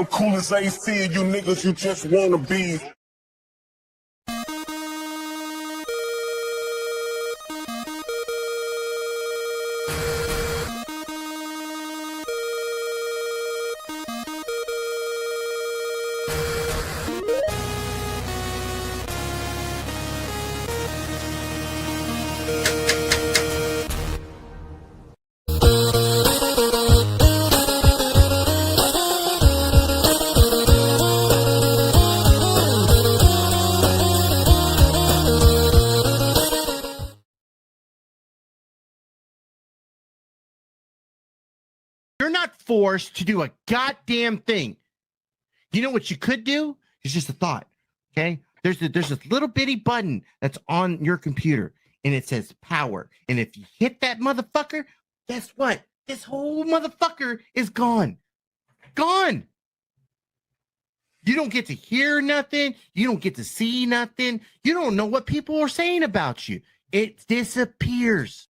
I'm cool as AC, you niggas, you just wanna be. You're not forced to do a goddamn thing. You know what you could do? It's just a thought, okay? There's this little bitty button that's on your computer, and it says power. And if you hit that motherfucker, guess what? This whole motherfucker is gone. Gone. You don't get to hear nothing. You don't get to see nothing. You don't know what people are saying about you. It disappears.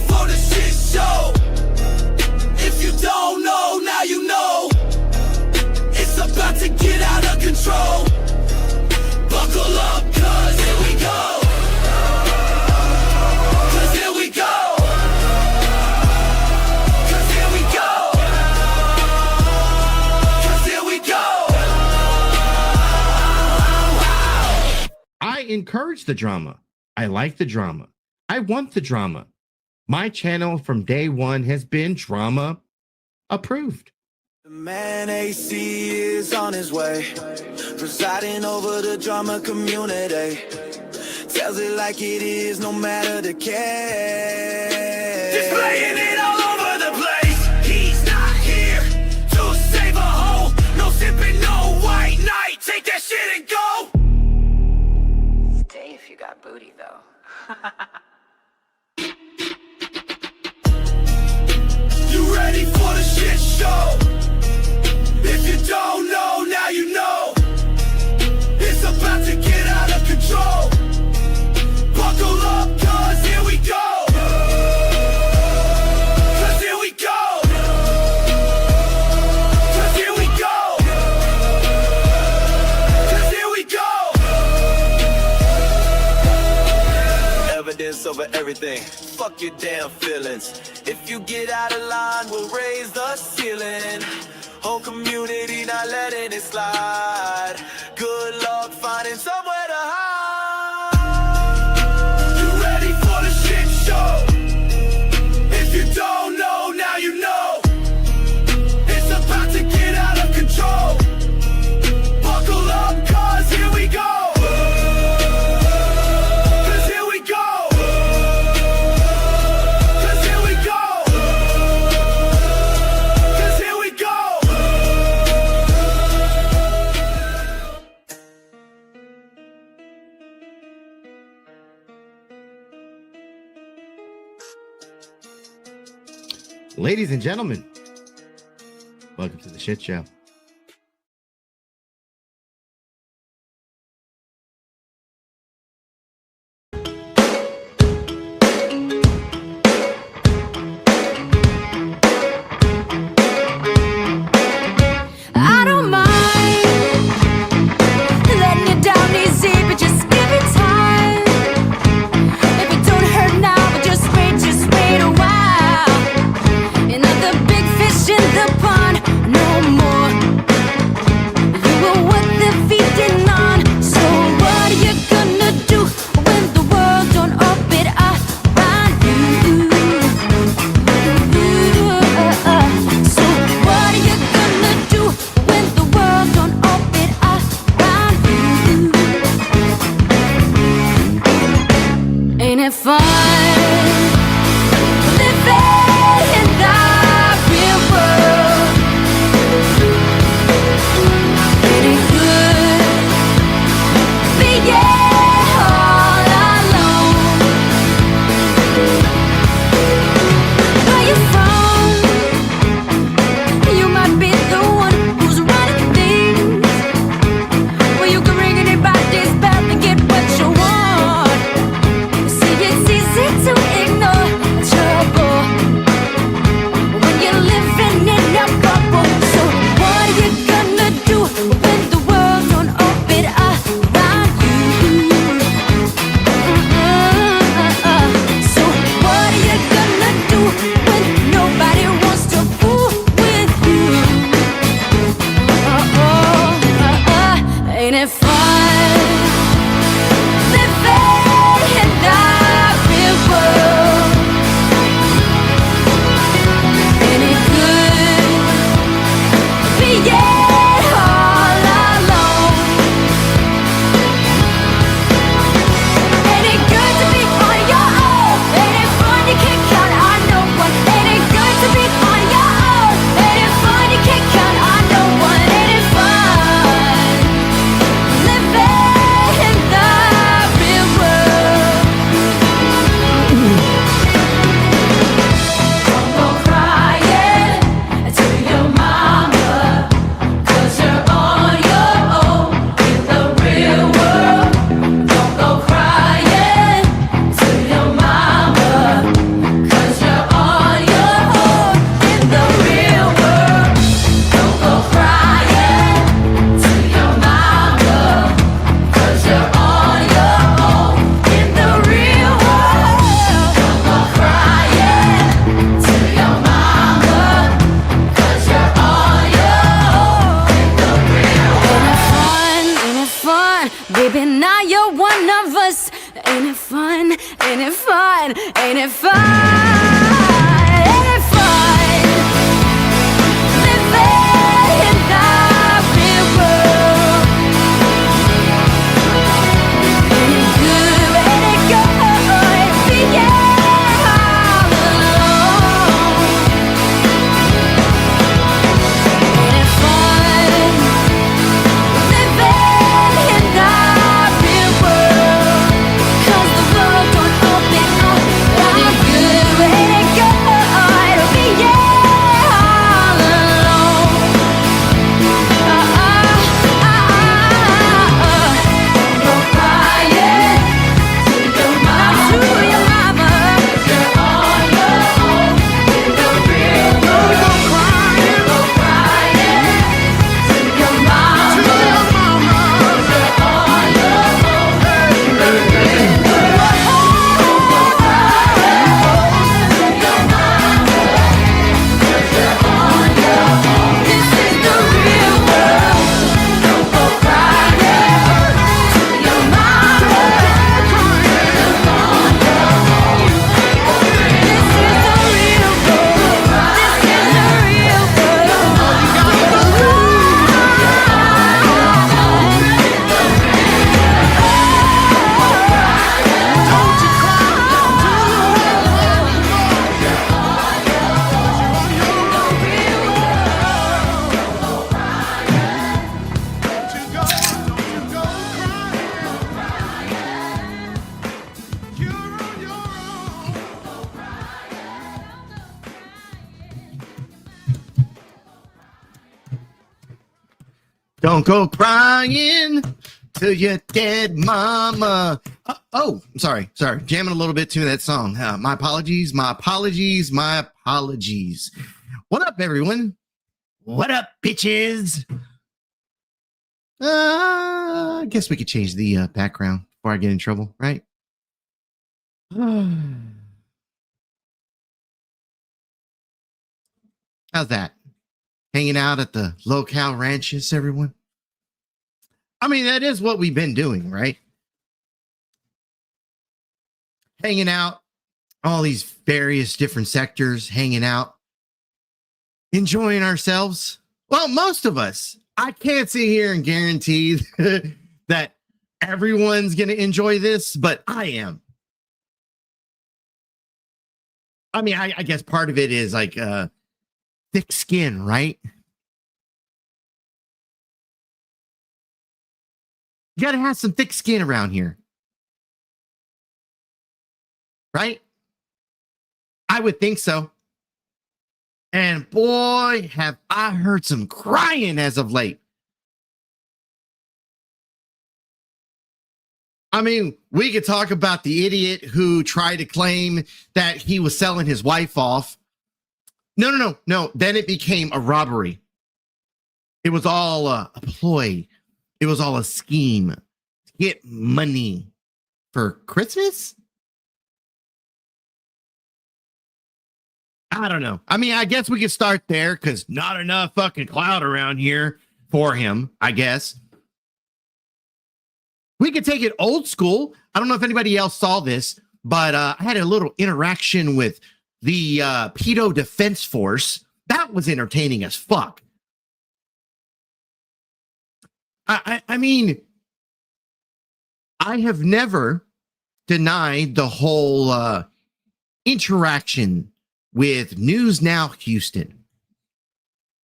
For the shit show. If you don't know, now you know. It's about to get out of control. Buckle up, cause here we go. Cause here we go. Cause here we go. Cause here we go. I encourage the drama. I like the drama. I want the drama. My channel from day one has been drama approved. The man AC is on his way, presiding over the drama community. Tells it like it is, no matter the case. Displaying it all over the place. He's not here to save a hoe. No sipping, no white knight. Take that shit and go. Stay if you got booty, though. You ready for the shit show? If you don't know, now you know. It's about to get out of control. Buckle up, cause here we go. Cause here we go. Cause here we go. Cause here we go. Evidence over everything. Fuck your damn feelings. If you get out of line, we'll raise the ceiling. Whole community not letting it slide. Good luck finding somewhere to hide. You ready for the shit show? If you don't know, now you know. It's about to get out of control. Buckle up, cause here we go. Ladies and gentlemen, welcome to the Shit Show. I don't mind letting you down easy, but just give it time. If it don't hurt now, but just wait a while. Another big fish in the pond, no more Baby, now you're one of us. Ain't it fun? Ain't it fun? Ain't it fun? Ain't it fun? Living in the real world. Ain't it good? Ain't it good? Being all alone. Ain't it fun? Living in the real world. 'Cause the world don't open up. Ain't it good? Ain't it good? Being all alone. Don't go crying to your mama. To your mama. 'Cause you're on your own in the real world. Don't go crying to your mama. To your mama. 'Cause you're on your own in the real world. Don't go crying to your mama. 'Cause you're on your own. This is the real world. Don't go crying to your mama. 'Cause you're on your own. This is the real world. This is the real Don't go crying to your dead mama. Oh, I'm sorry. Jamming a little bit to that song. My apologies. What up, everyone? What up, bitches? I guess we could change the background before I get in trouble, right? How's that? Hanging out at the LOLCOW ranches, everyone? I mean, that is what we've been doing, right? Hanging out, all these various different sectors, hanging out, enjoying ourselves. Well, most of us. I can't sit here and guarantee that everyone's going to enjoy this, but I am. I mean, I guess part of it is like thick skin, right? You got to have some thick skin around here. Right? I would think so. And boy, have I heard some crying as of late. I mean, we could talk about the idiot who tried to claim that he was selling his wife off. No. Then it became a robbery. It was all a ploy. It was all a scheme to get money for Christmas. I don't know. I mean, I guess we could start there because not enough fucking clout around here for him, I guess. We could take it old school. I don't know if anybody else saw this, but I had a little interaction with the Pedo Defense Force. That was entertaining as fuck. I mean, I have never denied the whole interaction with News Now Houston.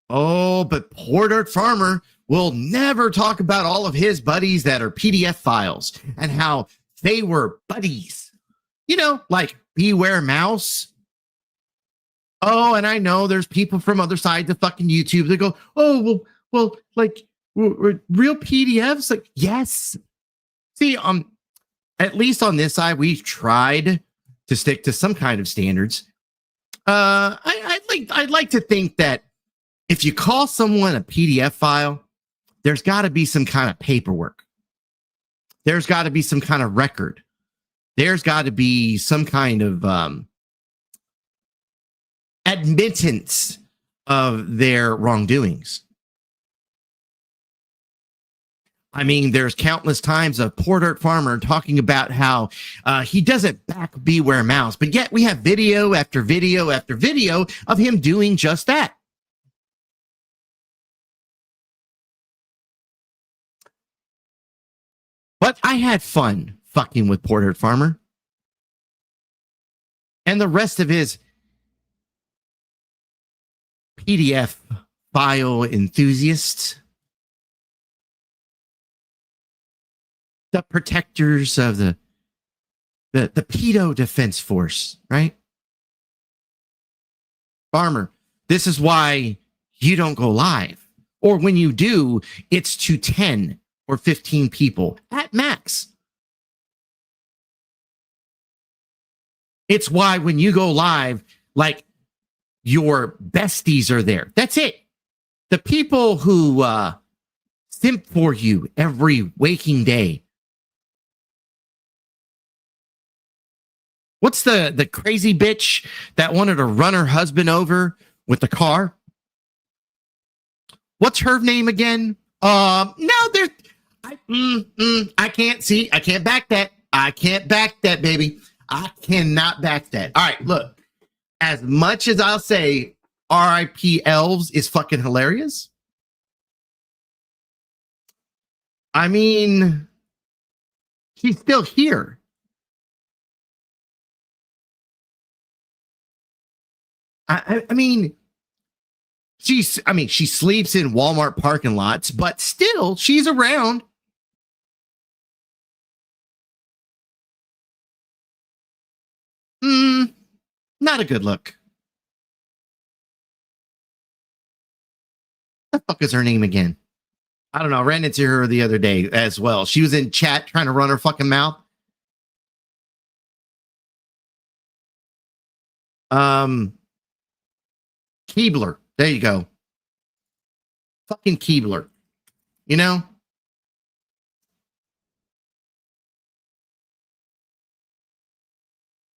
Oh, but poor Dirt Farmer will never talk about all of his buddies that are PDF files and how they were buddies. You know, like Beware Mouse. Oh, and I know there's people from other sides of fucking YouTube that go, oh, well, like real PDFs? Like, yes. See, at least on this side, we've tried to stick to some kind of standards. I'd like to think that if you call someone a PDF file, there's got to be some kind of paperwork. There's got to be some kind of record. There's got to be some kind of admittance of their wrongdoings. I mean, there's countless times of Poor Dirt Farmer talking about how he doesn't back Beware Mouse, but yet we have video after video after video of him doing just that. But I had fun fucking with Poor Dirt Farmer. And the rest of his PDF file enthusiasts, the protectors of the pedo defense force, right? Farmer, this is why you don't go live. Or when you do, it's to 10 or 15 people at max. It's why when you go live, like, your besties are there. That's it. The people who simp for you every waking day. What's the crazy bitch that wanted to run her husband over with the car? What's her name again? No, there's I can't see. I can't back that. I can't back that, baby. I cannot back that. All right, look. As much as I'll say RIP Elves is fucking hilarious, I mean, she's still here. I mean, she sleeps in Walmart parking lots, but still, she's around. Not a good look. What the fuck is her name again? I don't know. I ran into her the other day as well. She was in chat trying to run her fucking mouth. Keebler. There you go. Fucking Keebler. You know?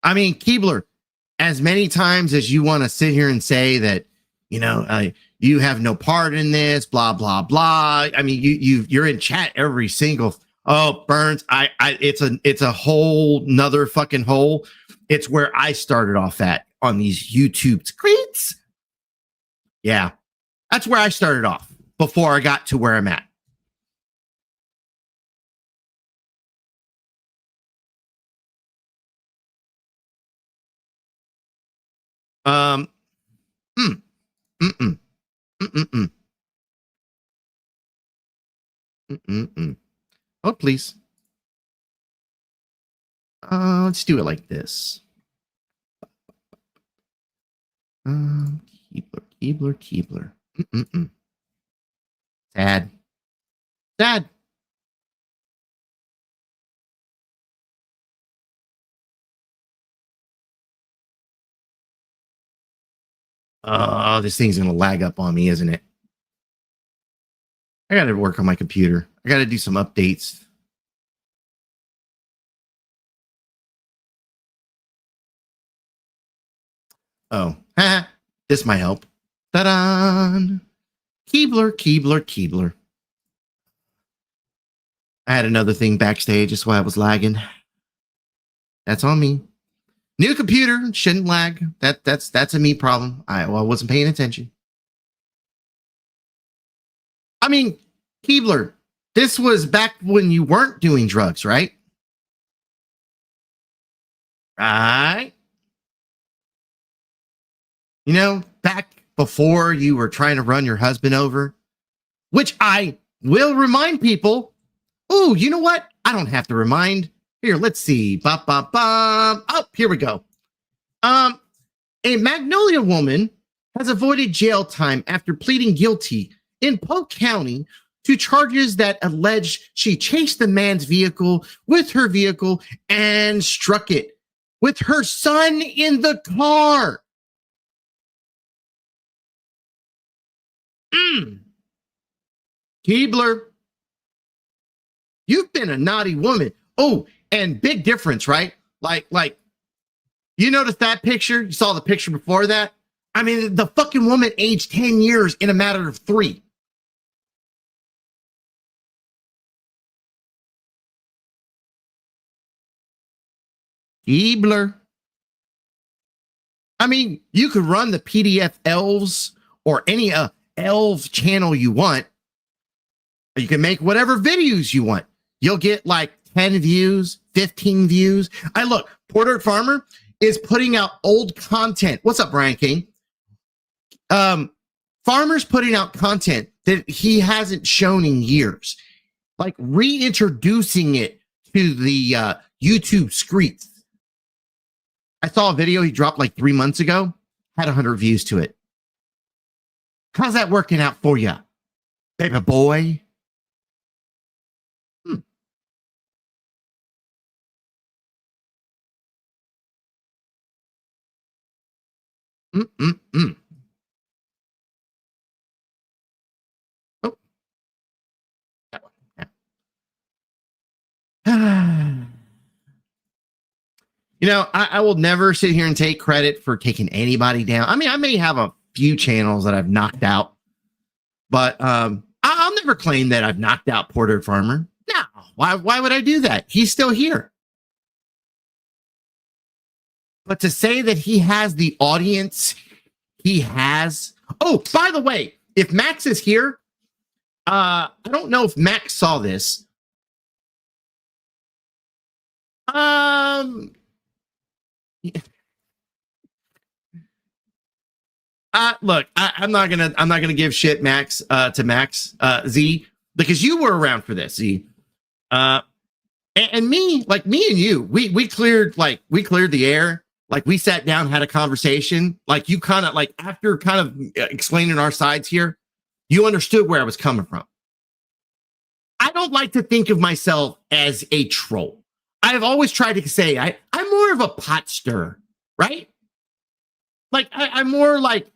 I mean, Keebler, as many times as you want to sit here and say that, you know, you have no part in this, blah, blah, blah. I mean, you're in chat every single, oh, Burns, it's a whole nother fucking hole. It's where I started off at on these YouTube screens. Yeah, that's where I started off before I got to where I'm at. Oh, please. Let's do it like this. Keebler. Sad. Oh, this thing's gonna lag up on me, isn't it? I gotta work on my computer. I gotta do some updates. Oh, this might help. Ta-da! Keebler. I had another thing backstage. That's why I was lagging. That's on me. New computer, shouldn't lag. That's a me problem. I wasn't paying attention. I mean, Keebler, this was back when you weren't doing drugs, right? Right? You know, back before you were trying to run your husband over, which I will remind people. Oh, you know what? I don't have to remind. Here, let's see. Oh, here we go. A Magnolia woman has avoided jail time after pleading guilty in Polk County to charges that allege she chased the man's vehicle with her vehicle and struck it with her son in the car. Keebler, you've been a naughty woman. Oh, and big difference, right? Like, you noticed that picture? You saw the picture before that? I mean, the fucking woman aged 10 years in a matter of 3. Eebler. I mean, you could run the PDF elves or any elves channel you want. You can make whatever videos you want. You'll get like 10 views, 15 views. Look, Porter Farmer is putting out old content. What's up, Brian King? Farmer's putting out content that he hasn't shown in years, like reintroducing it to the YouTube streets. I saw a video he dropped like 3 months ago, had 100 views to it. How's that working out for you, baby boy? Mm-mm-mm. Oh. That one. Yeah. You know, I will never sit here and take credit for taking anybody down. I mean, I may have a few channels that I've knocked out, but I'll never claim that I've knocked out Porter Farmer. No, why would I do that? He's still here. But to say that he has the audience he has. Oh, by the way, if Max is here, I don't know if Max saw this. Look, I'm not gonna give shit Max to Max Z, because you were around for this, Z. And me and you, we cleared the air. Like, we sat down, had a conversation. Like, you kind of, like, after kind of explaining our sides here, you understood where I was coming from. I don't like to think of myself as a troll. I've always tried to say I'm more of a pot stirrer, right? Like, I'm more like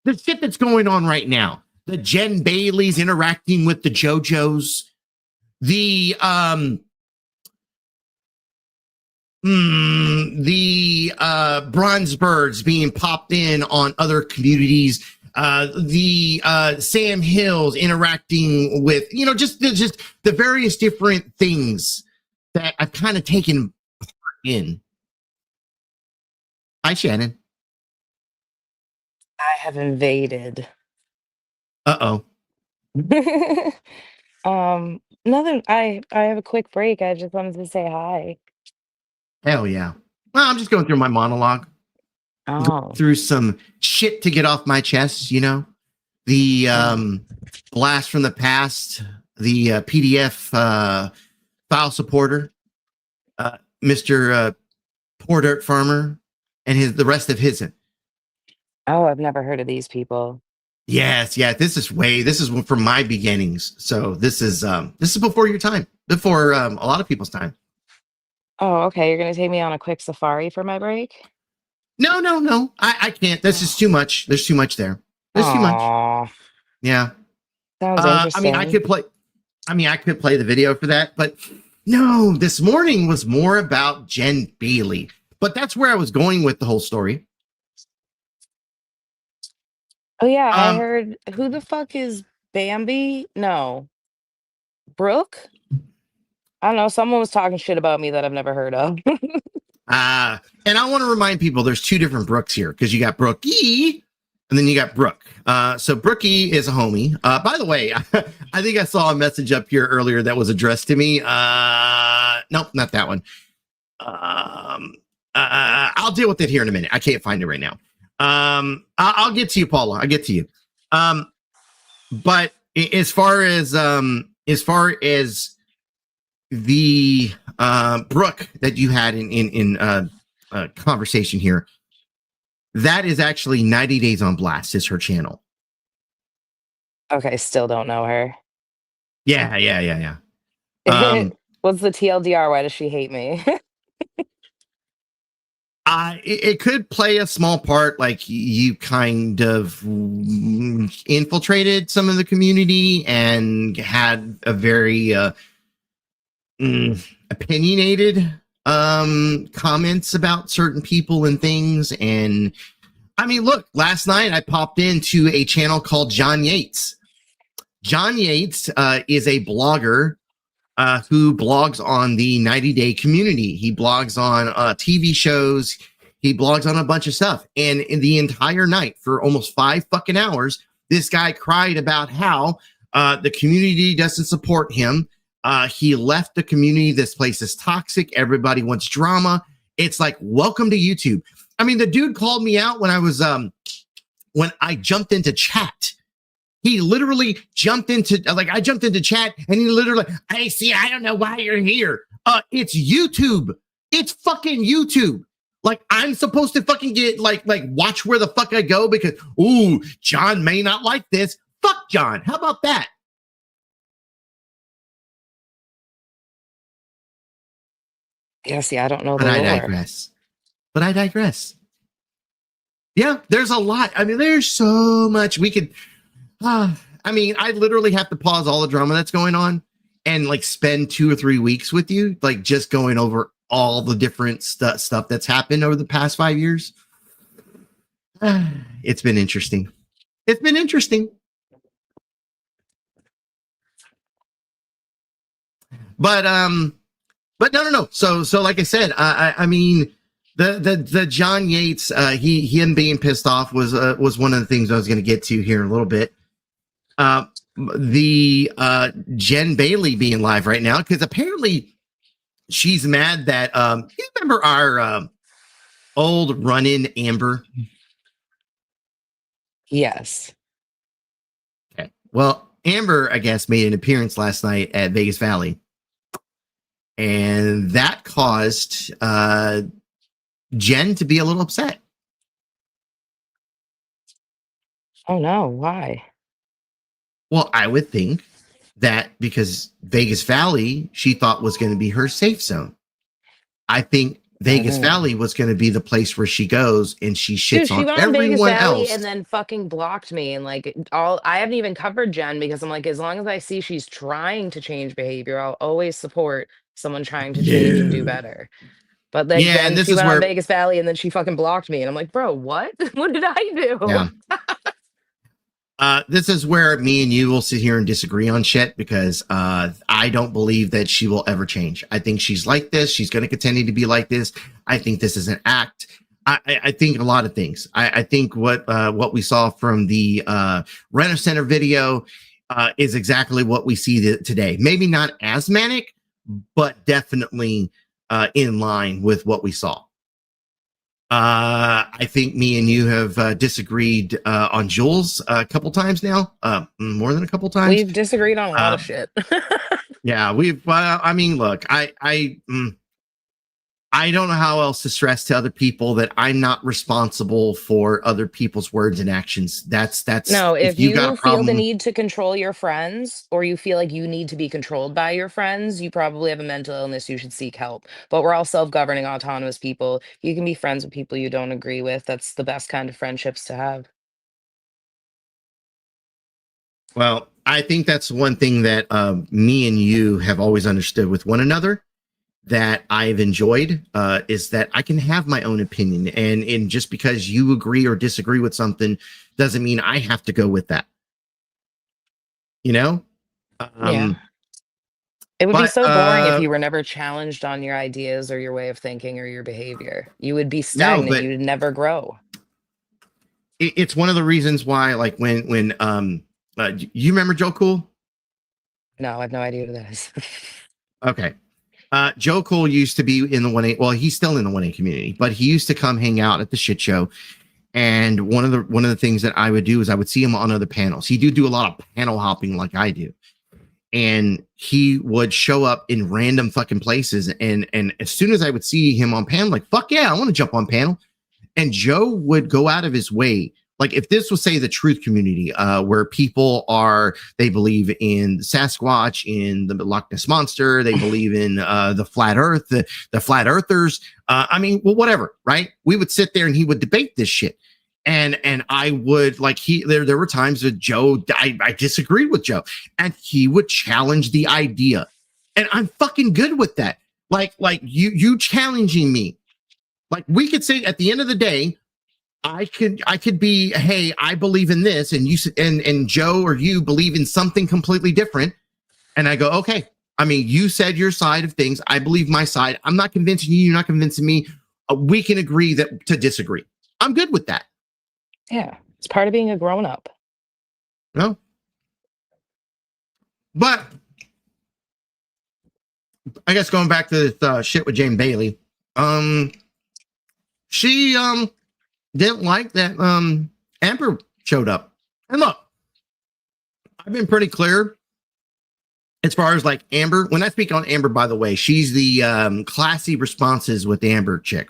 the shit that's going on right now. The Jen Bailey's interacting with the JoJos. The bronze birds being popped in on other communities. The Sam Hills interacting with, just the various different things that I've kind of taken part in. Hi, Shannon. I have invaded. Uh-oh. Nothing. I have a quick break. I just wanted to say hi. Hell yeah. Well, I'm just going through my monologue. Oh. Through some shit to get off my chest, the blast from the past, the PDF file supporter, Mr. Poor Dirt Farmer, and the rest of his. Oh, I've never heard of these people. Yes, yeah. This is from my beginnings. So this is before your time, before a lot of people's time. Oh, okay. You're gonna take me on a quick safari for my break? No. I can't. This is too much. There's too much there. There's too much. Yeah. Sounds interesting. I could play the video for that, but no, this morning was more about Jen Bailey. But that's where I was going with the whole story. Oh yeah, I heard. Who the fuck is Bambi? No. Brooke? I don't know. Someone was talking shit about me that I've never heard of. And I want to remind people there's two different Brooks here, because you got Brookie and then you got Brooke. So Brookie is a homie. By the way, I think I saw a message up here earlier that was addressed to me. Nope, not that one. I'll deal with it here in a minute. I can't find it right now. I'll get to you, Paula. I'll get to you. But as far as the Brooke that you had in conversation here, that is actually 90 Days on Blast is her channel. Okay, still don't know her. Yeah. What's the TLDR? Why does she hate me? It could play a small part, like you kind of infiltrated some of the community and had a very opinionated comments about certain people and things. And I mean, look, last night I popped into a channel called John Yates. John Yates is a blogger who blogs on the 90 Day Community. He blogs on TV shows. He blogs on a bunch of stuff. And in the entire night, for almost 5 fucking hours, this guy cried about how the community doesn't support him. He left the community. This place is toxic. Everybody wants drama. It's like, welcome to YouTube. I mean, the dude called me out when I was when I jumped into chat. He literally jumped into, like, I jumped into chat and he literally, hey, see, I don't know why you're here. It's YouTube. It's fucking YouTube. Like, I'm supposed to fucking get, like watch where the fuck I go because, ooh, John may not like this. Fuck John. How about that? Yeah, see, I don't know But the I lore. digress. Yeah, there's a lot. I mean, there's so much we could. I mean, I literally have to pause all the drama that's going on and like spend 2 or 3 weeks with you, like just going over all the different stuff that's happened over the past 5 years. It's been interesting. It's been interesting. But no. So like I said, I mean, the John Yates, him being pissed off was one of the things I was going to get to here in a little bit. The Jen Bailey being live right now because apparently she's mad that you remember our old run-in Amber? Yes. Okay. Well, Amber, I guess, made an appearance last night at Vegas Valley. And that caused Jen to be a little upset. Oh no, why? Well, I would think that because Vegas Valley, she thought was going to be her safe zone. I think Vegas Valley was going to be the place where she goes and she shits Dude, she on went on Vegas everyone Valley else. and then fucking blocked me. And like I haven't even covered Jen because I'm like, as long as I see she's trying to change behavior, I'll always support someone trying to change and do better. But like, Yeah, then and this she is went where on Vegas Valley and then she fucking blocked me. And I'm like, bro, what? What did I do? Yeah. This is where me and you will sit here and disagree on shit because I don't believe that she will ever change. I think she's like this. She's going to continue to be like this. I think this is an act. I think a lot of things. I think what we saw from the Reno Center video is exactly what we see today. Maybe not as manic, but definitely in line with what we saw. I think me and you have disagreed on Jules a couple times now, more than a couple times. We've disagreed on a lot of shit. Yeah, we've. I mean, look, I don't know how else to stress to other people that I'm not responsible for other people's words and actions. That's No, if you got a feel the problem, need to control your friends or you feel like you need to be controlled by your friends, you probably have a mental illness. You should seek help. But we're all self-governing, autonomous people. You can be friends with people you don't agree with. That's the best kind of friendships to have. well, I think that's one thing that me and you have always understood with one another that I've enjoyed is that I can have my own opinion. And just because you agree or disagree with something doesn't mean I have to go with that. You know? Yeah. It would be but, so boring if you were never challenged on your ideas or your way of thinking or your behavior. You would be stagnant. but- You would never grow. It's one of the reasons why, like when you remember Joe Cool? No, I have no idea who that is. Okay. Joe Cole used to be in the 1A. Well, he's still in the 1A community, but he used to come hang out at the shit show. And one of the things that I would do is I would see him on other panels. He do a lot of panel hopping like I do. And he would show up in random fucking places. And as soon as I would see him on panel, like, fuck yeah, I want to jump on panel. And Joe would go out of his way. Like if this was, say, the truth community, where people they believe in Sasquatch, in the Loch Ness Monster, they believe in the flat earth, the flat earthers. I mean, well, whatever, right? We would sit there and he would debate this shit. And I would like there were times that Joe, I disagreed with Joe and he would challenge the idea. And I'm fucking good with that. Like you challenging me. Like we could say at the end of the day, I could be, hey, I believe in this, and you and Joe or you believe in something completely different, and I go, okay, I mean, you said your side of things. I believe my side. I'm not convincing you. You're not convincing me. We can agree to disagree. I'm good with that. Yeah, it's part of being a grown up. No. But I guess going back to this shit with Jane Bailey, she didn't like that Amber showed up. And look, I've been pretty clear as far as like Amber. When I speak on Amber, by the way, she's the classy responses with Amber chick.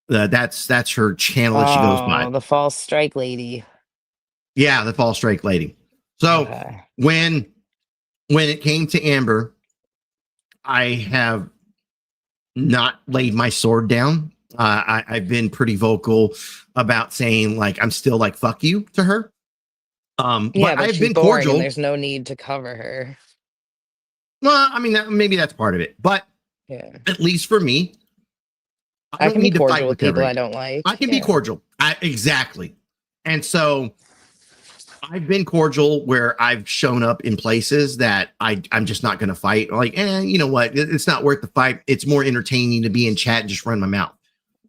That's her channel that she goes by. The false strike lady. Yeah, the false strike lady. So Okay. when it came to Amber, I have not laid my sword down. I've been pretty vocal about saying like I'm still like fuck you to her. Yeah, but I've she's been boring cordial. and there's no need to cover her. Well, I mean maybe that's part of it, but Yeah, at least for me, I don't can be need to fight cordial with people her. I don't like. I can be cordial. Exactly. And so I've been cordial where I've shown up in places that I'm just not going to fight. Like, you know what? It's not worth the fight. It's more entertaining to be in chat and just run my mouth.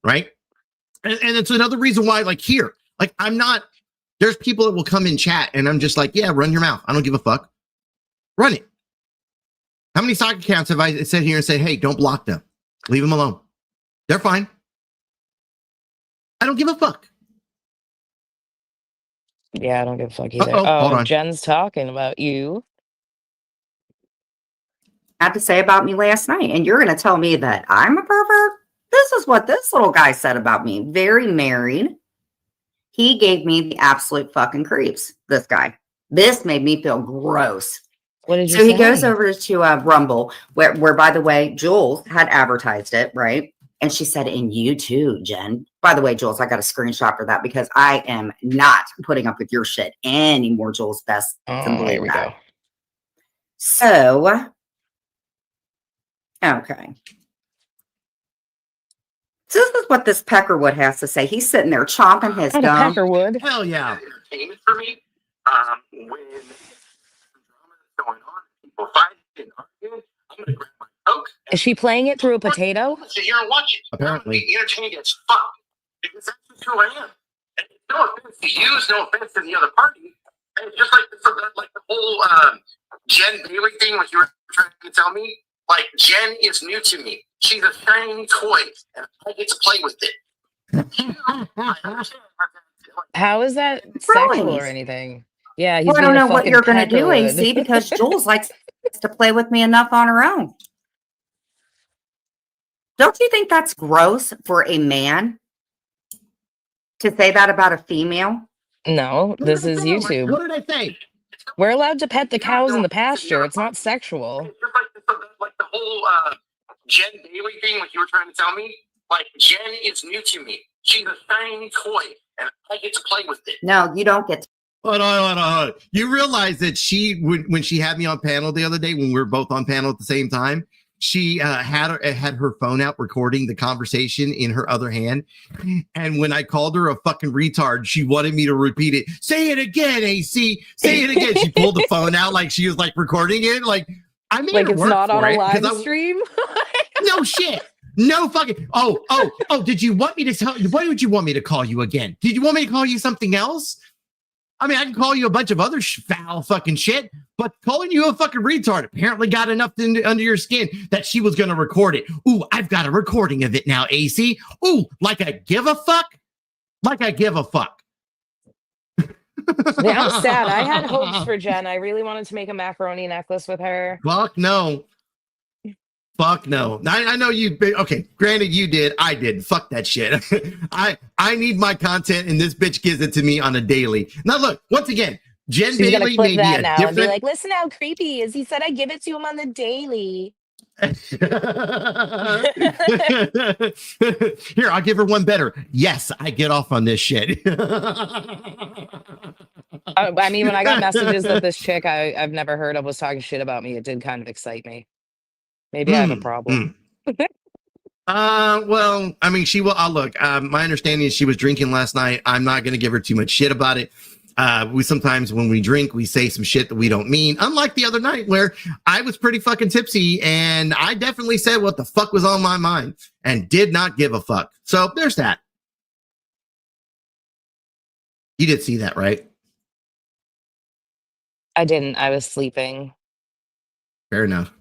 Right. And it's another reason why, like here, like there's people that will come in chat and I'm just like, yeah, run your mouth. I don't give a fuck. Run it. How many soccer accounts have I said here and said, hey, don't block them. Leave them alone. They're fine. I don't give a fuck. Yeah, I don't give a fuck either. Hold on. Jen's talking about you. Had to say about me last night, and you're going to tell me that I'm a pervert? This is what this little guy said about me. Very married. He gave me the absolute fucking creeps, this guy. This made me feel gross. What did you So say? he goes over to Rumble, where, by the way, Jules had advertised it, right? And she said, and you too, Jen. By the way, Jules, I got a screenshot for that because I am not putting up with your shit anymore, Jules. Best can Oh, believe here we that. go. So, okay. So this is what this Peckerwood has to say. He's sitting there chomping his Not a gum. Peckerwood. Hell yeah. Entertainment for me. When drama is going on, people fighting and arguing, I'm gonna grab my Coke. Is she playing it through a potato? Sit here and watch it. Apparently. I'm gonna be entertained as fuck because that's just who I am. And no offense to you, no offense to the other party. And just like the whole Jen Bailey thing, what you were trying to tell me. Like Jen is new to me. She's a shiny toy, and I get to play with it. I understand. How is that sexual or Right. anything? Yeah, he's Well, I don't being a know what fucking you're going to do, Peckerwood. AC, because Jules likes to play with me enough on her own. Don't you think that's gross for a man to say that about a female? No, this is What YouTube. did I say? We're allowed to pet the cows in the pasture. It's not sexual. It's just like the whole Jen Bailey thing, what you were trying to tell me. Like Jen is new to me. She's a shiny toy, and I get to play with it. No, you don't get to. Hold on. You realize that when she had me on panel the other day, when we were both on panel at the same time, she had her phone out recording the conversation in her other hand. And when I called her a fucking retard, she wanted me to repeat it. Say it again, AC. Say it again. She pulled the phone out like she was like recording it. Like I made Like her it's work not on for a it, live 'cause stream. no shit. No fucking. Oh. Did you want me to tell? What would you want me to call you again? Did you want me to call you something else? I mean, I can call you a bunch of other foul fucking shit, but calling you a fucking retard apparently got enough under your skin that she was going to record it. Ooh, I've got a recording of it now, AC. Ooh, like I give a fuck? Like I give a fuck. Yeah, I'm sad. I had hopes for Jen. I really wanted to make a macaroni necklace with her. Fuck no. Fuck no. I know you. Okay, granted you did. I did. Fuck that shit. I need my content, and this bitch gives it to me on a daily. Now look, once again, Jen She's gonna Bailey clip may be that a now and be different. like, "Listen how creepy he is. He said I give it to him on the daily." Here, I'll give her one better. Yes, I get off on this shit. I mean, when I got messages that this chick I've never heard of was talking shit about me, it did kind of excite me. Maybe I have a problem. Well, I mean, she will. Look, my understanding is she was drinking last night. I'm not going to give her too much shit about it. We sometimes when we drink, we say some shit that we don't mean. Unlike the other night where I was pretty fucking tipsy and I definitely said what the fuck was on my mind and did not give a fuck. So there's that. You did see that, right? I didn't. I was sleeping. Fair enough.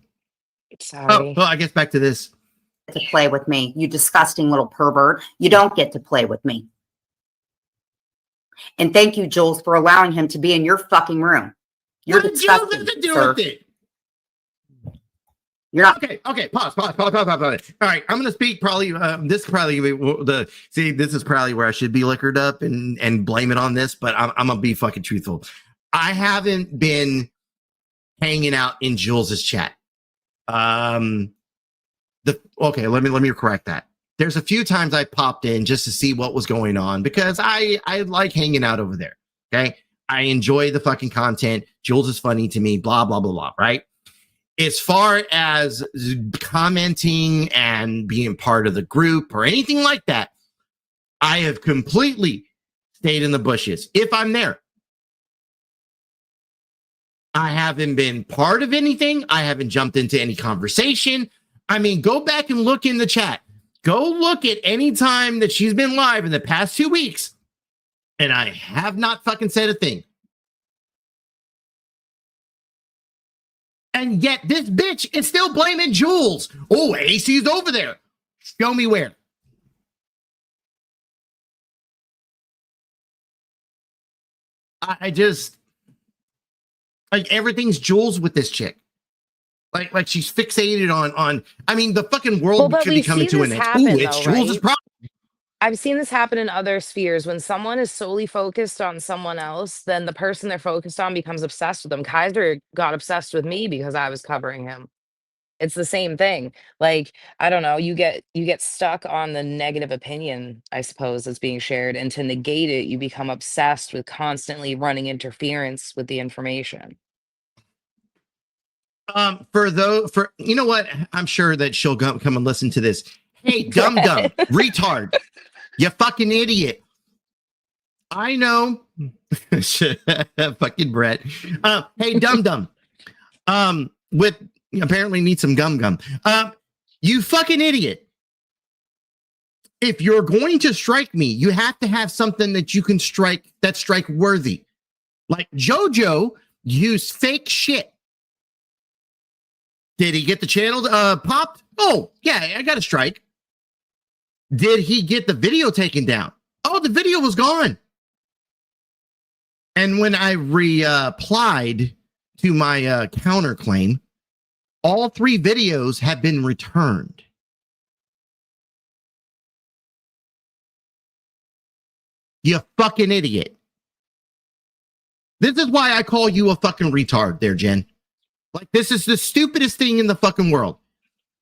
Sorry. Oh, I guess back to this. To play with me, you disgusting little pervert. You don't get to play with me. And thank you, Jules, for allowing him to be in your fucking room. You're What disgusting, did Jules have to do sir. with it? You're not. Okay. Pause. All right, I'm gonna speak. Probably this is probably this is probably where I should be liquored up and blame it on this, but I'm gonna be fucking truthful. I haven't been hanging out in Jules's chat. Let me correct that. There's a few times I popped in just to see what was going on because I like hanging out over there. Okay. I enjoy the fucking content. Jules is funny to me, blah, blah, blah, blah. Right. As far as commenting and being part of the group or anything like that, I have completely stayed in the bushes. If I'm there, I haven't been part of anything. I haven't jumped into any conversation. I mean, go back and look in the chat. Go look at any time that she's been live in the past 2 weeks. And I have not fucking said a thing. And yet this bitch is still blaming Jules. Oh, AC's over there. Show me where. I just, like, everything's Jules with this chick. Like she's fixated on. I mean, the fucking world Well, should be coming to an end. Ooh, it's Jules' problem. I've seen this happen in other spheres. When someone is solely focused on someone else, then the person they're focused on becomes obsessed with them. Kaiser got obsessed with me because I was covering him. It's the same thing. Like, I don't know, you get stuck on the negative opinion, I suppose, that's being shared. And to negate it, you become obsessed with constantly running interference with the information. For you know what? I'm sure that she'll come and listen to this. Hey, dumb, retard. You fucking idiot. I know. Fucking Brett. Hey, dumb. With apparently need some gum. You fucking idiot. If you're going to strike me, you have to have something that you can strike that's strike worthy. Like JoJo used fake shit. Did he get the channel popped? Oh, yeah, I got a strike. Did he get the video taken down? Oh, the video was gone. And when I replied to my counterclaim, all 3 videos have been returned. You fucking idiot. This is why I call you a fucking retard there, Jen. Like, this is the stupidest thing in the fucking world.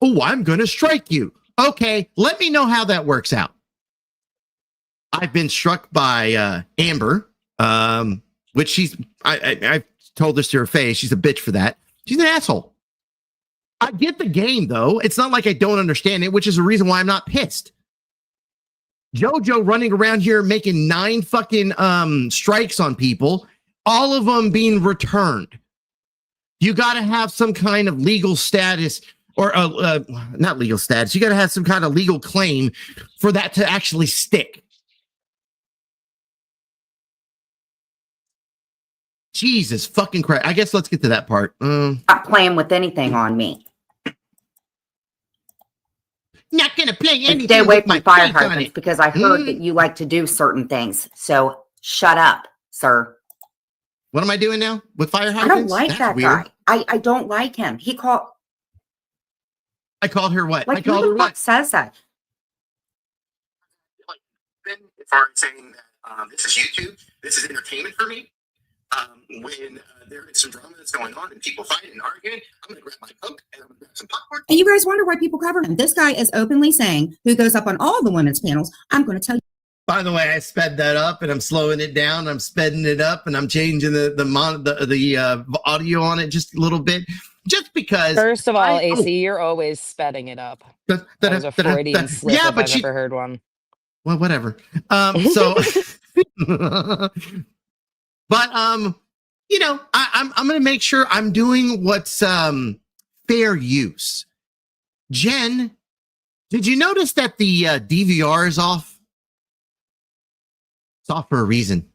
Oh, I'm going to strike you. Okay, let me know how that works out. I've been struck by Amber, which I've told this to her face. She's a bitch for that. She's an asshole. I get the game, though. It's not like I don't understand it, which is the reason why I'm not pissed. JoJo running around here making 9 fucking strikes on people, all of them being returned. You got to have some kind of legal status or not legal status. You got to have some kind of legal claim for that to actually stick. Jesus fucking Christ. I guess let's get to that part. Not playing with anything on me. Not going to play anything. Stay away with from my fire face on hydrants it. because I heard that you like to do certain things. So shut up, sir. What am I doing now with fire hydrants? I don't like That's that weird. guy. I don't like him. I called her what? Like, I called who her the fuck what? says that? Like, then as far as saying that this is YouTube, this is entertainment for me. When there is some drama that's going on and people fighting and arguing, I'm going to grab my Coke and I'm going to grab some popcorn. And you guys wonder why people cover him. This guy is openly saying, who goes up on all the women's panels, I'm going to tell you. By the way, I sped that up and I'm slowing it down. I'm speeding it up and I'm changing the audio on it just a little bit, just because. First of all, AC, you're always speding it up. That was a Freudian slip if I've ever heard one. Well, whatever. So But you know, I'm gonna make sure I'm doing what's fair use. Jen, did you notice that the DVR is off? It's off for a reason.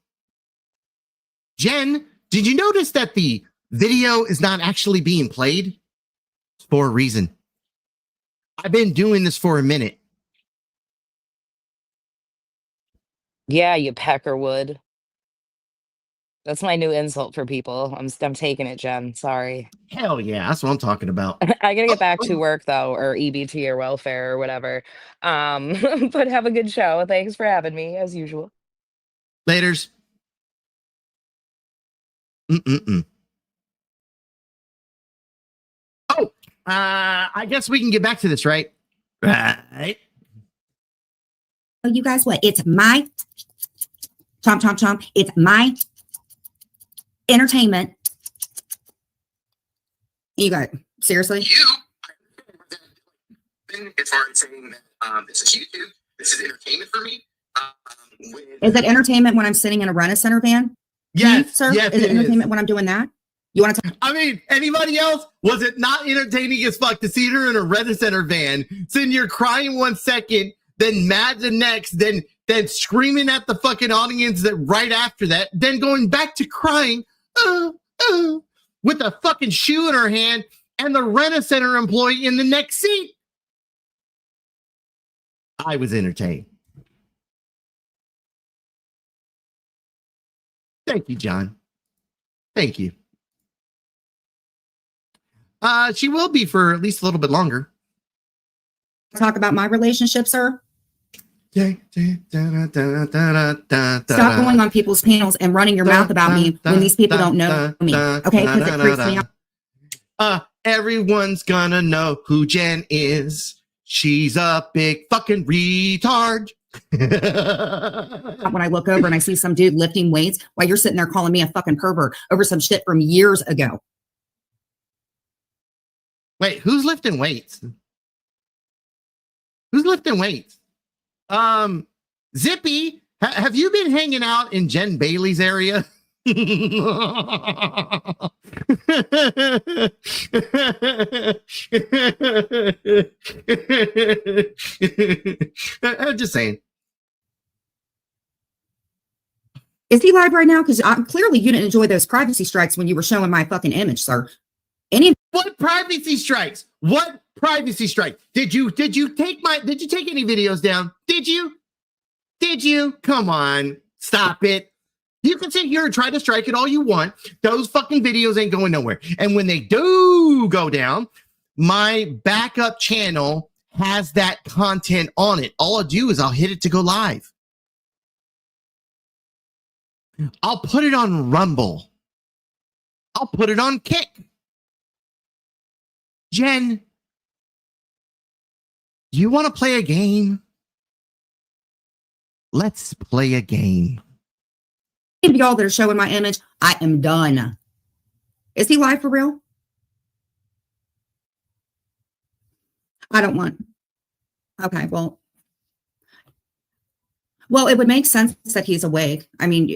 Jen, did you notice that the video is not actually being played? It's for a reason. I've been doing this for a minute. Yeah, you peckerwood. That's my new insult for people. I'm taking it, Jen. Sorry. Hell yeah, that's what I'm talking about. I gotta get back to work though, or EBT or welfare or whatever. But have a good show. Thanks for having me, as usual. Laters. Oh, I guess we can get back to this, right? Right. Oh, you guys, what? It's my chomp, chomp, chomp. It's my entertainment. You got seriously? As far as saying that this is YouTube, this is entertainment for me. Is it entertainment when I'm sitting in a Rent-A-Center van? Yes, sir. yes, Is it entertainment when I'm doing that? You want to? I mean, anybody else? Was it not entertaining as fuck to see her in a Rent-A-Center van, sitting here crying 1 second, then mad the next, then screaming at the fucking audience that right after that, then going back to crying, with a fucking shoe in her hand and the Rent-A-Center employee in the next seat? I was entertained. Thank you, John. Thank you. She will be for at least a little bit longer. Talk about my relationship, sir? Stop Stop going on people's panels and running your mouth about me when these people don't know me. Okay, because it freaks me out. Everyone's gonna know who Jen is. She's a big fucking retard. When I look over and I see some dude lifting weights while you're sitting there calling me a fucking pervert over some shit from years ago. Wait, who's lifting weights? Who's lifting weights? Zippy, have you been hanging out in Jen Bailey's area? I'm just saying. Is he live right now? Because clearly you didn't enjoy those privacy strikes when you were showing my fucking image, sir. What privacy strikes? What privacy strike? Did you take any videos down? Did you? Come on. Stop it. You can sit here and try to strike it all you want. Those fucking videos ain't going nowhere. And when they do go down, my backup channel has that content on it. All I'll do is I'll hit it to go live. I'll put it on Rumble. I'll put it on Kick. Jen, you want to play a game? Let's play a game. Y'all that are showing my image, I am done. Is he live for real? I don't want. Okay, well, it would make sense that he's awake. I mean,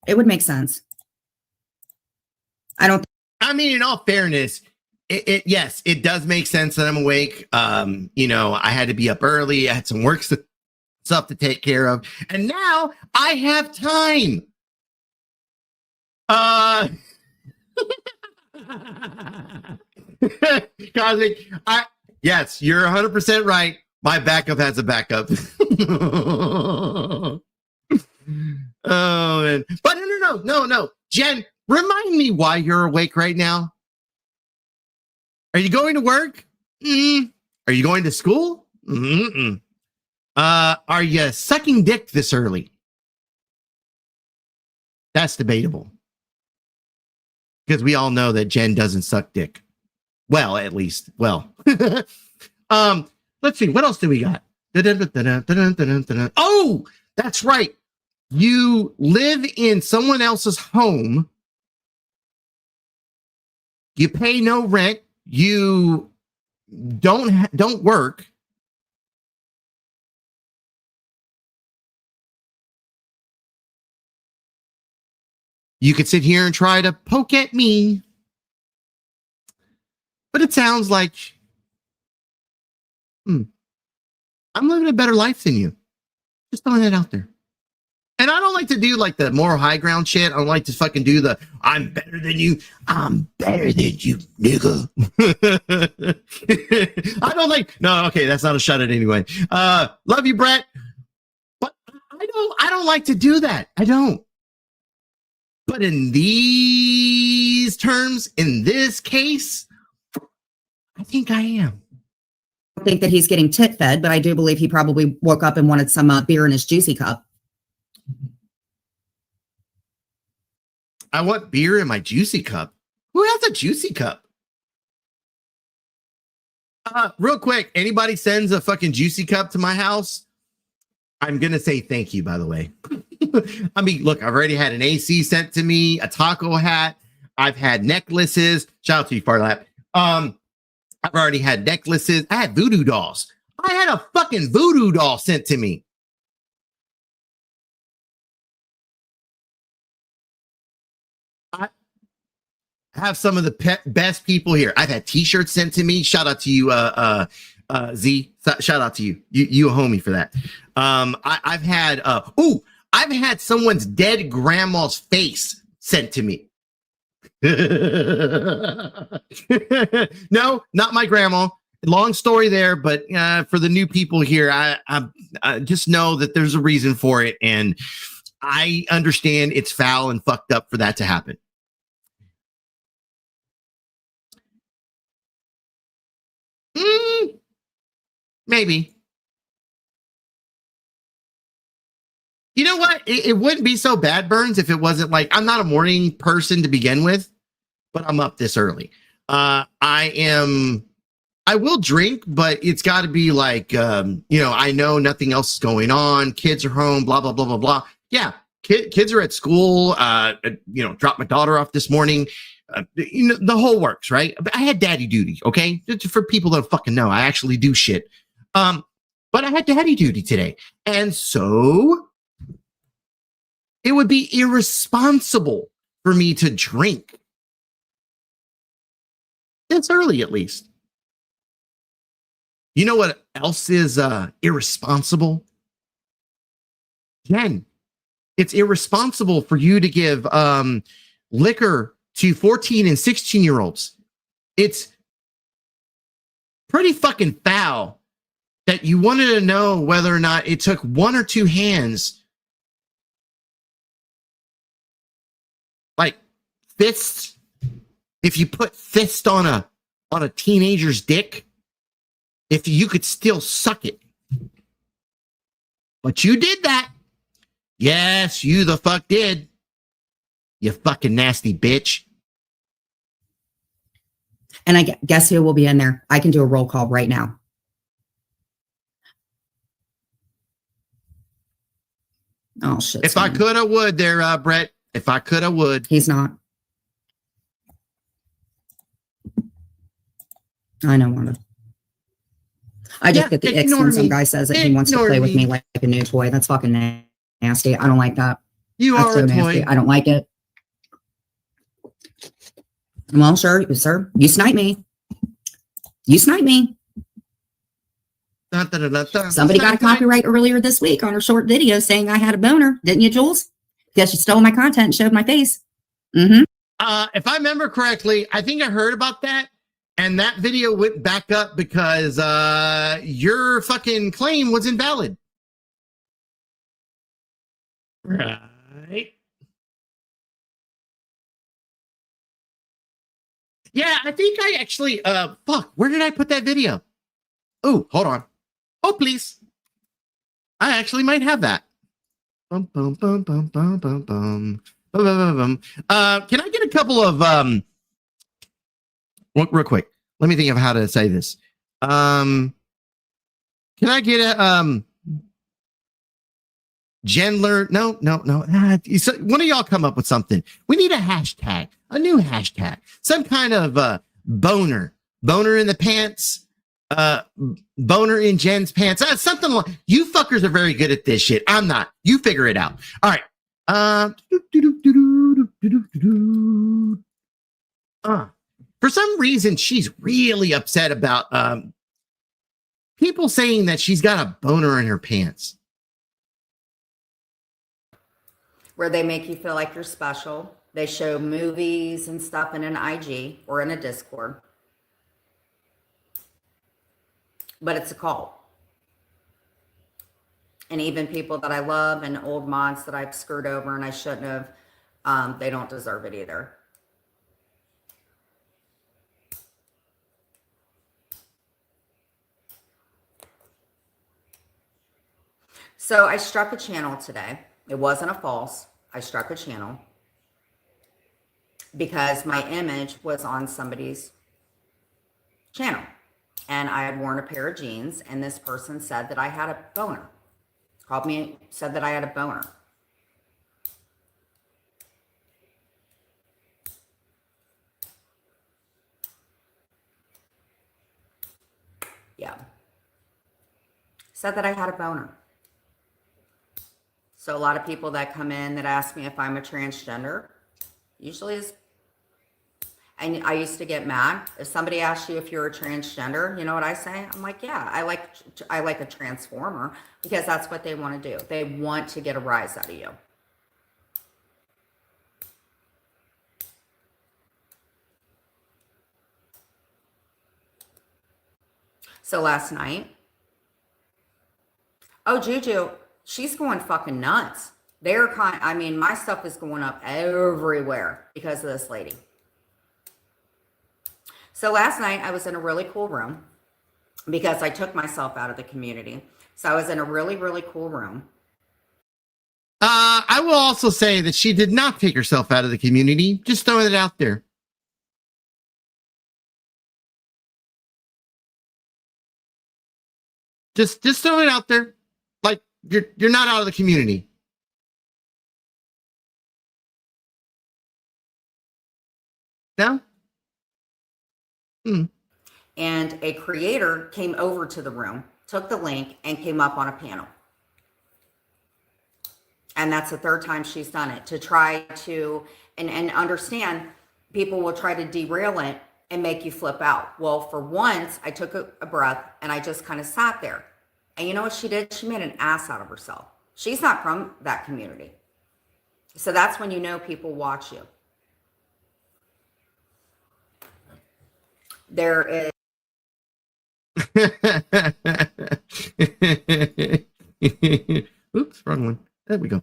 it would make sense. I mean, in all fairness, yes, it does make sense that I'm awake. You know, I had to be up early. I had some work stuff to take care of. And now I have time. Cosmic, yes, you're 100% right. My backup has a backup. Oh, man. But no. Jen, remind me why you're awake right now. Are you going to work? Are you going to school? Are you sucking dick this early? That's debatable. Because we all know that Jen doesn't suck dick. Well, at least. Well. Let's see. What else do we got? Oh, that's right. You live in someone else's home. You pay no rent. You don't work. You could sit here and try to poke at me, but it sounds like I'm living a better life than you. Just throwing it out there. And I don't like to do like the moral high ground shit. I don't like to fucking do the I'm better than you. I'm better than you, nigga. I don't like. No, okay, that's not a shut it anyway. Love you, Brett. But I don't like to do that. I don't. But in these terms, in this case, I think I am. I think that he's getting tit fed, but I do believe he probably woke up and wanted some beer in his juicy cup. I want beer in my juicy cup. Who has a juicy cup? Real quick, anybody sends a fucking juicy cup to my house, I'm going to say thank you, by the way. I mean, look, I've already had an AC sent to me, a taco hat. I've had necklaces. Shout out to you, Farlap. I've already had necklaces. I had voodoo dolls. I had a fucking voodoo doll sent to me. I have some of the best people here. I've had t-shirts sent to me. Shout out to you, Z. Shout out to you. You a homie for that. I've had I've had someone's dead grandma's face sent to me. No, not my grandma. Long story there, but for the new people here, I just know that there's a reason for it, and I understand it's foul and fucked up for that to happen. Maybe. You know what? It wouldn't be so bad, Burns, if it wasn't like I'm not a morning person to begin with, but I'm up this early. I will drink, but it's got to be like, I know nothing else is going on. Kids are home, blah, blah, blah, blah, blah. Yeah, kids are at school. Dropped my daughter off this morning. The whole works, right? I had daddy duty, okay? For people that don't fucking know, I actually do shit. But I had daddy duty today. And so it would be irresponsible for me to drink. It's early, at least. You know what else is irresponsible? Jen, it's irresponsible for you to give liquor to 14 and 16-year-olds. It's pretty fucking foul that you wanted to know whether or not it took one or two hands, like fists. If you put fist on a teenager's dick, if you could still suck it. But you did that. Yes, you the fuck did. You fucking nasty bitch. And I guess who will be in there? I can do a roll call right now. Oh, shit. If I could, I would there, Brett. If I could, I would. He's not. I know, Wanda. I just get the icks when some guy says that he wants to play with me like a new toy. That's fucking nasty. I don't like that. You That's are so a nasty. toy. I don't like it. Well, sir, you snipe me. You snipe me. Somebody got a copyright earlier this week on her short video saying I had a boner. Didn't you, Jules? Guess you stole my content and showed my face. Mm-hmm. If I remember correctly, I think I heard about that. And that video went back up because your fucking claim was invalid. Right. Yeah, I think I actually, where did I put that video? Oh, hold on. Oh, please. I actually might have that. Bum, bum, bum, bum, bum, bum, bum. Bum, bum, bum, bum. Can I get a couple of, real quick. Let me think of how to say this. Can I get a, Gendler? No. So one of y'all come up with something. We need a hashtag, a new hashtag, some kind of boner in the pants, boner in Jen's pants, something like. You fuckers are very good at this shit. I'm not. You figure it out. All right. For some reason, she's really upset about people saying that she's got a boner in her pants. Where they make you feel like you're special. They show movies and stuff in an IG or in a Discord. But it's a cult. And even people that I love and old mods that I've screwed over and I shouldn't have, they don't deserve it either. So I struck a channel today. It wasn't a false. I struck a channel because my image was on somebody's channel. And I had worn a pair of jeans, and this person said that I had a boner. Called me, said that I had a boner. Yeah. Said that I had a boner. So a lot of people that come in that ask me if I'm a transgender, usually is, and I used to get mad. If somebody asks you if you're a transgender, you know what I say? I'm like, yeah, I like a transformer, because that's what they want to do. They want to get a rise out of you. So last night, oh, Juju, she's going fucking nuts. I mean, my stuff is going up everywhere because of this lady. So last night I was in a really cool room because I took myself out of the community. So I was in a really, really cool room. I will also say that she did not take herself out of the community. Just throwing it out there. Just throwing it out there. Like you're not out of the community. No? And a creator came over to the room, took the link, and came up on a panel. And that's the third time she's done it, to try to, and understand, people will try to derail it and make you flip out. Well, for once, I took a breath and I just kind of sat there. And you know what she did? She made an ass out of herself. She's not from that community. So that's when you know people watch you. There is. Oops, wrong one. There we go.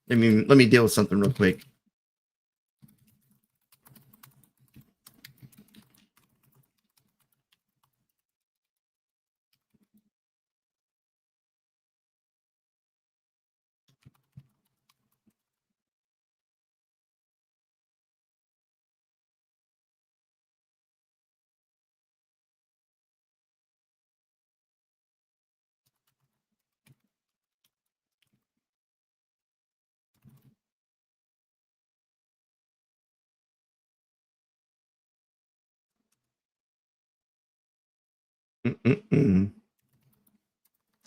Let me deal with something real quick.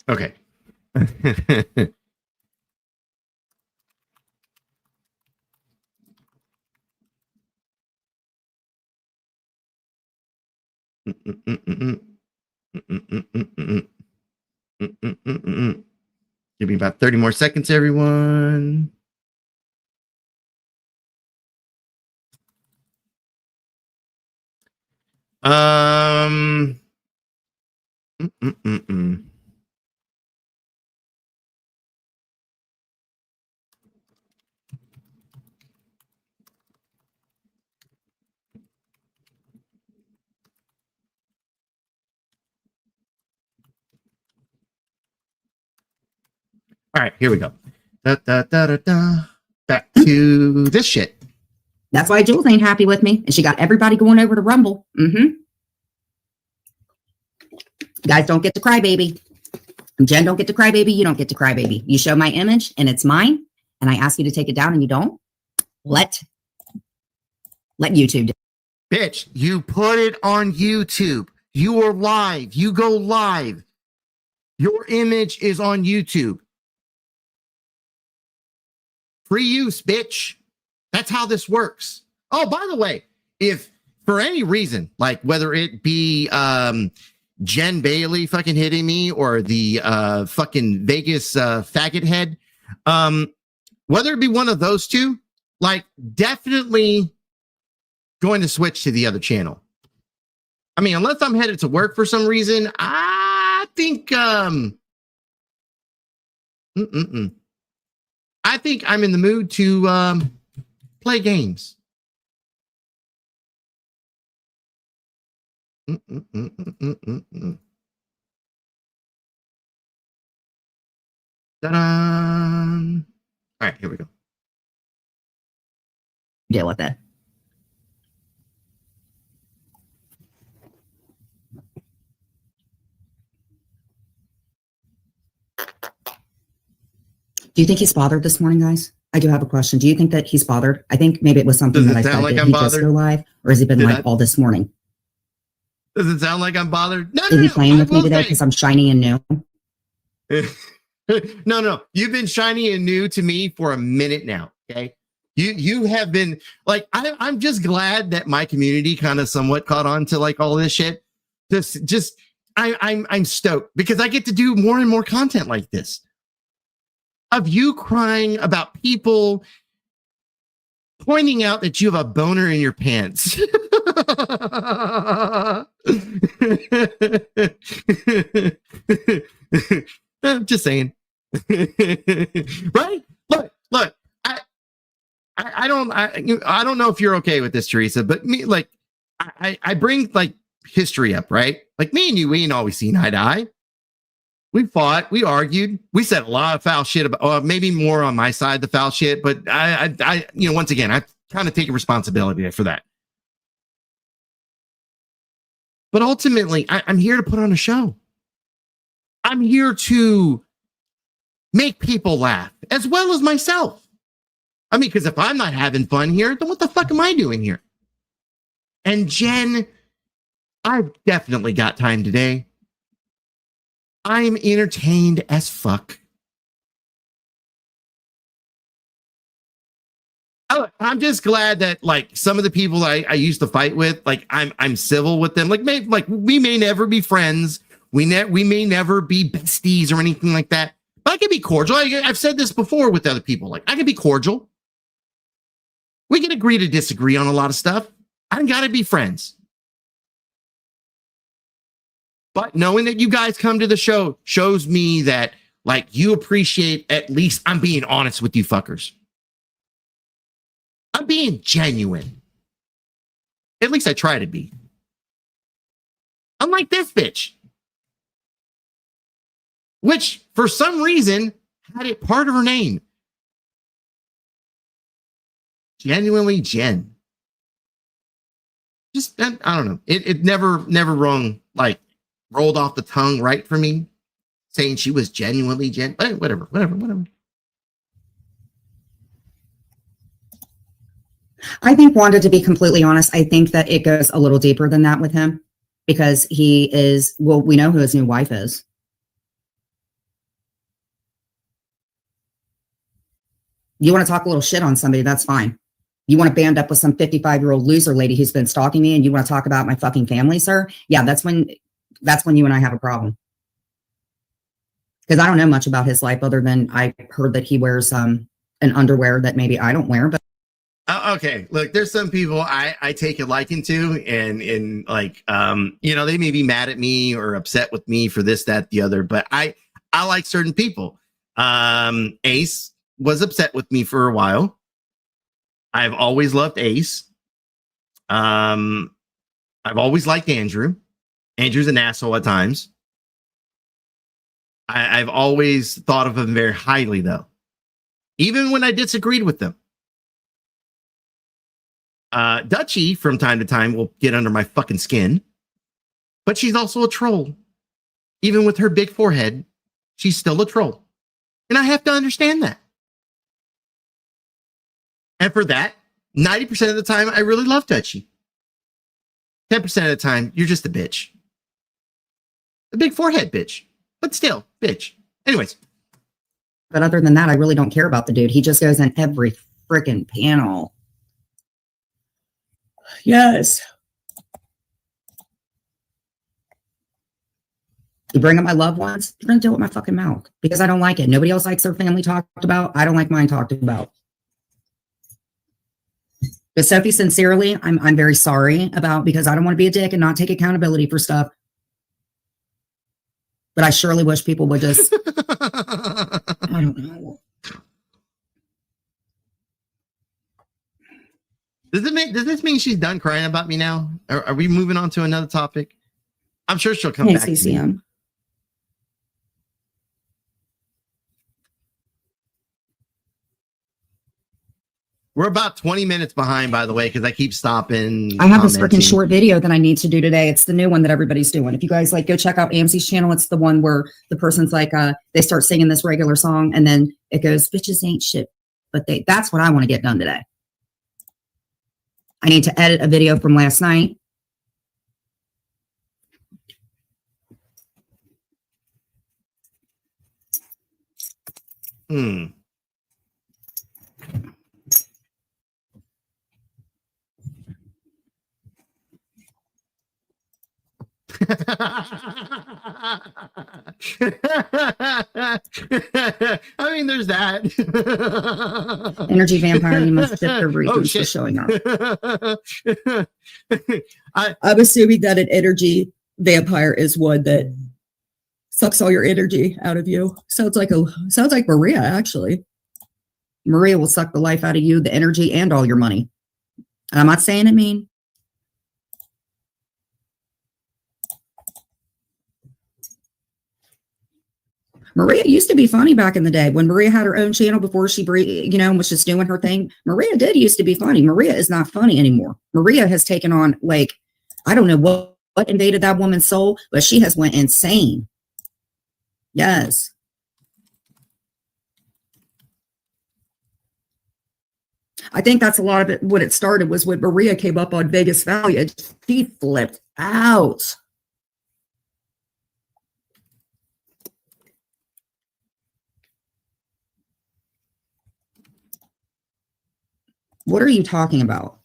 Okay. Give me about 30 more seconds, everyone. All right, here we go. Back to this shit. That's why Jules ain't happy with me. And she got everybody going over to Rumble. Guys don't get to cry, baby. Jen don't get to cry, baby. You don't get to cry, baby. You show my image and it's mine, and I ask you to take it down and you don't. Let YouTube do it. Bitch, you put it on YouTube. You are live. You go live. Your image is on YouTube. Free use, bitch. That's how this works. Oh, by the way, if for any reason, like whether it be Jen Bailey fucking hitting me or the fucking Vegas faggot head, whether it be one of those two, like definitely going to switch to the other channel. I mean, unless I'm headed to work for some reason, I think I think I'm in the mood to play games. Ta-da! All right, here we go. Deal with it. Do you think he's bothered this morning, guys? I do have a question. Do you think that he's bothered? I think maybe it was something Does it that I said. sound like Did I'm he just bothered? go live, or has he been Did live I- all this morning? Does it sound like I'm bothered? No, Is he playing with me today because I'm shiny and new? No. You've been shiny and new to me for a minute now. Okay. You have been like, I'm just glad that my community kind of somewhat caught on to like all this shit. I'm stoked because I get to do more and more content like this of you crying about people pointing out that you have a boner in your pants. I'm just saying. Right? Look. I don't know if you're okay with this, Teresa, but me, like, I bring like history up, right? Like me and you, we ain't always seen eye to eye. We fought, we argued, we said a lot of foul shit about, maybe more on my side, the foul shit, but I once again, I kind of take responsibility for that. But ultimately, I'm here to put on a show. I'm here to make people laugh as well as myself. I mean, because if I'm not having fun here, then what the fuck am I doing here? And Jen, I've definitely got time today. I'm entertained as fuck. I'm just glad that like some of the people I used to fight with, like I'm civil with them. Like we may never be friends. We may never be besties or anything like that. But I can be cordial. I've said this before with other people. Like I can be cordial. We can agree to disagree on a lot of stuff. I don't gotta be friends. But knowing that you guys come to the show shows me that like you appreciate, at least I'm being honest with you fuckers. I'm being genuine. At least I try to be. Unlike this bitch. Which, for some reason, had it part of her name. Genuinely Jen. Just, I don't know. It never rung, like, rolled off the tongue right for me. Saying she was genuinely Jen. Whatever. I think, Wanda, to be completely honest, I think that it goes a little deeper than that with him because he is, well, we know who his new wife is. You want to talk a little shit on somebody, that's fine. You want to band up with some 55-year-old loser lady who's been stalking me and you want to talk about my fucking family, sir? Yeah, that's when you and I have a problem. Because I don't know much about his life other than I heard that he wears an underwear that maybe I don't wear, but okay, look, there's some people I take a liking to, and like, they may be mad at me or upset with me for this, that, the other, but I like certain people. Ace was upset with me for a while. I've always loved Ace. I've always liked Andrew. Andrew's an asshole at times. I've always thought of him very highly, though, even when I disagreed with them. Dutchie, from time to time, will get under my fucking skin, but she's also a troll. Even with her big forehead, she's still a troll. And I have to understand that. And for that, 90% of the time, I really love Dutchie. 10% of the time, you're just a bitch. A big forehead bitch. but still, bitch. Anyways. But other than that, I really don't care about the dude. He just goes in every freaking panel. Yes. You bring up my loved ones, you're going to deal with my fucking mouth because I don't like it. Nobody else likes their family talked about. I don't like mine talked about. But Sophie, sincerely, I'm very sorry about because I don't want to be a dick and not take accountability for stuff. But I surely wish people would just, I don't know. Does this mean she's done crying about me now? Are we moving on to another topic? I'm sure she'll come back. CCM. We're about 20 minutes behind, by the way, because I keep stopping. I have this freaking short video that I need to do today. It's the new one that everybody's doing. If you guys like, go check out AMC's channel. It's the one where the person's like, they start singing this regular song and then it goes, bitches ain't shit. But that's what I want to get done today. I need to edit a video from last night. I mean, there's that. Energy vampire, you must shift their reasons for showing up. I'm assuming that an energy vampire is one that sucks all your energy out of you. Sounds like Maria, actually. Maria will suck the life out of you, the energy, and all your money. And I'm not saying it mean. Maria used to be funny back in the day when Maria had her own channel before she, was just doing her thing. Maria did used to be funny. Maria is not funny anymore. Maria has taken on, like, I don't know what invaded that woman's soul, but she has went insane. Yes. I think that's a lot of it. What it started was when Maria came up on Vegas Valley and she flipped out. What are you talking about?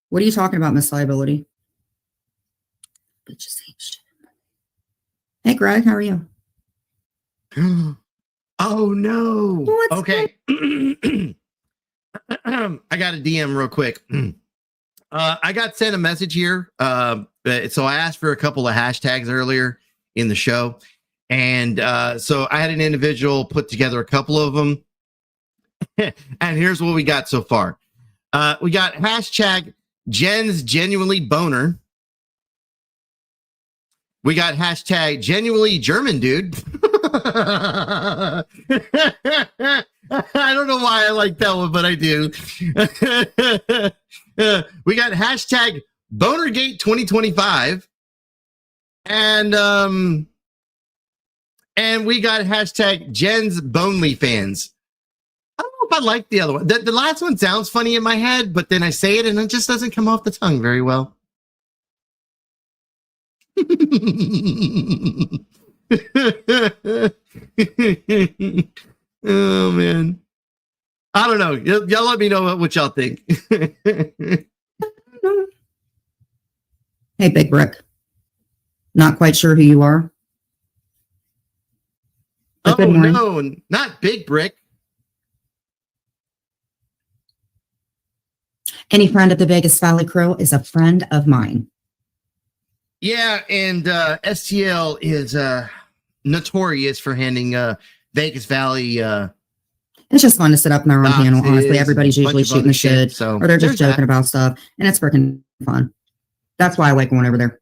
What are you talking about, Miss Liability? Hey, Greg, how are you? Oh, no. What's okay. I got a DM real quick. I got sent a message here. So I asked for a couple of hashtags earlier in the show. And so I had an individual put together a couple of them. And here's what we got so far. We got hashtag Jen's genuinely boner. We got hashtag genuinely German dude. I don't know why I like that one, but I do. We got hashtag Bonergate 2025. And we got hashtag Jen's Bonely fans. I don't know if I like the other one. The last one sounds funny in my head, but then I say it and it just doesn't come off the tongue very well. Oh, man. I don't know. Y'all let me know what y'all think. Hey, Big Brick. Not quite sure who you are. Oh, no, not Big Brick. Any friend of the Vegas Valley Crew is a friend of mine. Yeah, and STL is notorious for handing Vegas Valley. It's just fun to sit up in their own panel. Honestly, everybody's usually shooting the shit, or they're just joking about stuff, and it's freaking fun. That's why I like going over there.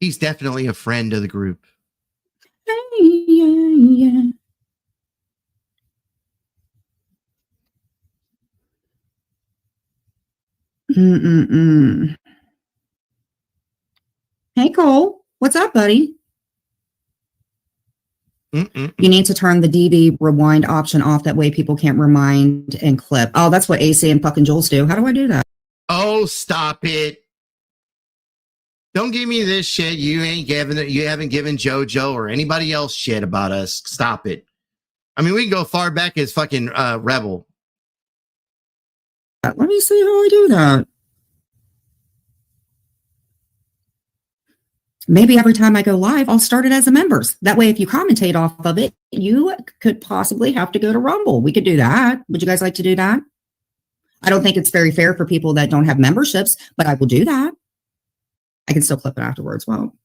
He's definitely a friend of the group. Yeah. Hey, Cole. What's up, buddy? You need to turn the DV rewind option off. That way people can't rewind and clip. Oh, that's what AC and fucking Jules do. How do I do that? Oh, stop it. Don't give me this shit. You haven't given JoJo or anybody else shit about us. Stop it. I mean, we can go far back as fucking Rebel. Let me see how I do that. Maybe every time I go live, I'll start it as a members. That way, if you commentate off of it, you could possibly have to go to Rumble. We could do that. Would you guys like to do that? I don't think it's very fair for people that don't have memberships, but I will do that. I can still clip it afterwards. Well,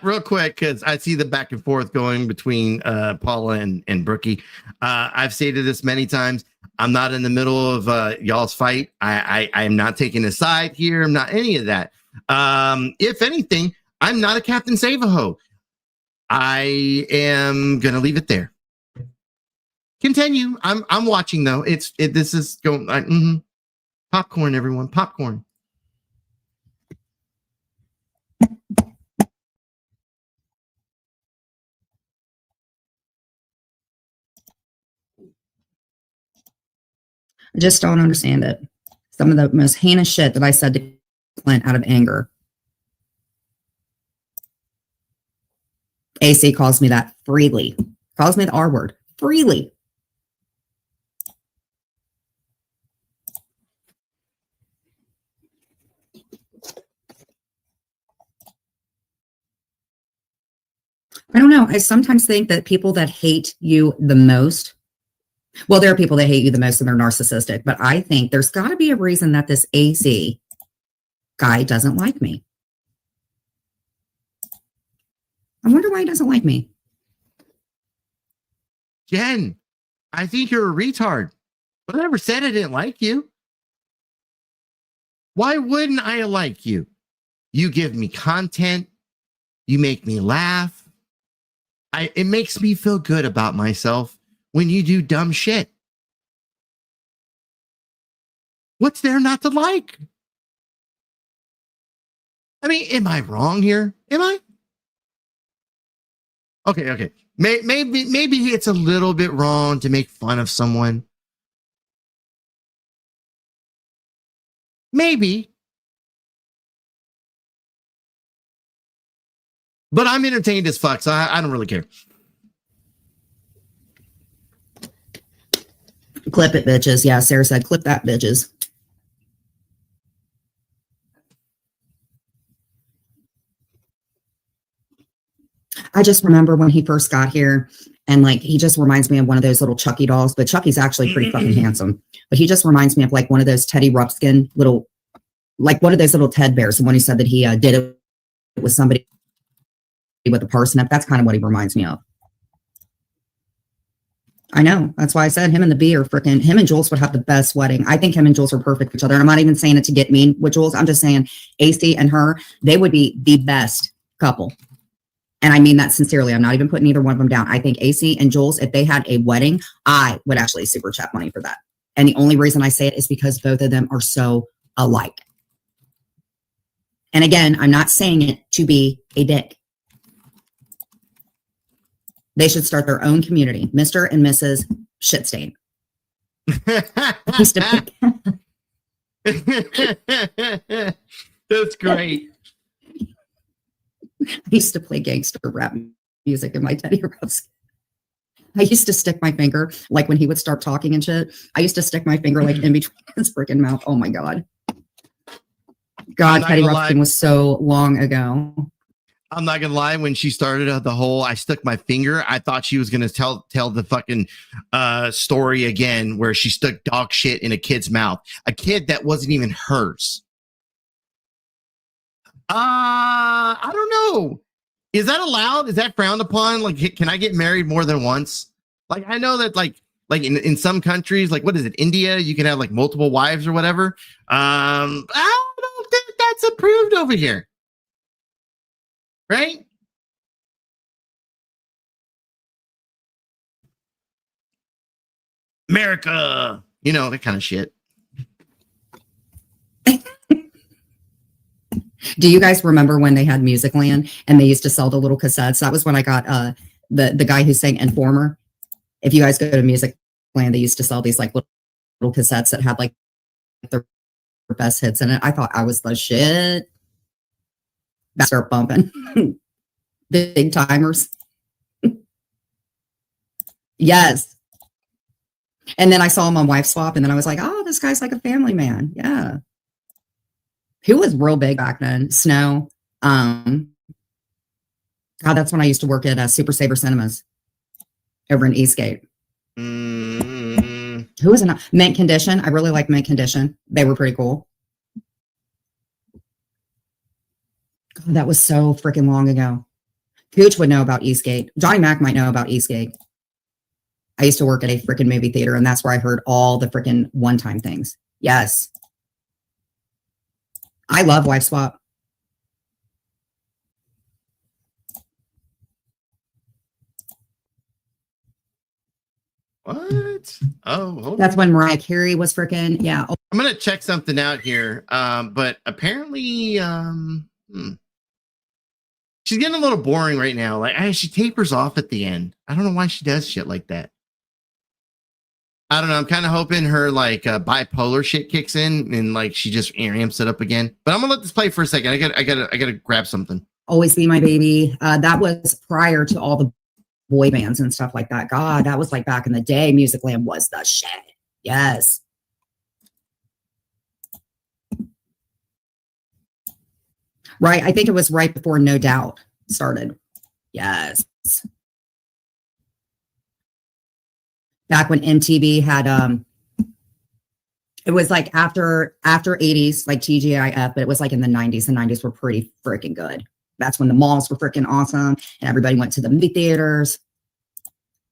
real quick, because I see the back and forth going between Paula and Brookie. I've stated this many times. I'm not in the middle of y'all's fight. I am not taking a side here. I'm not any of that. If anything, I'm not a Captain Save-A-Ho. I am gonna leave it there. Continue. I'm watching though. This is going. Popcorn, everyone. Popcorn. I just don't understand it. Some of the most heinous shit that I said to Clint out of anger. AC calls me that freely. Calls me the R word freely. I don't know. I sometimes think that people that hate you the most, well, there are people that hate you the most and they're narcissistic, but I think there's got to be a reason that this AC guy doesn't like me. I wonder why he doesn't like me. Jen, I think you're a retard. I never said I didn't like you. Why wouldn't I like you? You give me content. You make me laugh. It makes me feel good about myself when you do dumb shit. What's there not to like? I mean, am I wrong here? Am I? Okay. Maybe it's a little bit wrong to make fun of someone. Maybe. But I'm entertained as fuck, so I don't really care. Clip it, bitches. Yeah, Sarah said, clip that, bitches. I just remember when he first got here, and like he just reminds me of one of those little Chucky dolls, but Chucky's actually pretty fucking handsome. But he just reminds me of like one of those Teddy Ruxpin little, like one of those little Ted bears. And when he said that he did it with somebody with a parsnip, that's kind of what he reminds me of. I know. That's why I said him and the bee are freaking, him and Jules would have the best wedding. I think him and Jules are perfect for each other. And I'm not even saying it to get mean with Jules. I'm just saying AC and her, they would be the best couple. And I mean that sincerely. I'm not even putting either one of them down. I think AC and Jules, if they had a wedding, I would actually super chat money for that. And the only reason I say it is because both of them are so alike. And again, I'm not saying it to be a dick. They should start their own community, Mr. and Mrs. Shitstain. That's great. I used to play gangster rap music in my Teddy Ruxpin. I used to stick my finger, like when he would start talking and shit, I used to stick my finger like in between his freaking mouth. Oh my God. God, Teddy Ruxpin was so long ago. I'm not gonna lie. When she started the whole, I stuck my finger. I thought she was gonna tell the fucking story again, where she stuck dog shit in a kid's mouth, a kid that wasn't even hers. I don't know. Is that allowed? Is that frowned upon? Like, can I get married more than once? Like, I know that like in some countries, like what is it, India, you can have like multiple wives or whatever. I don't think that's approved over here. Right? America, you know, that kind of shit. Do you guys remember when they had Musicland and they used to sell the little cassettes? That was when I got the guy who sang Informer. If you guys go to Musicland, they used to sell these like little cassettes that had like the best hits in it. I thought I was the shit. Start bumping. Big timers. Yes. And then I saw him on Wife Swap, and then I was like, oh, this guy's like a family man. Yeah. Who was real big back then? Snow. God, that's when I used to work at Super Saver Cinemas over in Eastgate. Who was in Mint Condition? I really like Mint Condition. They were pretty cool. God, that was so freaking long ago. Gooch would know about Eastgate. Johnny Mac might know about Eastgate. I used to work at a freaking movie theater, and that's where I heard all the freaking one-time things. Yes. I love Wife Swap. What? Oh, hold That's on. when Mariah Carey was freaking, yeah. I'm gonna check something out here. But apparently, she's getting a little boring right now. Like, she tapers off at the end. I don't know why she does shit like that. I don't know. I'm kind of hoping her like bipolar shit kicks in and like she just amps it up again. But I'm gonna let this play for a second. I gotta grab something. Always Be My Baby. That was prior to all the boy bands and stuff like that. God, that was like back in the day. Musicland was the shit. Yes. Right. I think it was right before No Doubt started. Yes. Back when MTV had it was like after 80s, like TGIF, but it was like in the 90s. The 90s were pretty freaking good. That's when the malls were freaking awesome and everybody went to the movie theaters.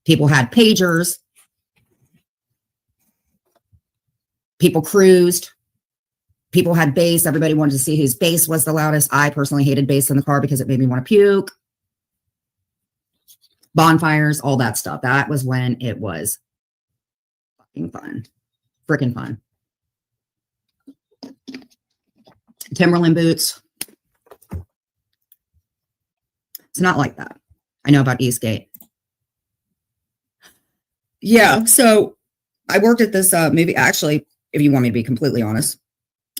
People had pagers. People cruised. People had bass. Everybody wanted to see whose bass was the loudest. I personally hated bass in the car because it made me want to puke. Bonfires, all that stuff. That was when it was fucking fun. Freaking fun. Timberland boots. It's not like that. I know about Eastgate. Yeah, so I worked at this movie. Actually, if you want me to be completely honest,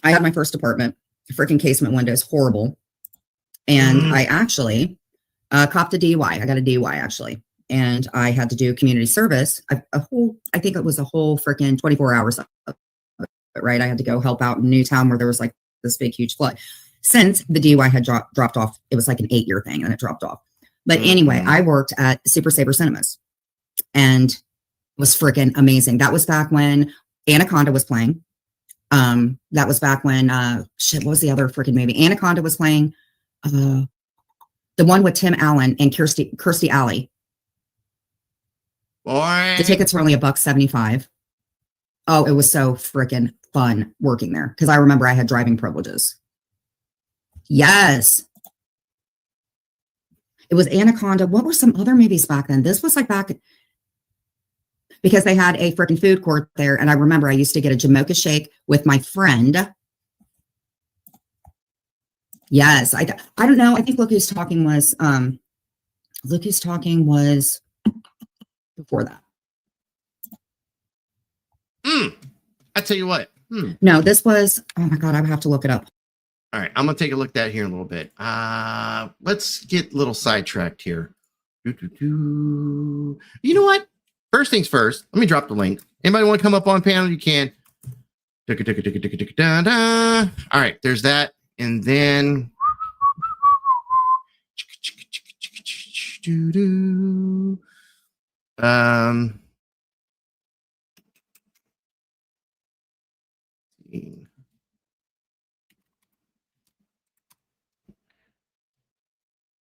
I had my first apartment. The freaking casement window is horrible. And I actually copped a DUI. I got a DUI actually. And I had to do community service. I think it was a whole freaking 24 hours of it, right? I had to go help out in Newtown where there was like this big, huge flood. Since the DUI had dropped off, it was like an 8-year thing and it dropped off. But anyway, I worked at Super Saver Cinemas and it was freaking amazing. That was back when Anaconda was playing. That was back when, what was the other freaking movie? Anaconda was playing, the one with Tim Allen and Kirstie Alley. Boy. The tickets were only $1.75. Oh, it was so freaking fun working there because I remember I had driving privileges. Yes. It was Anaconda. What were some other movies back then? This was like back because they had a freaking food court there. And I remember I used to get a Jamocha shake with my friend. Yes. I don't know. I think Look Who's Talking was before that. I tell you what. No, this was, oh my God, I would have to look it up. All right, I'm gonna take a look at that here in a little bit. Let's get a little sidetracked here. You know what? First things first, let me drop the link. Anybody want to come up on panel? You can. All right, there's that. And then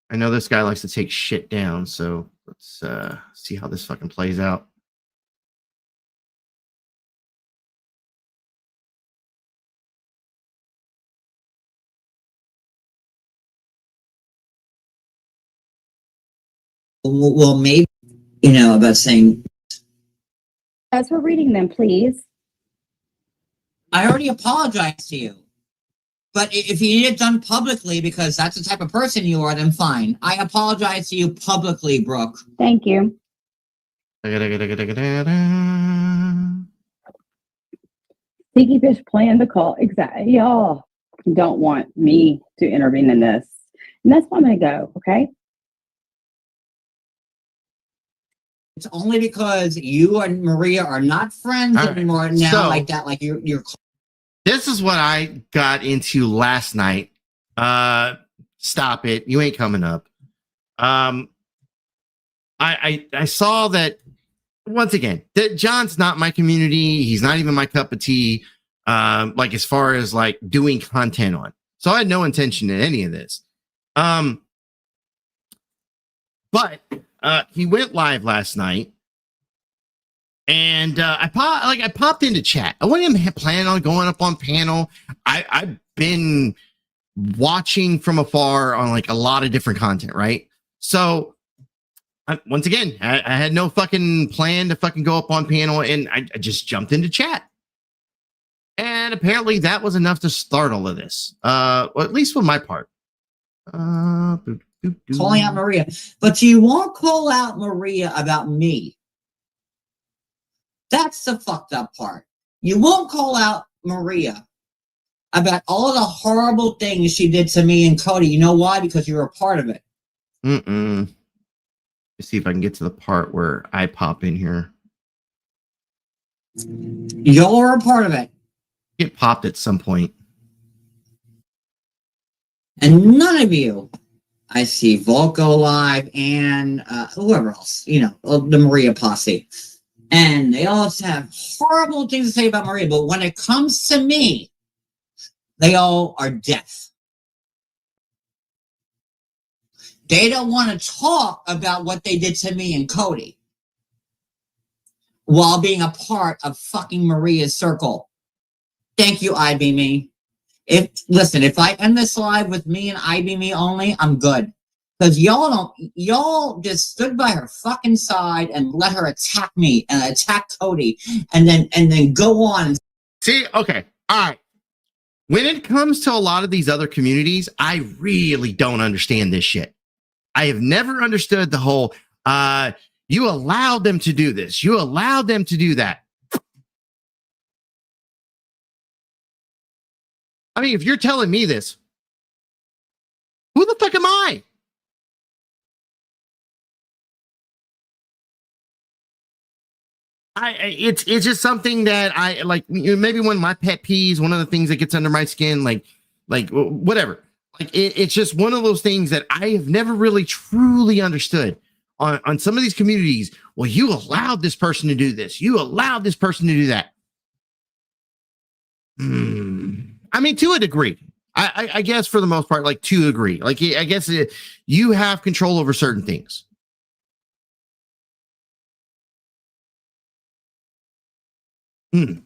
I know this guy likes to take shit down, so let's see how this fucking plays out. Well, maybe, about saying. As we're reading them, please. I already apologized to you. But if you need it done publicly, because that's the type of person you are, then fine. I apologize to you publicly, Brooke. Thank you. Stinky Fish planned the call. Exactly. Y'all don't want me to intervene in this. And that's why I'm going to go, okay? It's only because you and Maria are not friends All right. anymore now, So- like that. Like you're. This is what I got into last night. Stop it. You ain't coming up. I saw that once again, that John's not my community. He's not even my cup of tea. Like as far as like doing content on. So I had no intention in any of this. But he went live last night, and I popped into chat. I wasn't even planning on going up on panel. I've been watching from afar on like a lot of different content, right? So once again, I had no fucking plan to fucking go up on panel, and I just jumped into chat. And apparently that was enough to start all of this. Well, at least for my part. Calling out Maria, but you won't call out Maria about me. That's the fucked up part. You won't call out Maria about all the horrible things she did to me and Cody. You know why? Because you're a part of it. Let's see if I can get to the part where I pop in here. You're a part of it. Get popped at some point. And none of you, I see Volko live and whoever else, you know, the Maria posse. And they all have horrible things to say about Maria, but when it comes to me, they all are deaf. They don't want to talk about what they did to me and Cody while being a part of fucking Maria's circle. Thank you, IBME. If I end this live with me and IBME only, I'm good. Because y'all just stood by her fucking side and let her attack me and attack Cody and then go on. See, okay, all right. When it comes to a lot of these other communities, I really don't understand this shit. I have never understood the whole, you allowed them to do this. You allowed them to do that. I mean, if you're telling me this, who the fuck am I? It's just something that I like. Maybe one of my pet peeves, one of the things that gets under my skin, like whatever. Like it's just one of those things that I have never really truly understood on some of these communities. Well, you allowed this person to do this. You allowed this person to do that. I mean, to a degree, I guess for the most part, like to a degree, like I guess you have control over certain things. And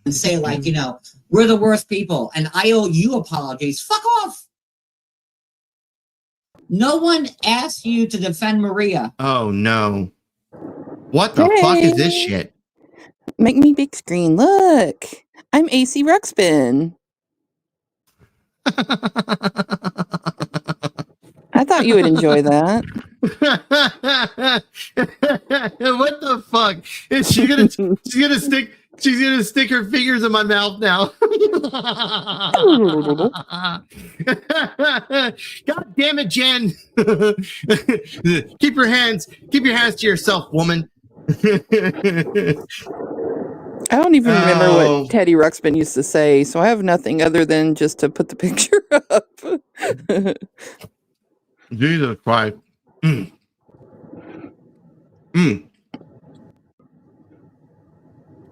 say like, you know, we're the worst people and I owe you apologies. Fuck off. No one asked you to defend Maria. Oh no. What the fuck is this shit? Make me big screen. Look, I'm AC Ruxpin. I thought you would enjoy that. What the fuck? Is she gonna she's gonna stick her fingers in my mouth now. God damn it, Jen. Keep your hands to yourself, woman. I don't even remember what Teddy Ruxpin used to say, so I have nothing other than just to put the picture up. Jesus Christ.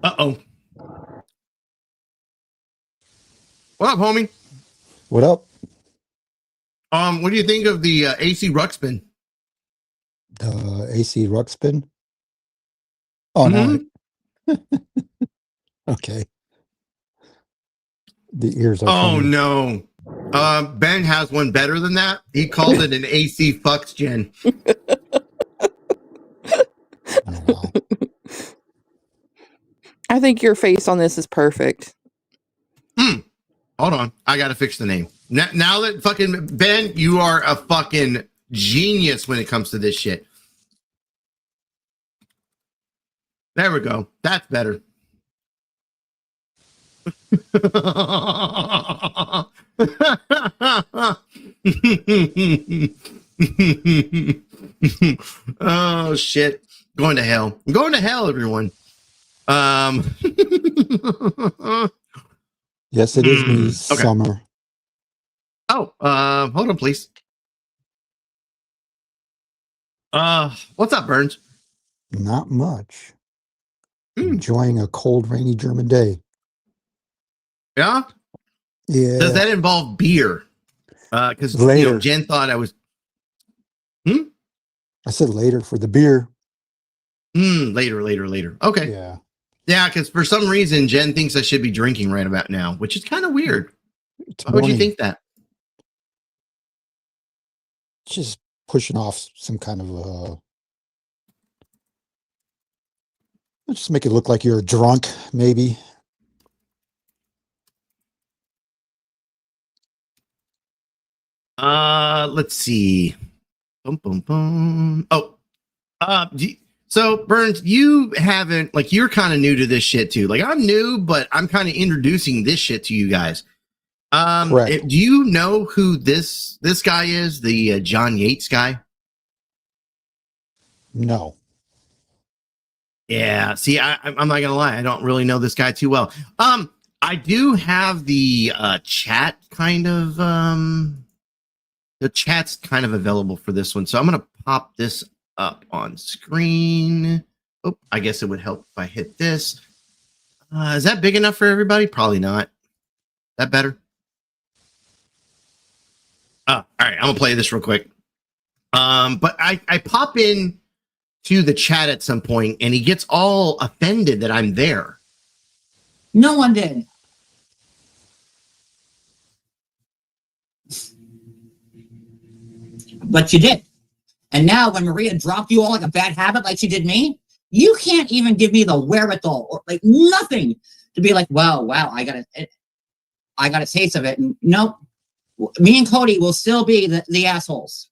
Uh-oh. What up, homie? What up? What do you think of the AC Ruxpin? AC Ruxpin? Oh, no. Okay. The ears are Oh, funny. no. Ben has one better than that. He called it an AC fucks gen. Oh, wow. I think your face on this is perfect. Hold on. I got to fix the name. Now that fucking Ben, you are a fucking genius when it comes to this shit. There we go. That's better. Oh shit. Going to hell. I'm going to hell, everyone. Yes, it is me, Okay. Summer. Oh, hold on, please. What's up, Burns? Not much. Enjoying a cold, rainy German day. Yeah? Yeah. Does that involve beer? Because Later. Jen thought I was. I said later for the beer. Later. Okay. Yeah. Yeah, because for some reason Jen thinks I should be drinking right about now, which is kind of weird. It's Why would you morning. think that? Just pushing off some kind of let's just make it look like you're drunk, maybe. Let's see. Boom, boom, boom. Oh, so Burns, you haven't, like, you're kind of new to this shit too. Like, I'm new, but I'm kind of introducing this shit to you guys. Correct. Do you know who this guy is? The John Yates guy? No. Yeah. See, I'm not gonna lie, I don't really know this guy too well. I do have the chat kind of the chat's kind of available for this one, so I'm gonna pop this up on screen. Oh, I guess it would help if I hit this. Is that big enough for everybody? Probably not. That better? Oh, all right. I'm gonna play this real quick. But I pop in to the chat at some point, and he gets all offended that I'm there. No one did. But you did. And now when Maria dropped you all like a bad habit like she did me, you can't even give me the wherewithal or like nothing to be like, wow, I got a taste of it. And nope. Me and Cody will still be the assholes.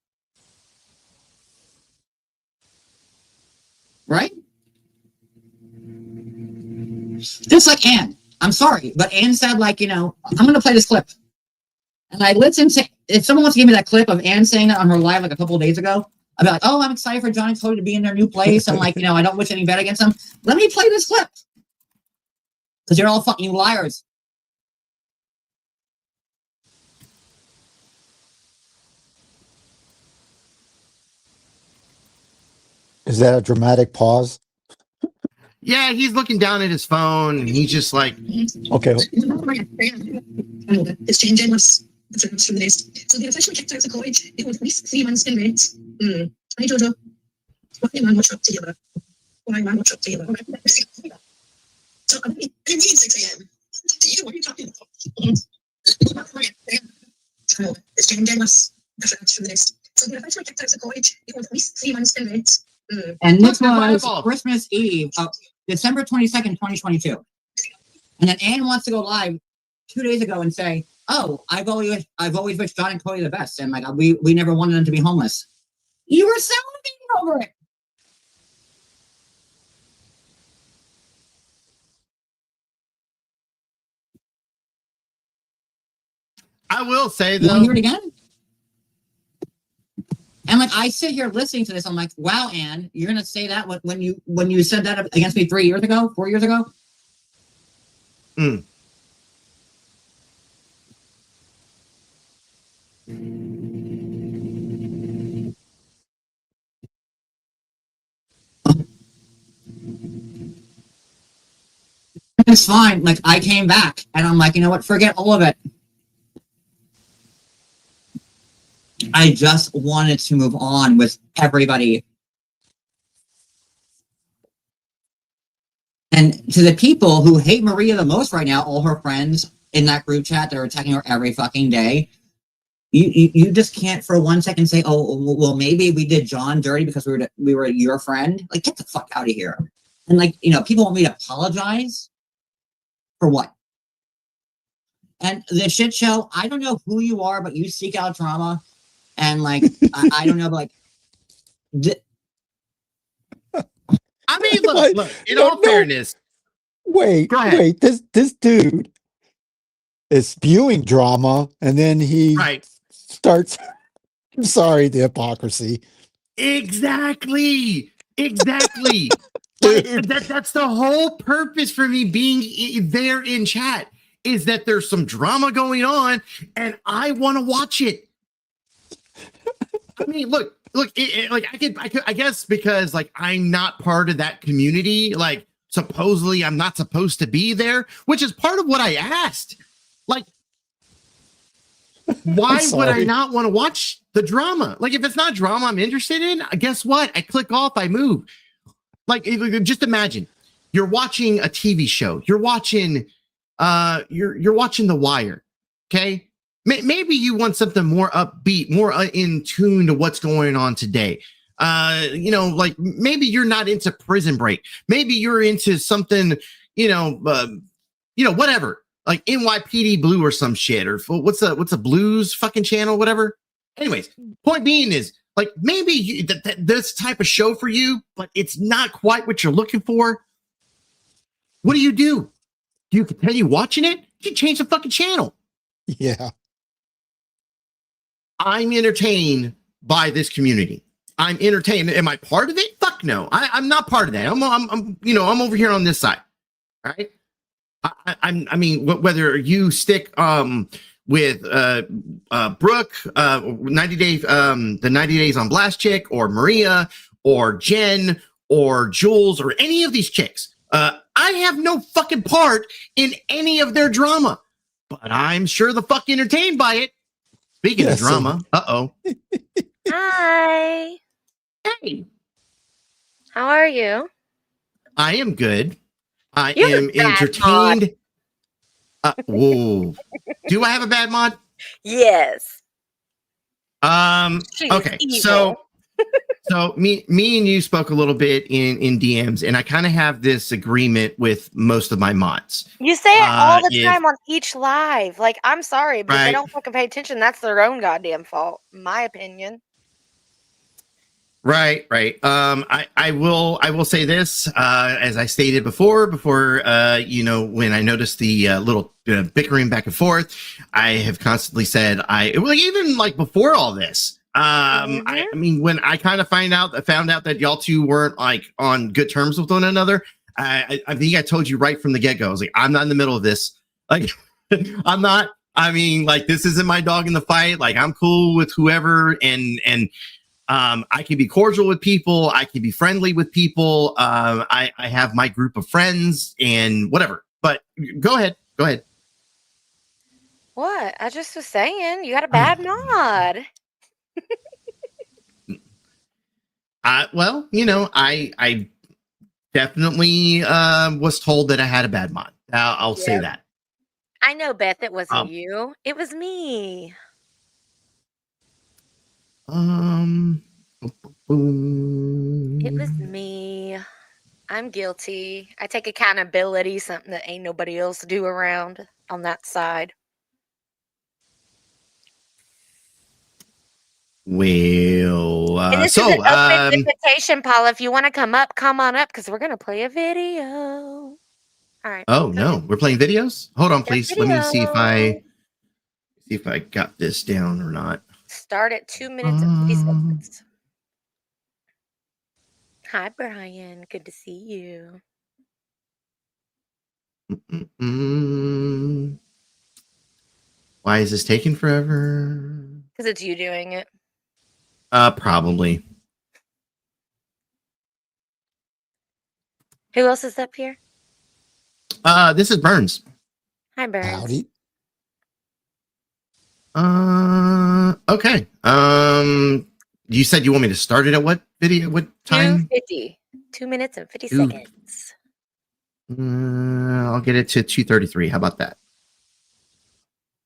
Right? Just like Anne. I'm sorry, but Anne said, like, I'm going to play this clip. And I listened to, if someone wants to give me that clip of Anne saying that on her live like a couple of days ago, I'd be like, oh, I'm excited for John and Cody to be in their new place. And like, I don't wish any bad against them. Let me play this clip. Because you're all fucking liars. Is that a dramatic pause? Yeah, he's looking down at his phone, and he's just like, okay. It's changing what's the first few days. So they officially kicked out of college. It was at least 3 months in rent. Hi, Jojo. What man watch up together? Why man watch up together? So I mean, it means 6 a.m. What are you talking about? So it's changing what's the first few days. So they officially kicked out of college. It was at least 3 months in rent. And this was Christmas Eve of December 22nd, 2022. And then Anne wants to go live 2 days ago and say, oh, I've always wished John and Cody the best. And like, we never wanted them to be homeless. You were salivating over it. I will say, though. You want to hear it again? And like, I sit here listening to this, I'm like, wow, Anne, you're going to say that when you said that against me 4 years ago? It's fine. Like, I came back and I'm like, you know what? Forget all of it. I just wanted to move on with everybody. And to the people who hate Maria the most right now, all her friends in that group chat that are attacking her every fucking day, you just can't for 1 second say, oh, well, maybe we did John dirty because we were your friend. Like, get the fuck out of here. And like, people want me to apologize for what? And the shit show, I don't know who you are, but you seek out drama. And like, I don't know, but like, I mean, look, in all fairness. Wait, this dude is spewing drama, and then he starts. I'm sorry, the hypocrisy. Exactly. Like, that's the whole purpose for me being there in chat, is that there's some drama going on and I want to watch it. I mean, look, like I guess because like I'm not part of that community, like supposedly I'm not supposed to be there, which is part of what I asked. Like, why would I not want to watch the drama? Like, if it's not drama I'm interested in, guess what? I click off, I move. Like, just imagine you're watching a TV show. You're watching, you're watching The Wire. Okay, maybe you want something more upbeat, more in tune to what's going on today. You know, like maybe you're not into Prison Break. Maybe you're into something, whatever, like NYPD Blue or some shit, or what's a blues fucking channel, whatever. Anyways, point being is, like, maybe this type of show for you, but it's not quite what you're looking for. What do? Do you continue watching it? You change the fucking channel. Yeah. I'm entertained by this community. I'm entertained. Am I part of it? Fuck no. I'm not part of that. I'm over here on this side. All right. I mean, whether you stick with Brooke, 90 days, the 90 days on Blast chick, or Maria, or Jen, or Jules, or any of these chicks, I have no fucking part in any of their drama, but I'm sure the fuck entertained by it. Speaking of drama, Hi. Hey. How are you? I am good. I You have am a bad entertained. Whoa. Do I have a bad mod? Yes. She's Okay. evil. So me and you spoke a little bit in DMs, and I kind of have this agreement with most of my mods. You say it all the if- time on each live. Like, I'm sorry, but if they Right. don't fucking pay attention, that's their own goddamn fault, in my opinion. Right. I will say this, as I stated before, when I noticed the little bickering back and forth, I have constantly said, even like before all this, I mean, when I kind of found out that y'all two weren't like on good terms with one another, I think I told you right from the get-go. I was like, I'm not in the middle of this. Like, I'm not. I mean, like, this isn't my dog in the fight. Like, I'm cool with whoever, and I can be cordial with people. I can be friendly with people. I have my group of friends and whatever. But go ahead. What? I just was saying, you got a bad mod. Well, I definitely was told that I had a bad mod. I'll say that. I know, Beth, it wasn't you. It was me. It was me. I'm guilty. I take accountability, something that ain't nobody else do around on that side. Well, And this is an open invitation, Paula. If you want to come up, come on up, because we're going to play a video. All right. Oh, no. We're playing videos? Hold on, please. Let me see if I got this down or not. Start at 2 minutes and 50 seconds. Hi, Brian. Good to see you. Why is this taking forever? Because it's you doing it. Probably. Who else is up here? This is Burns. Hi, Burns. Howdy. Okay. You said you want me to start it at what video? What time? 2:50. 2 minutes and 50 seconds. I'll get it to 2:33. How about that?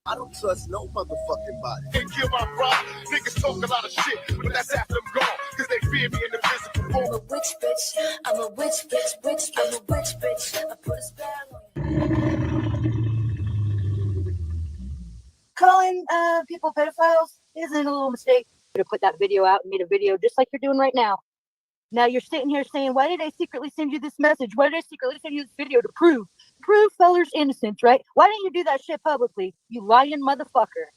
I don't trust no motherfucking body. Can't kill my brother. Niggas talk a lot of shit, but that's after them gone. Cause they fear me in the physical form. I'm a witch bitch. I'm a witch bitch. I'm a witch bitch. I put a spell on you. Calling people pedophiles isn't a little mistake. You could have put that video out and made a video just like you're doing right now. Now you're sitting here saying, why did I secretly send you this message? Why did I secretly send you this video to prove Feller's innocence, right? Why didn't you do that shit publicly, you lying motherfucker?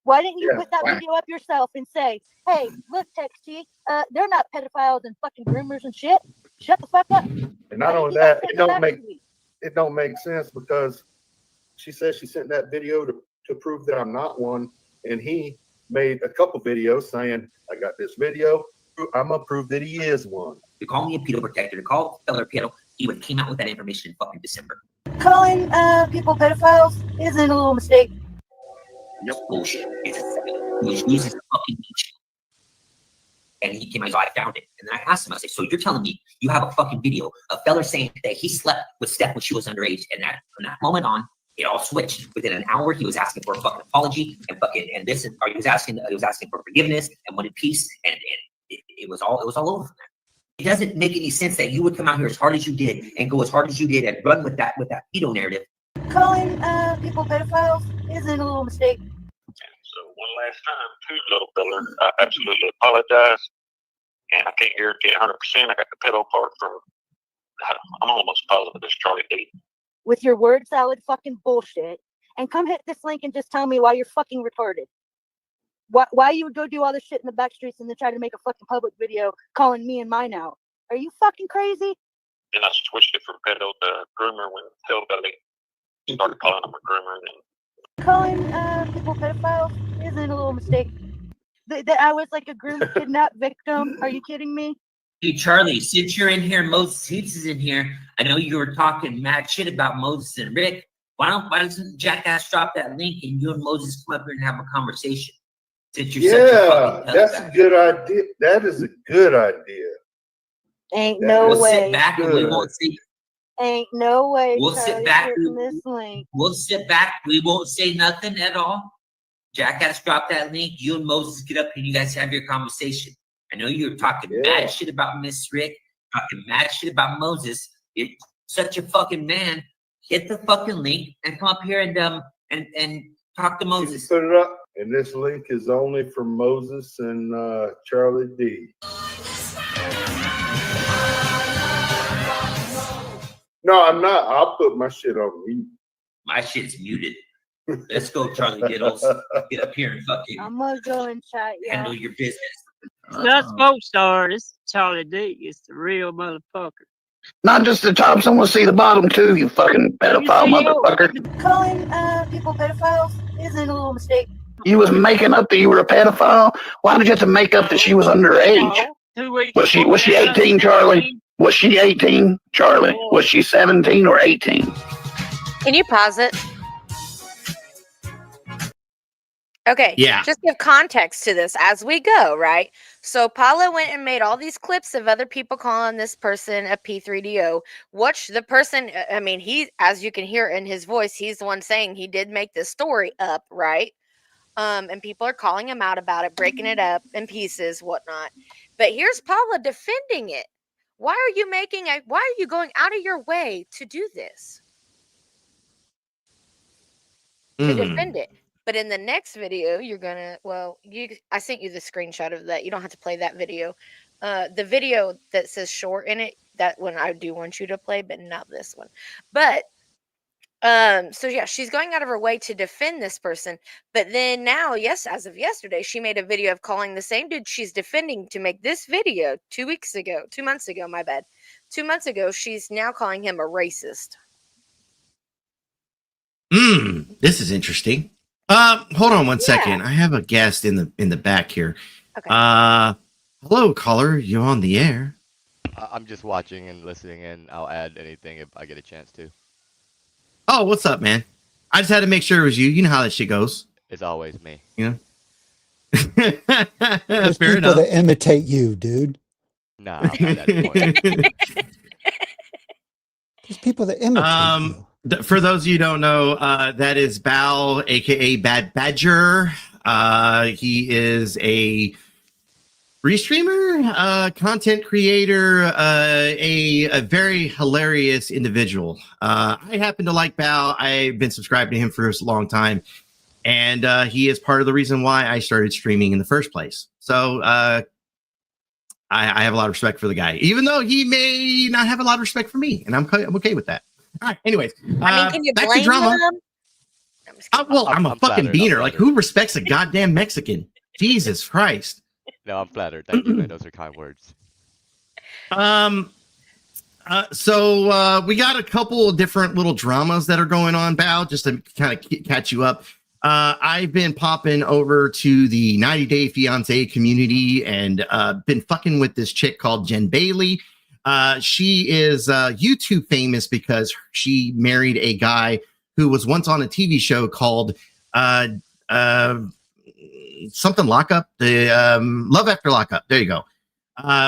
Why didn't you put that video up yourself and say, hey, look, Texty, they're not pedophiles and fucking groomers and shit. Shut the fuck up. And not only that, it don't make sense because she says she sent that video to prove that I'm not one, and he made a couple videos saying, I got this video, I'm gonna prove that he is one. To call me a pedo protector, to call Feller pedo, he would have came out with that information in fucking December. Calling people pedophiles isn't a little mistake. No bullshit. He was using the fucking beach. And he came out, so I found it. And then I asked him, I said, so you're telling me you have a fucking video of Feller saying that he slept with Steph when she was underage, and that from that moment on, it all switched. Within an hour, he was asking for a fucking apology and he was asking for forgiveness and wanted peace, and it was all over from there. It doesn't make any sense that you would come out here as hard as you did and go as hard as you did and run with that pedo narrative. Calling people pedophiles isn't a little mistake. So one last time to Little Feller, I absolutely apologize, and I can't guarantee 100%. I got the pedo part from. I'm almost positive it's Charlie D. With your word salad fucking bullshit, and come hit this link and just tell me why you're fucking retarded. Why you would go do all this shit in the back streets and then try to make a fucking public video calling me and mine out? Are you fucking crazy? Then I switched it from pedo to groomer when Hillbilly started calling him a groomer. And Calling people pedophiles isn't a little mistake. That I was like a groomed kidnap victim. Are you kidding me? Hey, Charlie, since you're in here, Moses Heats is in here. I know you were talking mad shit about Moses and Rick. Why doesn't Jackass drop that link and you and Moses come up here and have a conversation? Since you're that's a good idea. That is a good idea. Ain't no we'll way. Sit back and we won't see. Ain't no way. We'll sit back. This link. We'll sit back. We won't say nothing at all. Jackass drop that link. You and Moses get up and you guys have your conversation. I know you're talking mad shit about Miss Rick, talking mad shit about Moses. You're such a fucking man. Hit the fucking link and come up here and talk to Moses. Put it up, and this link is only for Moses and Charlie D. No, I'm not. I'll put my shit on mute. My shit's muted. Let's go, Charlie Diddles. Get up here and fucking I'm gonna go and chat. handle your business. That's both stars. Charlie D is the real motherfucker. Not just the top, someone see the bottom too, you fucking pedophile motherfucker. Calling people pedophiles isn't a little mistake. You was making up that you were a pedophile? Why did you have to make up that she was underage? Was she 18, Charlie? Was she 18, Charlie? Was she 17 or 18? Can you pause it? Okay. Yeah. Just give context to this as we go, right? So Paula went and made all these clips of other people calling this person a P3DO. Watch the person. I mean, he, as you can hear in his voice, he's the one saying he did make this story up, right? And people are calling him out about it, breaking it up in pieces, whatnot. But here's Paula defending it. Why are you going out of your way to do this? To defend it. But in the next video, you're gonna, I sent you the screenshot of that. You don't have to play that video. The video that says short in it, that one I do want you to play, but not this one. But so yeah, she's going out of her way to defend this person. But then now, yes, as of yesterday, she made a video of calling the same dude she's defending to make this video 2 months ago, my bad. 2 months ago, she's now calling him a racist. This is interesting. Hold on one second. I have a guest in the back here. Okay. Hello, caller. You on the air? I'm just watching and listening, and I'll add anything if I get a chance to. Oh, what's up, man? I just had to make sure it was you. You know how that shit goes. It's always me. You know? There's Fair people enough. that imitate you, dude. Nah, I'm not that important. There's people that imitate you. For those of you who don't know, that is Bal, aka Bad Badger. He is a restreamer, content creator, a very hilarious individual. I happen to like Bal. I've been subscribed to him for a long time, and he is part of the reason why I started streaming in the first place. So I have a lot of respect for the guy, even though he may not have a lot of respect for me, and I'm okay with that. All right. Anyways, I mean, can you back to blame drama. him? Well, I'm a I'm fucking flattered, I'm beaner. Like, flattered. who respects a goddamn Mexican? Jesus Christ. No, I'm flattered. Thank you, man. Those are kind words. So we got a couple of different little dramas that are going on, Bao, just to kind of catch you up. I've been popping over to the 90 Day Fiancé community and been fucking with this chick called Jen Bailey. She is YouTube famous because she married a guy who was once on a TV show called something Lockup, the Love After Lockup. There you go.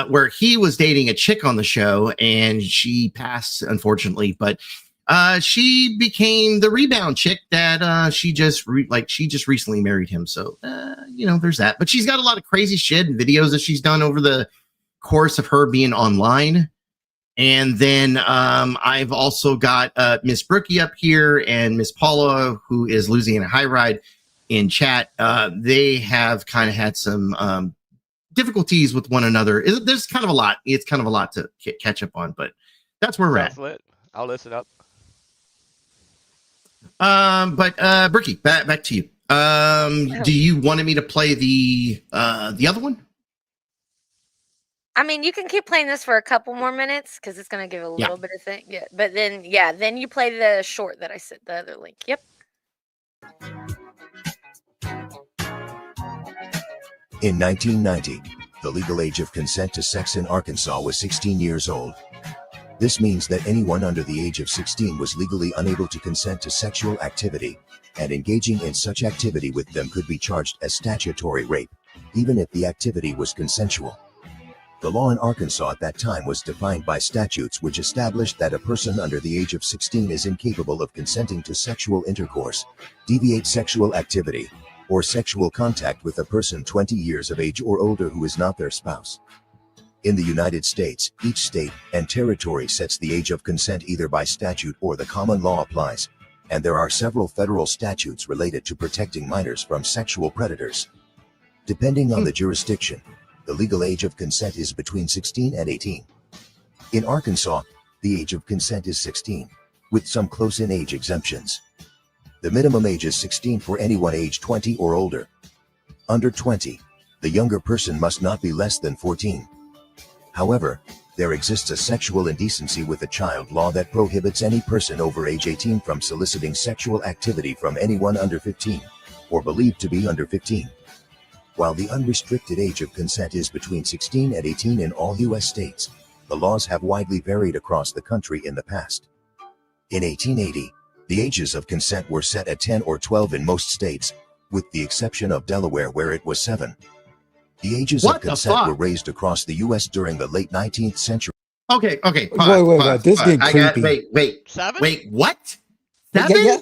Where he was dating a chick on the show and she passed, unfortunately, but she became the rebound chick that she just recently married him. So, there's that. But she's got a lot of crazy shit and videos that she's done over the course of her being online. And then I've also got Miss Brookie up here and Miss Paula, who is losing a high ride in chat. They have kind of had some difficulties with one another. There's kind of a lot. It's kind of a lot to catch up on, but that's where we're at. Lit. I'll listen up. But Brookie, back to you. Do you want me to play the other one? I mean, you can keep playing this for a couple more minutes because it's going to give a little bit of thing. Yeah, but then you play the short that I sent, the other link. Yep. In 1990, the legal age of consent to sex in Arkansas was 16 years old. This means that anyone under the age of 16 was legally unable to consent to sexual activity, and engaging in such activity with them could be charged as statutory rape, even if the activity was consensual. The law in Arkansas at that time was defined by statutes which established that a person under the age of 16 is incapable of consenting to sexual intercourse, deviate sexual activity, or sexual contact with a person 20 years of age or older who is not their spouse. In the United States, each state and territory sets the age of consent either by statute or the common law applies, and there are several federal statutes related to protecting minors from sexual predators. Depending on the jurisdiction, the legal age of consent is between 16 and 18. In Arkansas, the age of consent is 16, with some close-in age exemptions. The minimum age is 16 for anyone age 20 or older. Under 20, the younger person must not be less than 14. However, there exists a sexual indecency with a child law that prohibits any person over age 18 from soliciting sexual activity from anyone under 15, or believed to be under 15. While the unrestricted age of consent is between 16 and 18 in all U.S. states, the laws have widely varied across the country in the past. In 1880, the ages of consent were set at 10 or 12 in most states, with the exception of Delaware where it was 7. The ages of consent were raised across the U.S. during the late 19th century. Okay. Wait, this is getting creepy. Wait, what? Yeah, 7? yeah.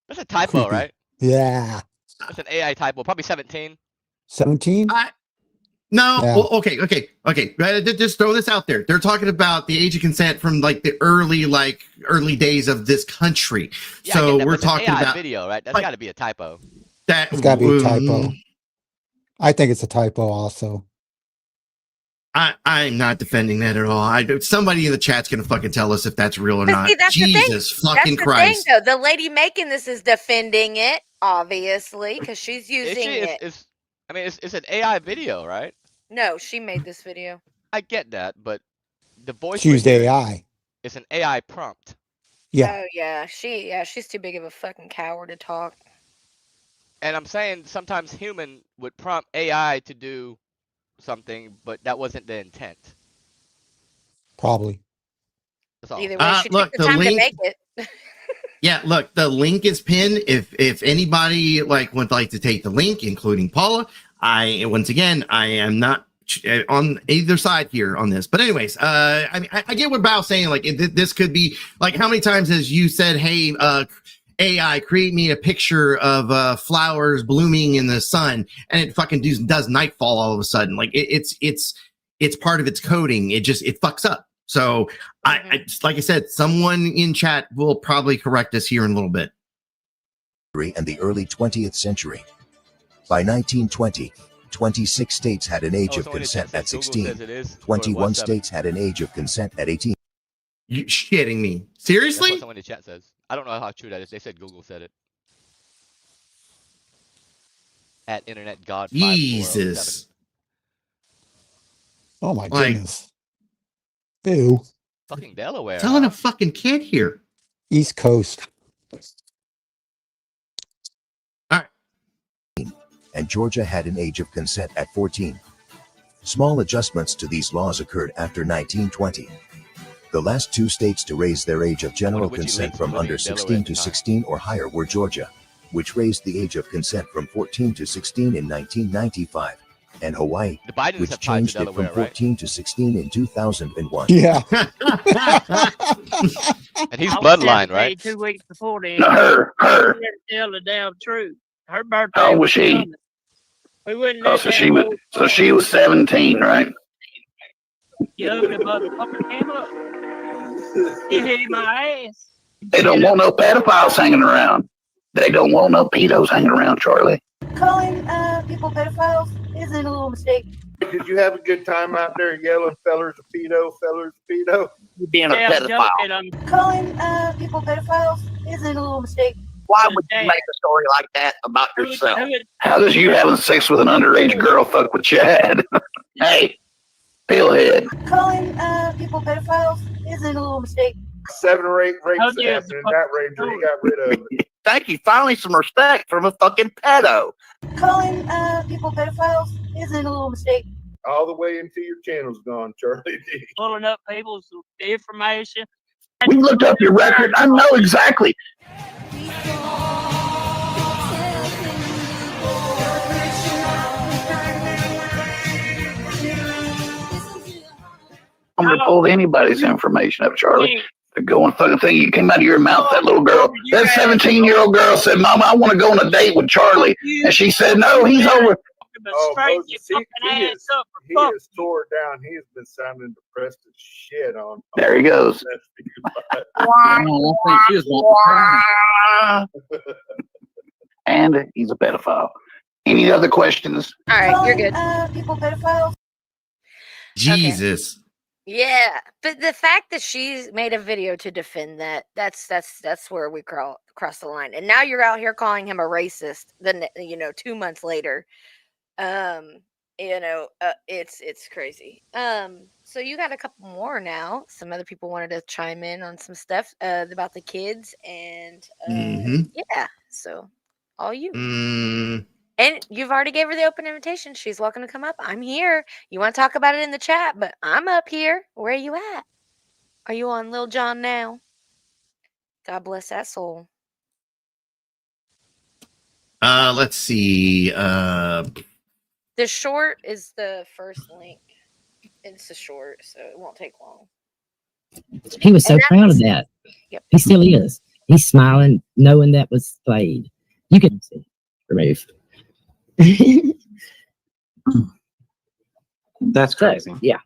That's a typo, Creepy. right? Yeah. That's an AI typo. Probably 17. 17? No. Yeah. Well, okay. Just throw this out there. They're talking about the age of consent from like the early days of this country. Yeah, so we're we're talking AI about video, right? That's got to be a typo. It's got to be a typo. I think it's a typo also. I'm not defending that at all. Somebody in the chat's gonna fucking tell us if that's real or not. See, that's Jesus the thing. fucking That's Christ! The thing, though. The lady making this is defending it, obviously, because she's using it. It's an AI video, right? No, she made this video. I get that, but the voice She used AI. It's an AI prompt. Yeah. Oh yeah, she's too big of a fucking coward to talk. And I'm saying sometimes human would prompt AI to do something, but that wasn't the intent. Probably. That's all. Either way, she took the time to make it. Yeah, look, the link is pinned. If anybody would like to take the link, including Paula, I am not on either side here on this. But anyways, I get what Bao's saying. Like this could be like, how many times has you said, "Hey, AI, create me a picture of flowers blooming in the sun," and it fucking does nightfall all of a sudden. Like it's part of its coding. It fucks up. So I like I said, someone in chat will probably correct us here in a little bit. And the early 20th century. By 1920, 26 states had an age of consent at 16. 21 states had an age of consent at 18. You shitting me? That's Seriously? what someone in the chat says. I don't know how true that is. They said Google said it. At Internet God 5407. Jesus. Oh my Like- goodness. Ew. Fucking Delaware. Telling huh? a fucking kid here. East Coast. And Georgia had an age of consent at 14. Small adjustments to these laws occurred after 1920. The last two states to raise their age of general which consent elites from were living under in Delaware 16 at the to time. 16 or higher were Georgia, which raised the age of consent from 14 to 16 in 1995, and Hawaii, The Bidens which have ties to changed it from Delaware, right? 14 to 16 in 2001. Yeah. And he's I was bloodline, there right? 2 weeks before then. Her. We wouldn't tell the damn truth. Her birthday. How old was she? coming. We wouldn't Oh, let so that she was. old So she was 17, right? You ugly motherfucker came up. He hit my ass. They don't want no pedophiles hanging around. They don't want no pedos hanging around, Charlie. Calling people pedophiles isn't a little mistake. Did you have a good time out there yelling, "Fellers a pedo, fellers a pedo"? You being a Yeah, I'm pedophile. joking. Calling people pedophiles isn't a little mistake. Why would you make a story like that about yourself? How does you having sex with an underage girl fuck with Chad? Hey, pillhead. Calling people pedophiles isn't a little mistake. 7 or 8 rapes Told you happened in that ranger. He got rid of it. Thank you. Finally, some respect from a fucking pedo. Calling people pedophiles isn't a little mistake. All the way until your channel's gone, Charlie D. Pulling up people's information. We looked up your record. I know exactly. I'm gonna pull anybody's information up, Charlie. The going fucking thing you came out of your mouth, that little girl, that 17-year-old girl said, "Mama, I want to go on a date with Charlie," and she said, "No, he's over." Oh, Moses, he is tore down. He has been sounding depressed as shit on. There he goes. And he's a pedophile. Any other questions? All right, you're good. People pedophiles. Jesus. Yeah, but the fact that she's made a video to defend that's where we cross the line. And now you're out here calling him a racist. Then 2 months later, it's crazy. So you got a couple more now. Some other people wanted to chime in on some stuff about the kids, and yeah. So all you. And you've already gave her the open invitation. She's welcome to come up. I'm here. You want to talk about it in the chat, but I'm up here. Where are you at? Are you on Lil Jon now? God bless that soul. Let's see. The short is the first link. It's a short, so it won't take long. He was so proud of that. Yep. He still is. He's smiling, knowing that was played. You can see. Remove. That's crazy. Yeah,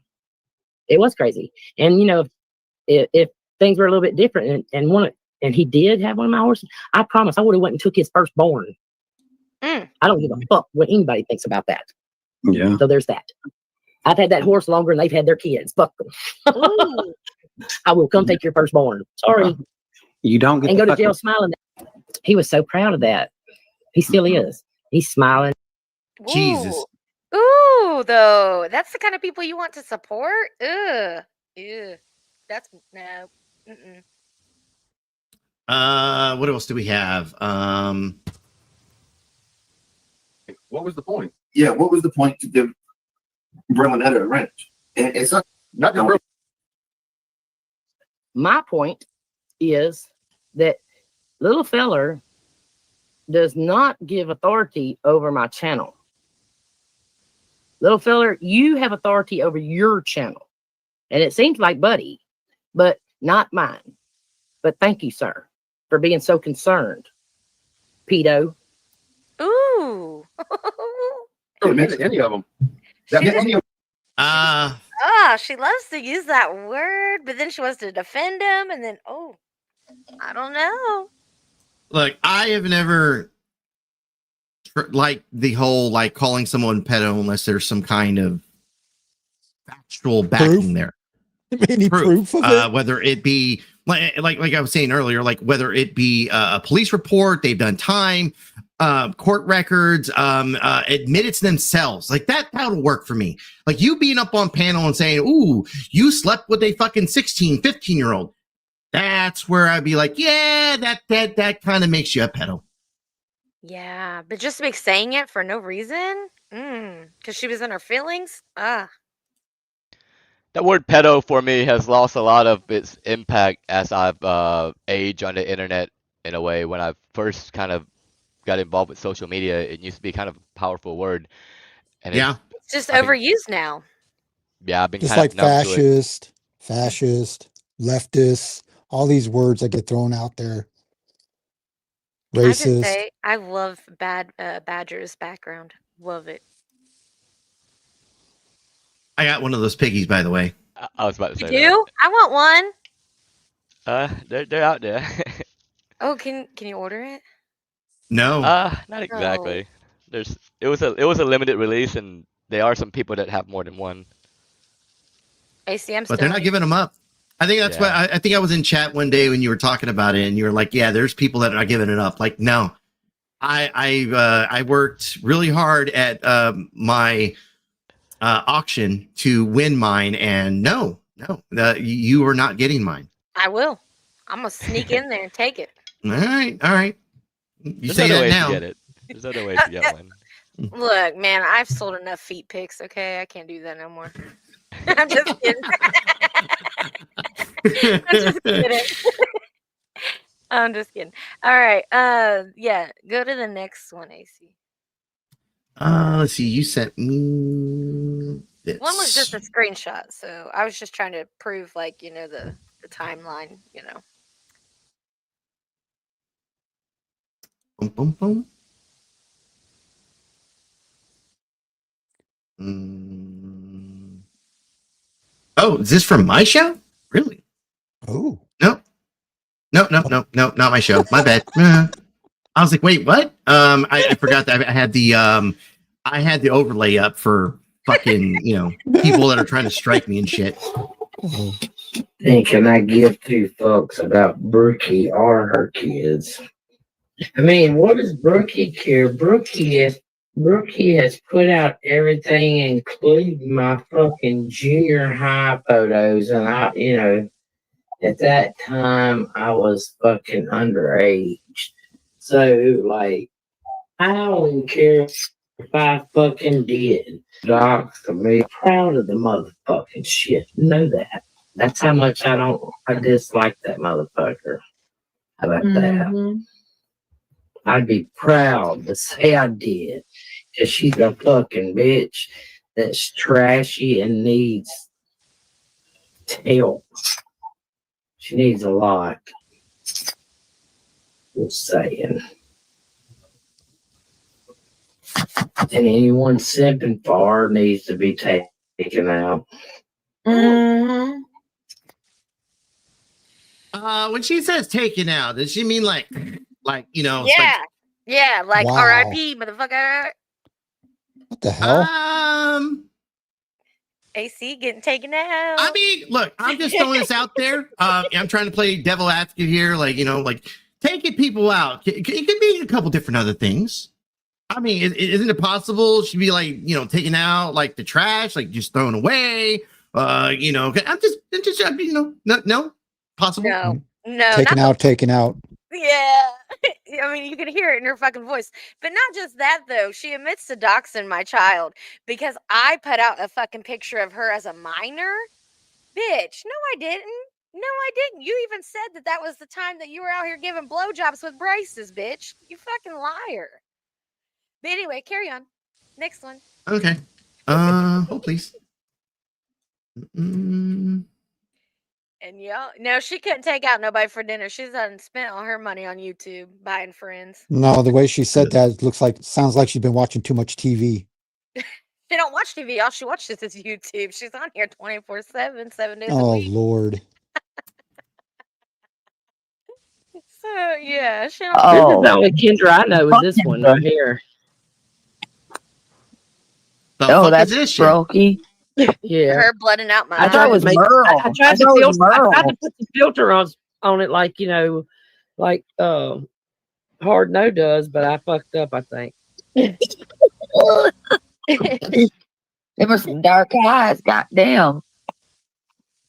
it was crazy. And if things were a little bit different, and he did have one of my horses, I promise I would have went and took his firstborn. I don't give a fuck what anybody thinks about that. Yeah. So there's that. I've had that horse longer than they've had their kids. Fuck them. I will come take your firstborn. Sorry. You don't get And go to fucking- jail smiling. He was so proud of that. He still is. He's smiling. Jesus. Ooh, though. That's the kind of people you want to support? Ugh. Ew. That's no. Mm-mm. What else do we have? What was the point? Yeah, what was the point to give Berlinetta a wrench? And it's not the My point is that little feller does not give authority over my channel. Little feller, you have authority over your channel. And it seems like Buddy, but not mine. But thank you, sir, for being so concerned. Pedo. Ooh. any of them. She loves to use that word, but then she wants to defend him, and then I don't know. Look, I have never like the whole like calling someone pedo unless there's some kind of factual backing there. Any proof of it? Whether it be like I was saying earlier, like whether it be a police report, they've done time, court records, admitted to themselves, like that'll work for me. Like you being up on panel and saying, "Ooh, you slept with a fucking 16, 15-year-old." That's where I'd be like, yeah, that kind of makes you a pedo. Yeah, but just to be saying it for no reason, because she was in her feelings. That word pedo for me has lost a lot of its impact as I've aged on the internet in a way. When I first kind of got involved with social media, it used to be kind of a powerful word. And yeah, it's just overused now. Yeah, I've been Just kind like of numb to it. fascist, leftist, all these words that get thrown out there. Can I just Racist. say, I love Badger's background. Love it. I got one of those piggies, by the way. I was about to You say do? I want one. They're out there. Oh, can you order it? No. Not exactly. It was a limited release, and there are some people that have more than one. AC, I'm But they're not giving them up. I think that's why I think I was in chat one day when you were talking about it, and you were like, "Yeah, there's people that are not giving it up." Like, no, I worked really hard at my auction to win mine, and no, you are not getting mine. I will. I'm gonna sneak in there and take it. All right. You There's say other that ways now. to get it. There's other ways to get one. Look, man, I've sold enough feet pics. Okay, I can't do that no more. I'm just kidding. I'm just kidding. I'm just kidding. All right. Yeah. Go to the next one, AC. Let's see. You sent me this. One was just a screenshot, so I was just trying to prove, like, the timeline. Boom, boom, boom. Oh, is this from my show? Really? Oh. No, not my show. My bad. I was like, wait, what? I forgot that I had the overlay up for fucking, people that are trying to strike me and shit. Can I give two fucks about Brookie or her kids? I mean, what does Brookie care? Brookie has put out everything, including my fucking junior high photos, and at that time I was fucking underage. So, like, I don't care if I fucking did. Docs to me, proud of the motherfucking shit. Know that. That's how much I dislike that motherfucker. How about that? I'd be proud to say I did. Because she's a fucking bitch that's trashy and needs help. She needs a lot. Just saying. And anyone simping for her needs to be taken out. When she says taken out, does she mean like Yeah, like Wow. R.I.P. motherfucker. What the hell? AC getting taken out. I mean, look, I'm just throwing this out there. I'm trying to play devil advocate here, like taking people out. It could be a couple different other things. I mean, isn't it possible she'd be like, taken out like the trash, like just thrown away? I'm just, no, possible. No, Taken out. Yeah. I mean, you can hear it in her fucking voice. But not just that, though. She admits to doxing my child because I put out a fucking picture of her as a minor. Bitch, no, I didn't. No, I didn't. You even said that was the time that you were out here giving blowjobs with braces, bitch. You fucking liar. But anyway, carry on. Next one. Okay. Hold please. And no, she couldn't take out nobody for dinner. She's done spent all her money on YouTube buying friends. No, the way she said that sounds like she's been watching too much TV. She don't watch TV. All she watches is YouTube. She's on here 24/7, 7 days a Oh week. Lord. So yeah, she don't. This is the only Kendra I know is this one right here. The Oh, fuck that's is this shit? Brokey. Yeah. Her blooding out my I thought it was make- Merle. I tried I to thought it was filter. I tried Merle. to put the filter on it, like like Hard No does, but I fucked up. I think. They must have dark eyes. Goddamn.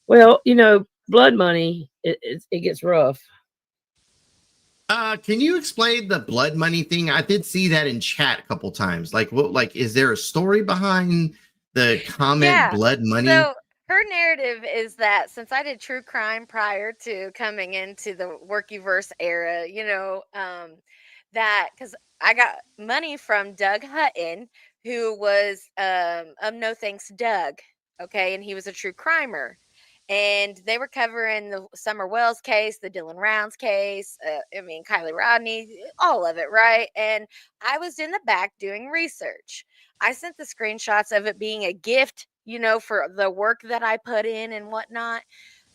Well, blood money. It gets rough. Can you explain the blood money thing? I did see that in chat a couple times. Like, what? Like, is there a story behind the comment blood money? So her narrative is that since I did true crime prior to coming into the Workyverse era, that because I got money from Doug Hutton, who was of No Thanks Doug, okay, and he was a true crimer. And they were covering the Summer Wells case, the Dylan Rounds case, Kylie Rodney, all of it, right? And I was in the back doing research. I sent the screenshots of it being a gift, for the work that I put in and whatnot,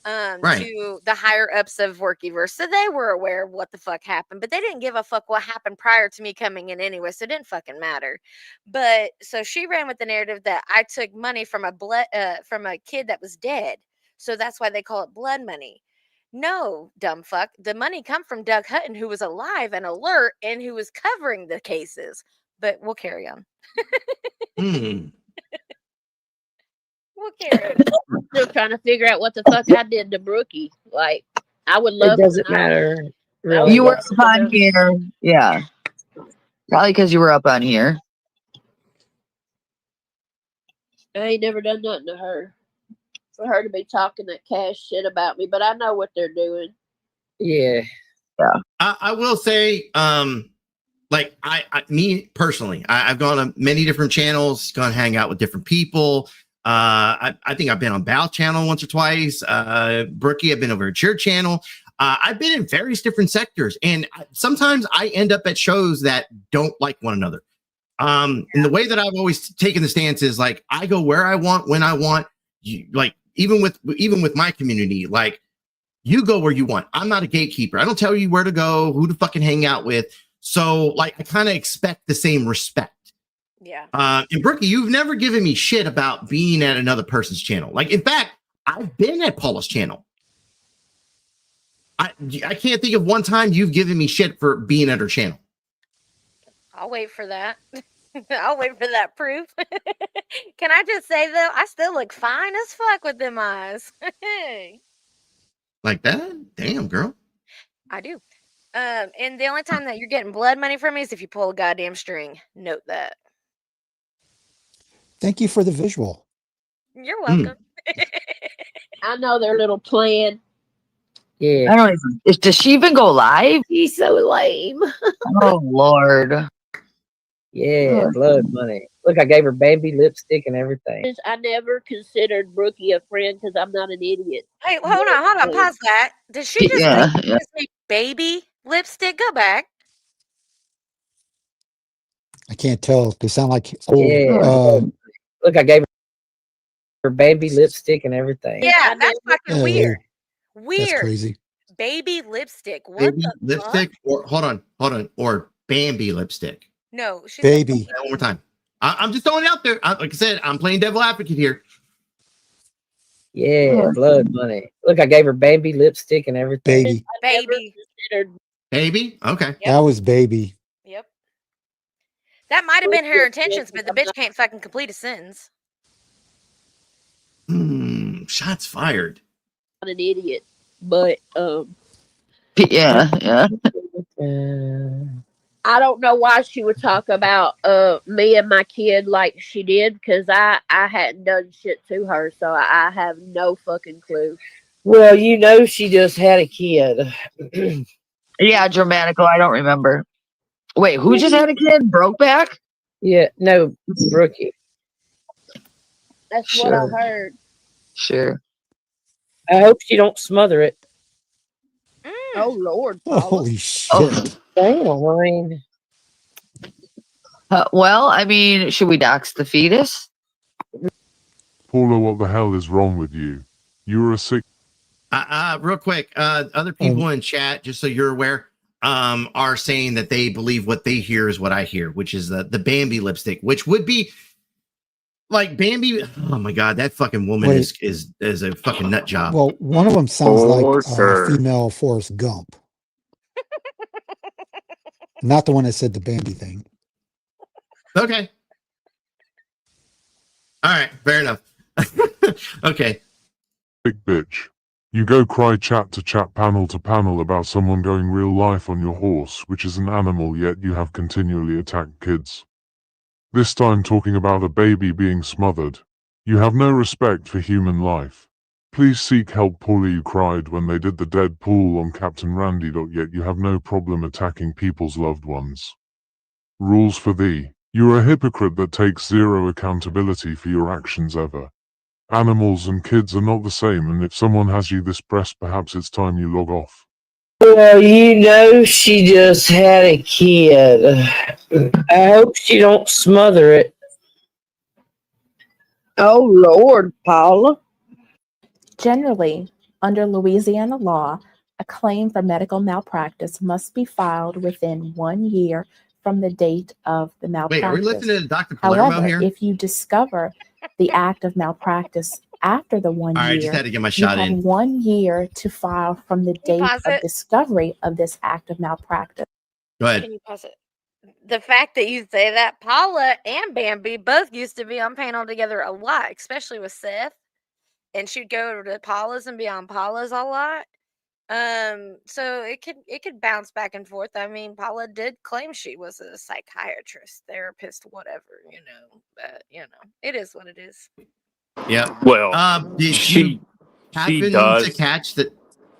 to the higher ups of Workyverse. So they were aware of what the fuck happened, but they didn't give a fuck what happened prior to me coming in anyway. So it didn't fucking matter. But so she ran with the narrative that I took money from from a kid that was dead. So that's why they call it blood money. No, dumb fuck. The money come from Doug Hutton, who was alive and alert and who was covering the cases. But we'll carry on. We'll carry on. I'm still trying to figure out what the fuck I did to Brookie. Like, I would love. It doesn't matter. Really. You were up on here. Yeah. Probably because you were up on here. I ain't never done nothing to her. For her to be talking that cash shit about me, but I know what they're doing. Yeah. I will say, like me personally, I've gone on many different channels, gone hang out with different people. I think I've been on Bal channel once or twice. Brookie, I've been over at your channel. I've been in various different sectors, and sometimes I end up at shows that don't like one another. And the way that I've always taken the stance is like I go where I want, when I want. Even with my community, like you go where you want. I'm not a gatekeeper. I don't tell you where to go, who to fucking hang out with. So like I kind of expect the same respect. Yeah. And Brookie, you've never given me shit about being at another person's channel. Like, in fact, I've been at Paula's channel. I can't think of one time you've given me shit for being at her channel. I'll wait for that. I'll wait for that proof. Can I just say though, I still look fine as fuck with them eyes. Like that? Damn, girl. I do. And the only time that you're getting blood money from me is if you pull a goddamn string. Note that. Thank you for the visual. You're welcome. I know their little plan. Yeah. I don't even. Does she even go live? He's so lame. Oh Lord. Yeah, blood money. Look, I gave her baby lipstick and everything. I never considered Brookie a friend because I'm not an idiot. Hey, hold on, pause that. Did she just say baby lipstick? Go back. I can't tell. They sound like old. Yeah. Look, I gave her baby lipstick and everything. Yeah, that's fucking weird. Weird. That's crazy. Baby lipstick. What Baby the lipstick, fuck? or hold on, or Bambi lipstick. No, she's baby. One more time. I'm just throwing it out there. Like I said, I'm playing devil advocate here. Yeah, blood money. Look, I gave her baby lipstick and everything. Baby. Baby? Okay. That was baby. Yep. That might have been her intentions, but the bitch can't fucking complete a sentence. Shots fired. I'm an idiot, but yeah. I don't know why she would talk about me and my kid like she did because I hadn't done shit to her, so I have no fucking clue. Well, she just had a kid. Yeah, Dramatical. I don't remember. Wait, who just had a kid? Brokeback? Yeah, no, Brookie. That's what I heard. Sure. I hope she don't smother it. Oh Lord! Paula. Holy shit! Oh. Damn, Lorraine. Well, I mean, should we dox the fetus? Paula, what the hell is wrong with you? You're a sick. Real quick, other people in chat, just so you're aware, are saying that they believe what they hear is what I hear, which is the Bambi lipstick, which would be like Bambi. Oh my god, that fucking woman Wait. is a fucking nut job. Well, one of them sounds like sure. female Forrest Gump. Not the one that said the Bambi thing. Okay. All right, fair enough. Okay. Big bitch. You go cry chat to chat, panel to panel about someone going real life on your horse, which is an animal, yet you have continually attacked kids. This time talking about a baby being smothered. You have no respect for human life. Please seek help. Paula, you cried when they did the dead pool on Captain Randy. Yet you have no problem attacking people's loved ones. Rules for thee. You are a hypocrite that takes zero accountability for your actions ever. Animals and kids are not the same, and if someone has you this pressed, perhaps it's time you log off. Well, you know, she just had a kid. I hope she don't smother it. Oh, Lord, Paula. Generally, under Louisiana law, a claim for medical malpractice must be filed within 1 year from the date of the malpractice. Wait, are we listening to Dr. Palermo However, here? if you discover the act of malpractice after the 1 All right, year, just had to get my you shot have in. 1 year to file from the date pause of it? discovery of this act of malpractice. Go ahead. Can you pause it? The fact that you say that, Paula and Bambi both used to be on panel together a lot, especially with Seth. And she'd go over to Paula's and be on Paula's a lot. So it could bounce back and forth. I mean, Paula did claim she was a psychiatrist, therapist, whatever, but it is what it is. Yeah. Well, Did she you happen does. to catch that?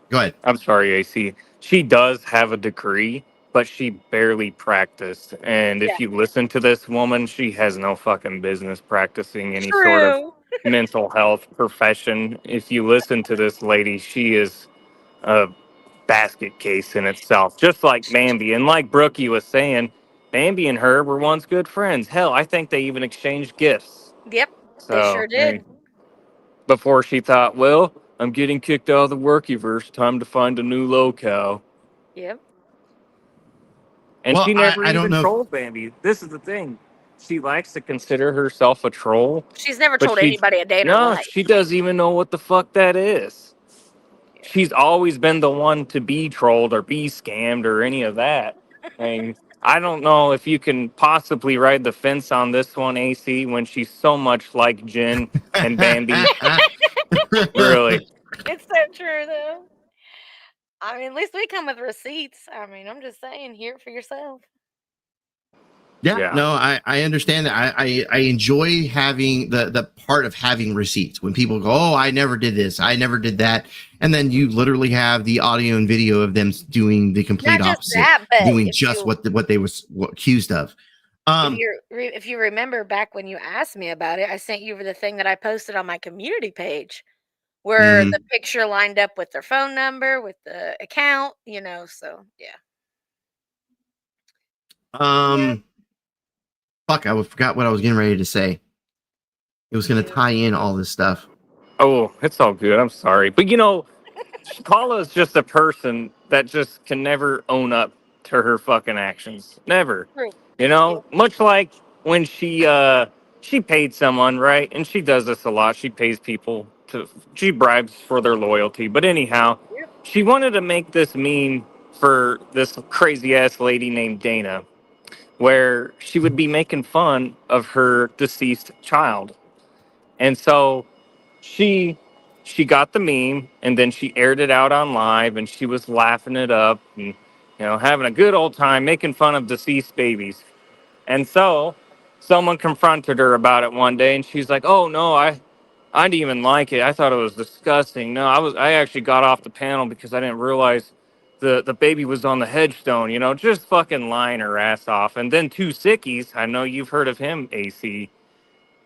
Go ahead. I'm sorry, AC. She does have a degree, but she barely practiced. And if you listen to this woman, she has no fucking business practicing any sort of True. mental health profession. If you listen to this lady, she is a basket case in itself, just like Bambi. And like Brookie was saying, Bambi and her were once good friends. Hell, I think they even exchanged gifts. Yep, they So, sure did. before she thought, well, I'm getting kicked out of the Workyverse, time to find a new LOLCOW. Yep. And Well, she never I don't even know. trolled Bambi. This is the thing. She likes to consider herself a troll. She's never but told anybody a day in her no, life. she doesn't even know what the fuck that is. She's always been the one to be trolled or be scammed or any of that. And I don't know if you can possibly ride the fence on this one, AC, when she's so much like Jen and Bambi. Really. It's so true, though. I mean, at least we come with receipts. I mean, I'm just saying, hear it for yourself. Yeah, no, I understand that. I enjoy having the part of having receipts when people go, oh, I never did this, I never did that, and then you literally have the audio and video of them doing the complete Not just opposite, that, but doing just what they was accused of. If you remember back when you asked me about it, I sent you the thing that I posted on my community page, where the picture lined up with their phone number, with the account, So yeah. Fuck, I forgot what I was getting ready to say. It was going to tie in all this stuff. Oh, it's all good. I'm sorry. But Paula is just a person that just can never own up to her fucking actions. Never. True. Much like when she paid someone, right? And she does this a lot. She pays people she bribes for their loyalty. But anyhow, she wanted to make this meme for this crazy ass lady named Dana, where she would be making fun of her deceased child. And so she got the meme, and then she aired it out on live, and she was laughing it up and having a good old time making fun of deceased babies. And so someone confronted her about it one day, and she's like, oh no, I didn't even like it. I thought it was disgusting. No, I actually got off the panel because I didn't realize the baby was on the headstone, just fucking lying her ass off. And then Two Sickies, I know you've heard of him, AC.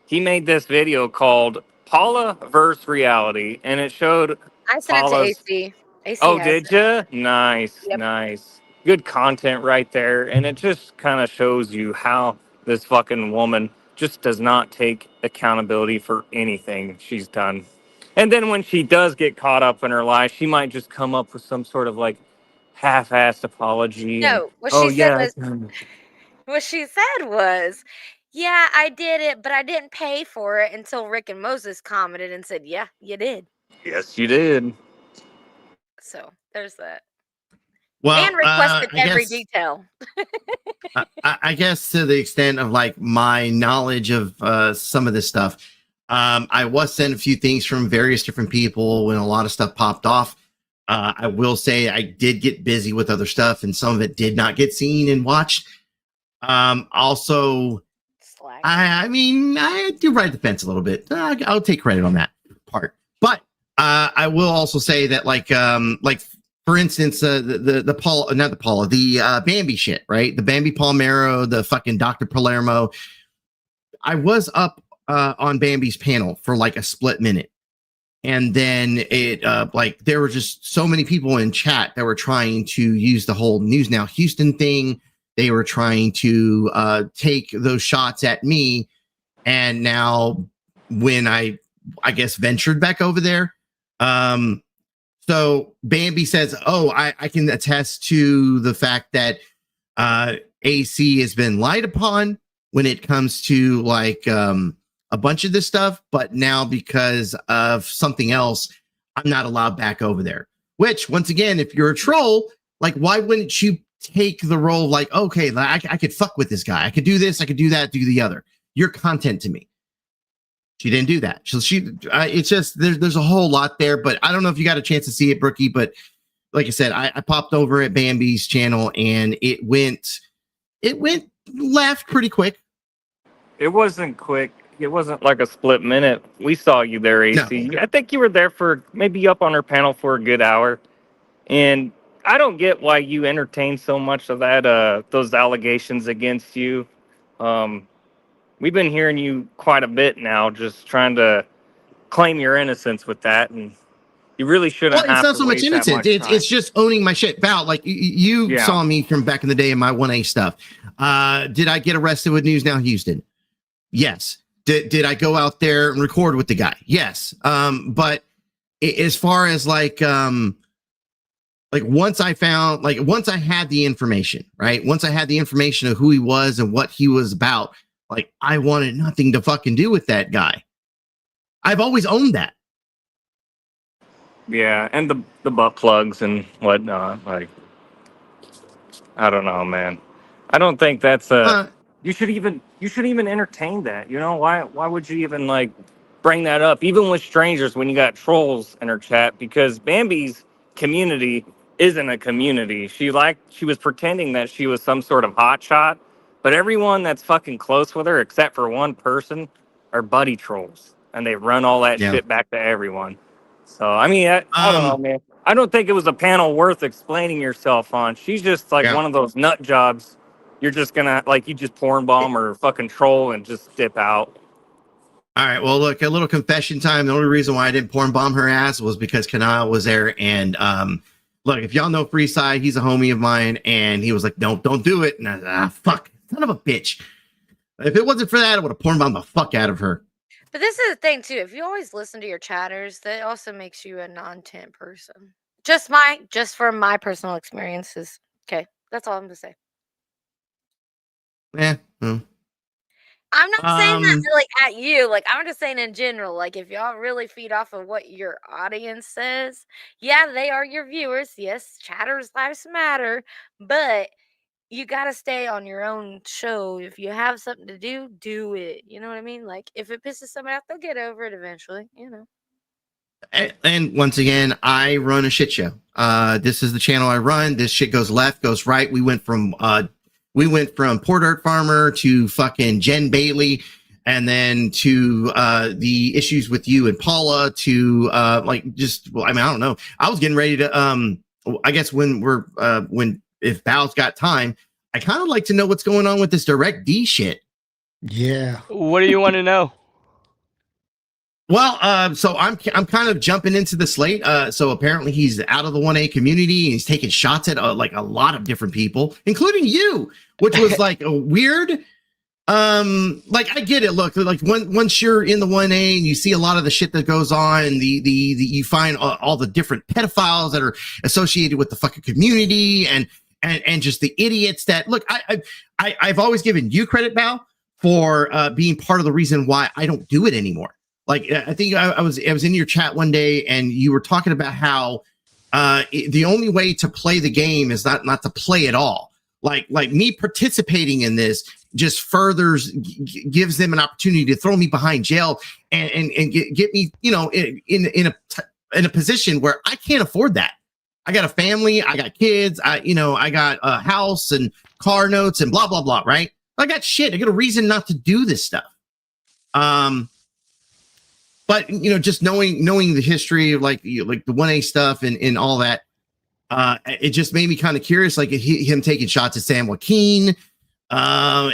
He made this video called Paula vs. Reality, and it showed I sent it to Paula's. AC. AC Oh, has did it. you? Nice, Yep. nice. Good content right there, and it just kind of shows you how this fucking woman just does not take accountability for anything she's done. And then when she does get caught up in her lies, she might just come up with some sort of like half-assed apology. No, What she said was, what she said was, Yeah, I did it, but I didn't pay for it until Rick and Moses commented and said, yeah, you did. Yes, you did. So there's that. Well, And requested I every guess detail. I guess to the extent of like my knowledge of some of this stuff, I was sent a few things from various different people when a lot of stuff popped off. I will say I did get busy with other stuff, and some of it did not get seen and watched. Also, I mean, I do ride the fence a little bit. I'll take credit on that part, but I will also say that, like for instance, the Paul, not the Paula, the Bambi shit, right? The Bambi Palmero, the fucking Dr. Palermo. I was up on Bambi's panel for like a split minute. And then it like there were just so many people in chat that were trying to use the whole News Now Houston thing. They were trying to take those shots at me. And now when I guess ventured back over there, so Bambi says, oh, I can attest to the fact that AC has been lied upon when it comes to like a bunch of this stuff, but now because of something else, I'm not allowed back over there. Which, once again, if you're a troll, like, why wouldn't you take the role of like, okay, I could fuck with this guy. I could do this, I could do that, do the other. You're content to me. She didn't do that. So it's just, there's a whole lot there, but I don't know if you got a chance to see it, Brookie, but like I said, I popped over at Bambi's channel and it went left pretty quick. It wasn't quick. It wasn't like a split minute. We saw you there, AC. No. I think you were there for maybe up on her panel for a good hour. And I don't get why you entertain so much of that, those allegations against you. We've been hearing you quite a bit now, just trying to claim your innocence with that. And you really shouldn't have to waste that much time. It's not so much innocence. It's just owning my shit. Val, like you saw me from back in the day in my 1A stuff. Did I get arrested with News Now Houston? Yes. Did I go out there and record with the guy? Yes. But as far as like once I had the information, right? Once I had the information of who he was and what he was about, like I wanted nothing to fucking do with that guy. I've always owned that. Yeah, and the butt plugs and whatnot. Like, I don't know, man. I don't think that's you should even entertain that. You know, why would you even like bring that up, even with strangers when you got trolls in her chat? Because Bambi's community isn't a community. She was pretending that she was some sort of hotshot, but everyone that's fucking close with her, except for one person, are buddy trolls, and they run all that shit back to everyone. So I mean, I don't know, man. I don't think it was a panel worth explaining yourself on. She's just like one of those nut jobs. You're just gonna you just porn bomb or fucking troll and just dip out. All right. Well, look, a little confession time. The only reason why I didn't porn bomb her ass was because Kanal was there. And look, if y'all know Freeside, he's a homie of mine, and he was like, "Don't do it." And I said, fuck, son of a bitch. If it wasn't for that, I would have porn bombed the fuck out of her. But this is the thing too. If you always listen to your chatters, that also makes you a non-tent person. Just from my personal experiences. Okay, that's all I'm gonna say. Yeah. I'm not saying that like at you. Like I'm just saying in general. Like if y'all really feed off of what your audience says, yeah, they are your viewers. Yes, chatters' lives matter, but you gotta stay on your own show. If you have something to do, do it. You know what I mean? Like if it pisses somebody out, they'll get over it eventually. You know. And once again, I run a shit show. This is the channel I run. This shit goes left, goes right. We went from Poor Dirt Farmer to fucking Jen Bailey, and then to the issues with you and Paula to I don't know. I was getting ready to I guess if Val's got time, I kind of like to know what's going on with this Direct D shit. Yeah. What do you want to know? Well, so I'm kind of jumping into the slate. So apparently he's out of the 1A community and he's taking shots at like a lot of different people, including you, which was like a weird. Like I get it. Look, like once you're in the 1A and you see a lot of the shit that goes on, and you find all the different pedophiles that are associated with the fucking community, and just the idiots that look. I've always given you credit, Val, for being part of the reason why I don't do it anymore. Like I think I was in your chat one day and you were talking about how the only way to play the game is not to play at all. Like me participating in this just furthers gives them an opportunity to throw me behind jail and get me, you know, in a position where I can't afford that. I got a family, I got kids, I got a house and car notes and blah blah blah, right? I got shit. I got a reason not to do this stuff. But you know, just knowing the history of like the 1A stuff and all that, it just made me kind of curious, like him taking shots at San Joaquin, and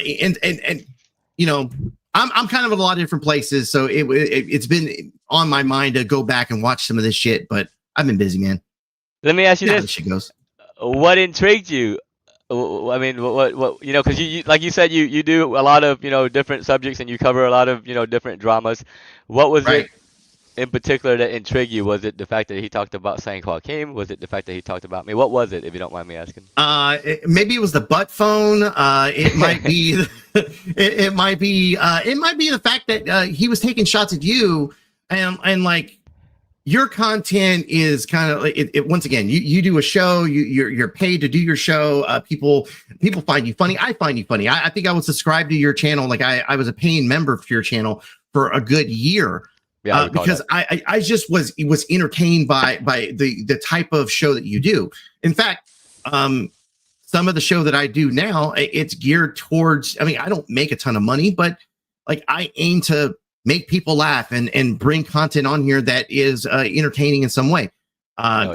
you know, I'm kind of in a lot of different places, so it's been on my mind to go back and watch some of this shit, but I've been busy, man. Let me ask you this: shit goes. What intrigued you? I mean, what you know, because you like you said, you do a lot of, you know, different subjects and you cover a lot of, you know, different dramas. What was it in particular that intrigued you? Was it the fact that he talked about San Joaquin? Was it the fact that he talked about me? What was it, if you don't mind me asking? Maybe it was the butt phone. It might be, it might be the fact that he was taking shots at you, and like your content is kind of it once again, you do a show, you're paid to do your show. People find you funny. I find you funny. I think I was subscribed to your channel. Like I was a paying member for your channel for a good year. Yeah, because I just was entertained by the type of show that you do. In fact, some of the show that I do now, it's geared towards, I mean, I don't make a ton of money, but like I aim to make people laugh and bring content on here that is entertaining in some way.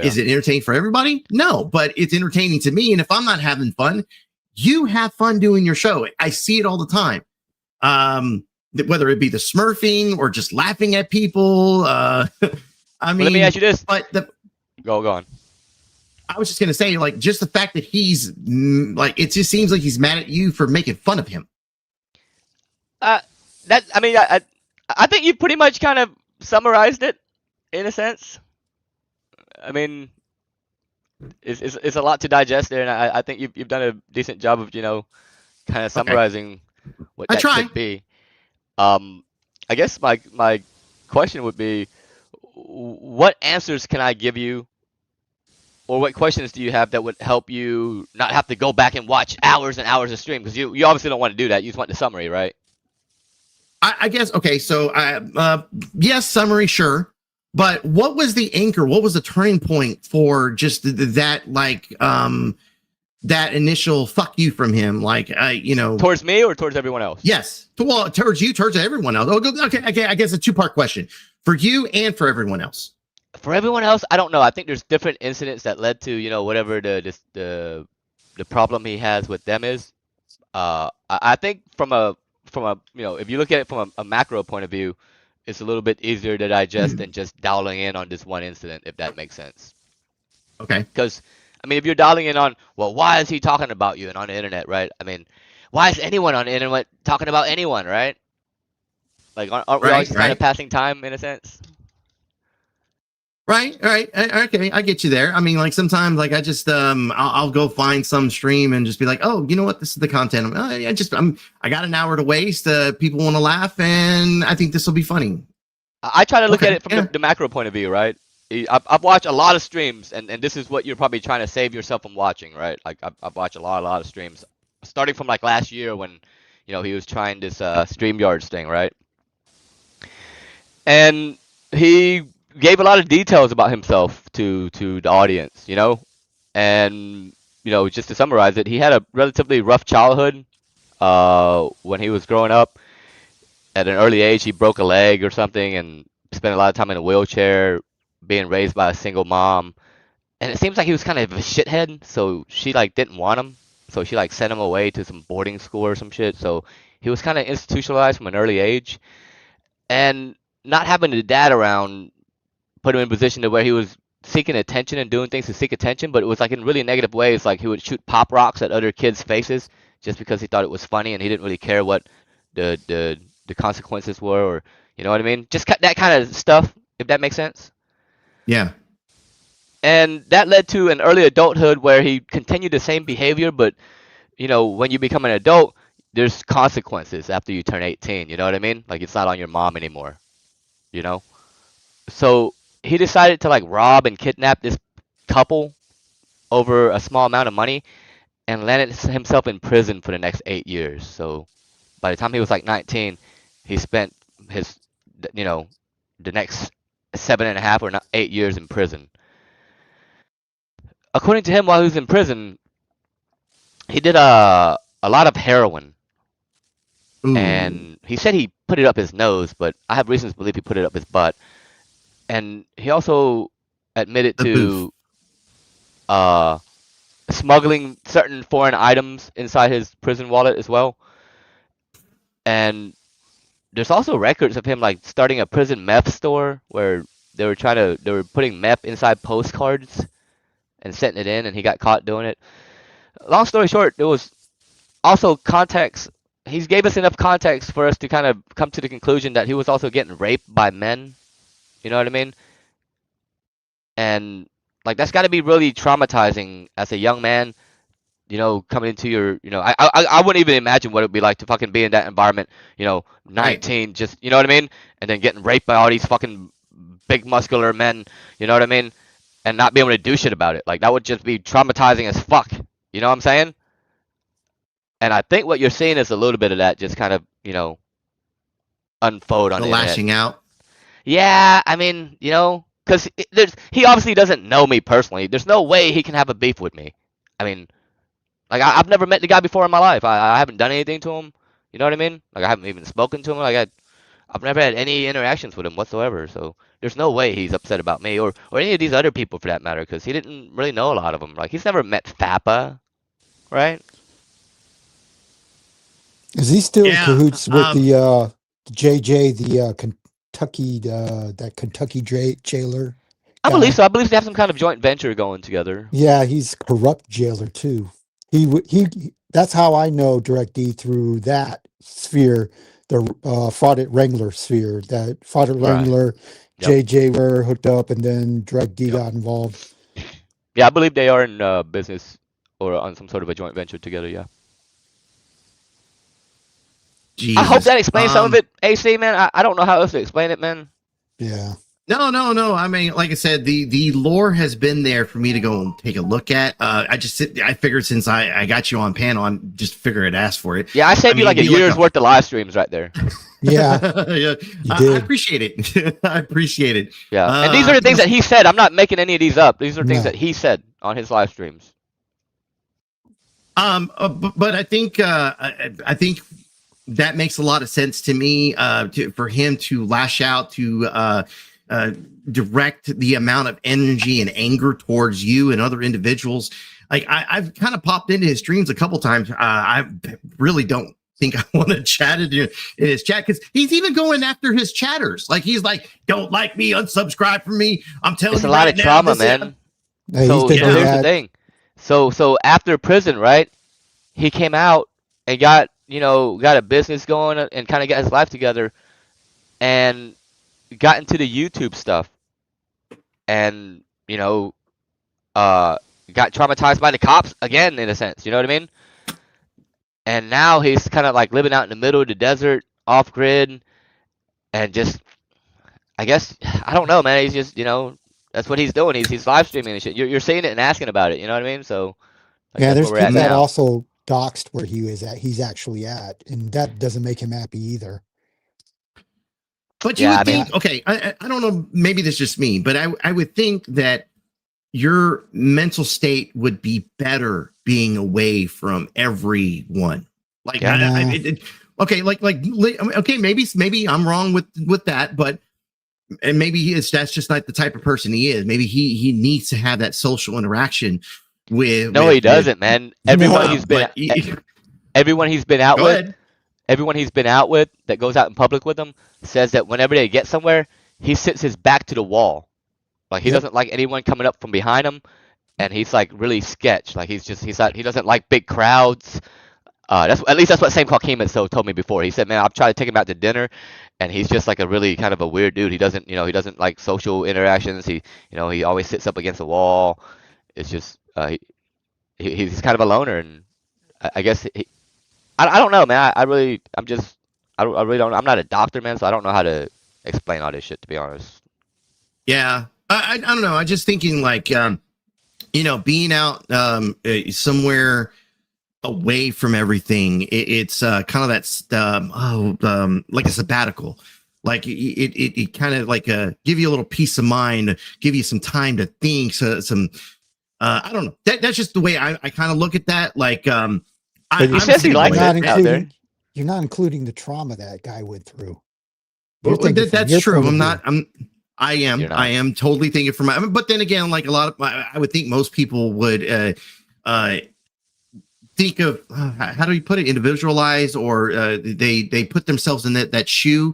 Is it entertaining for everybody? No, but it's entertaining to me. And if I'm not having fun, you have fun doing your show. I see it all the time. Whether it be the smurfing or just laughing at people. I mean, let me ask you this. But go on. I was just going to say, like, just the fact that he's like, it just seems like he's mad at you for making fun of him. I think you pretty much kind of summarized it in a sense. I mean, it's a lot to digest there, and I think you've done a decent job of, you know, kind of summarizing what that could be. I guess my question would be, what answers can I give you, or what questions do you have that would help you not have to go back and watch hours and hours of stream? Because you obviously don't want to do that. You just want the summary, right? I guess, okay, so yes, summary, sure. But what was the anchor? What was the turning point for just that, like, that initial fuck you from him? Like, you know. Towards me or towards everyone else? Yes. Well, towards you, towards everyone else. Okay, I guess a two-part question. For you and for everyone else. For everyone else, I don't know. I think there's different incidents that led to, you know, whatever the problem he has with them is. I think from a you know, if you look at it from a macro point of view, it's a little bit easier to digest than just dialing in on this one incident, if that makes sense. Okay. Because, I mean, if you're dialing in on, well, why is he talking about you and on the internet, right? I mean, why is anyone on the internet talking about anyone, right? Like, aren't we always kind of passing time in a sense? Right. Okay, I get you there. I mean, like sometimes, like I just I'll go find some stream and just be like, oh, you know what? This is the content. I got an hour to waste. People want to laugh, and I think this will be funny. I try to look at it from the macro point of view, right? I've watched a lot of streams, and this is what you're probably trying to save yourself from watching, right? Like I've watched a lot of streams, starting from like last year when, you know, he was trying this StreamYards thing, right? And he gave a lot of details about himself to the audience, you know, and, you know, just to summarize it, he had a relatively rough childhood. When he was growing up, at an early age, he broke a leg or something and spent a lot of time in a wheelchair, being raised by a single mom. And it seems like he was kind of a shithead, so she like didn't want him, so she like sent him away to some boarding school or some shit. So he was kind of institutionalized from an early age, and not having the dad around put him in a position to where he was seeking attention and doing things to seek attention, but it was like in really negative ways. Like he would shoot pop rocks at other kids' faces just because he thought it was funny, and he didn't really care what the consequences were, or, you know what I mean? Just that kind of stuff, if that makes sense. Yeah. And that led to an early adulthood where he continued the same behavior, but, you know, when you become an adult, there's consequences after you turn 18. You know what I mean? Like, it's not on your mom anymore. You know. So he decided to like rob and kidnap this couple over a small amount of money and landed himself in prison for the next 8 years. So by the time he was like 19, he spent his, the next 7.5 or 8 years in prison. According to him, while he was in prison, he did a lot of heroin. And he said he put it up his nose, but I have reasons to believe he put it up his butt. And he also admitted to smuggling certain foreign items inside his prison wallet as well. And there's also records of him like starting a prison meth store where they were putting meth inside postcards and setting it in, and he got caught doing it. Long story short, there was also context. He gave us enough context for us to kind of come to the conclusion that he was also getting raped by men. You know what I mean? And like that's got to be really traumatizing as a young man, coming into your, I wouldn't even imagine what it would be like to fucking be in that environment, 19, just, you know what I mean? And then getting raped by all these fucking big muscular men, you know what I mean? And not be able to do shit about it. Like that would just be traumatizing as fuck. You know what I'm saying? And I think what you're seeing is a little bit of that just kind of, unfold on the the lashing internet. out. Yeah, I mean, because he obviously doesn't know me personally. There's no way he can have a beef with me. I mean, like I've never met the guy before in my life. I haven't done anything to him. You know what I mean? Like I haven't even spoken to him. Like I've never had any interactions with him whatsoever. So there's no way he's upset about me or any of these other people for that matter, because he didn't really know a lot of them. Like he's never met Fappa, right? Is he still in cahoots with the JJ, the Kentucky, that Kentucky jailer? I guy? believe so. I believe they have some kind of joint venture going together. Yeah, he's corrupt jailer too. He. That's how I know Direct D through that sphere, the Fraud Wrangler sphere. That Fraud Wrangler, JJ were hooked up, and then Direct D got involved. Yeah, I believe they are in business or on some sort of a joint venture together. Yeah. Jesus. I hope that explains some of it, AC, man. I don't know how else to explain it, man. Yeah. No. I mean, like I said, the lore has been there for me to go and take a look at. I figured since I got you on panel, I'm just figure I'd ask for it. Yeah, I saved you like a year's worth of live streams right there. Yeah. Yeah. I appreciate it. I appreciate it. Yeah. And these are the things that he said. I'm not making any of these up. These are things that he said on his live streams. But I think that makes a lot of sense to me. For him to lash out, to direct the amount of energy and anger towards you and other individuals. Like I've kind of popped into his streams a couple times. I really don't think I want to chat in his chat because he's even going after his chatters. Like he's like, "Don't like me, unsubscribe from me." I'm telling you, it's a lot of trauma, man. So here's the thing. So after prison, right? He came out and got a business going and kind of got his life together, and got into the YouTube stuff, and got traumatized by the cops again in a sense. You know what I mean? And now he's kind of like living out in the middle of the desert, off grid, and just, I guess, I don't know, man. He's just, that's what he's doing. He's live streaming and shit. You're seeing it and asking about it. You know what I mean? So like, yeah, that's there's where we're people at that now. also doxed where he was at. He's actually at, and that doesn't make him happy either. But you would think, okay, I don't know, maybe this is just me, but I would think that your mental state would be better being away from everyone. Like, okay, okay, maybe I'm wrong with that, but and maybe that's just not the type of person he is. Maybe he needs to have that social interaction with. No, he doesn't, man. Everyone he's been out with. Everyone he's been out with that goes out in public with him says that whenever they get somewhere, he sits his back to the wall. Like he doesn't like anyone coming up from behind him, and he's like really sketch. Like he doesn't like big crowds. That's what Sam Kalkima told me before. He said, man, I've tried to take him out to dinner, and he's just like a really kind of a weird dude. He doesn't like social interactions. He always sits up against a wall. It's just he's kind of a loner, and I guess I don't know, man. I really don't. I'm not a doctor, man, so I don't know how to explain all this shit, to be honest. Yeah, I don't know. I just thinking like, being out somewhere away from everything. It's kind of that like a sabbatical. Like it kind of like give you a little peace of mind, give you some time to think. So some I don't know. That's just the way I kind of look at that. Like He says he likes it out there. You're not including the trauma that guy went through. Well, that's true. I You're not. am totally thinking for my. But then again, like a lot of, I would think most people would think of how do you put it, individualize, or they put themselves in that shoe,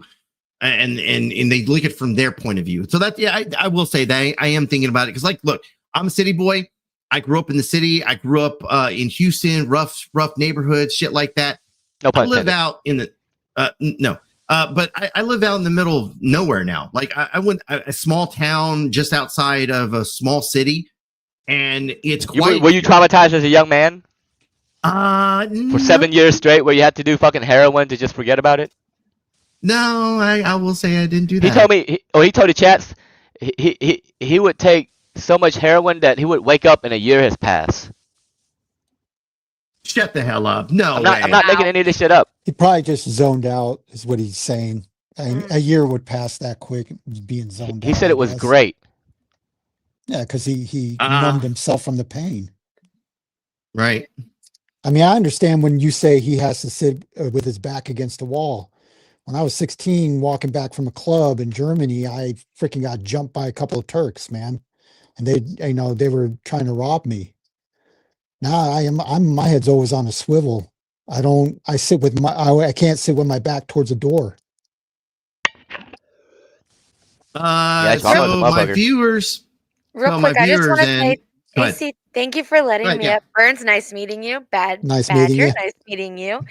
and they look at it from their point of view. So that I will say that I am thinking about it because, like, look, I'm a city boy. I grew up in the city. I grew up in Houston, rough neighborhoods, shit like that. No pun I live intended. out in the no. But I live out in the middle of nowhere now. Like I went a small town just outside of a small city, and it's quite. Were you traumatized as a young man? For 7 years straight, where you had to do fucking heroin to just forget about it? No, I will say I didn't do that. He told me, he told the chats, he would take so much heroin that he would wake up and a year has passed. Shut the hell up! No, I'm not making any of this shit up. He probably just zoned out, is what he's saying. And a year would pass that quick, being zoned out. He said it was great. Yeah, because he numbed himself from the pain. Right. I mean, I understand when you say he has to sit with his back against the wall. When I was 16, walking back from a club in Germany, I freaking got jumped by a couple of Turks, man. And they were trying to rob me. Now my head's always on a swivel. I can't sit with my back towards the door. So my viewers. Real quick, I just want to say, AC, thank you for letting me yeah. up. Burns, nice meeting you. Nice Badger, meeting you. nice meeting you.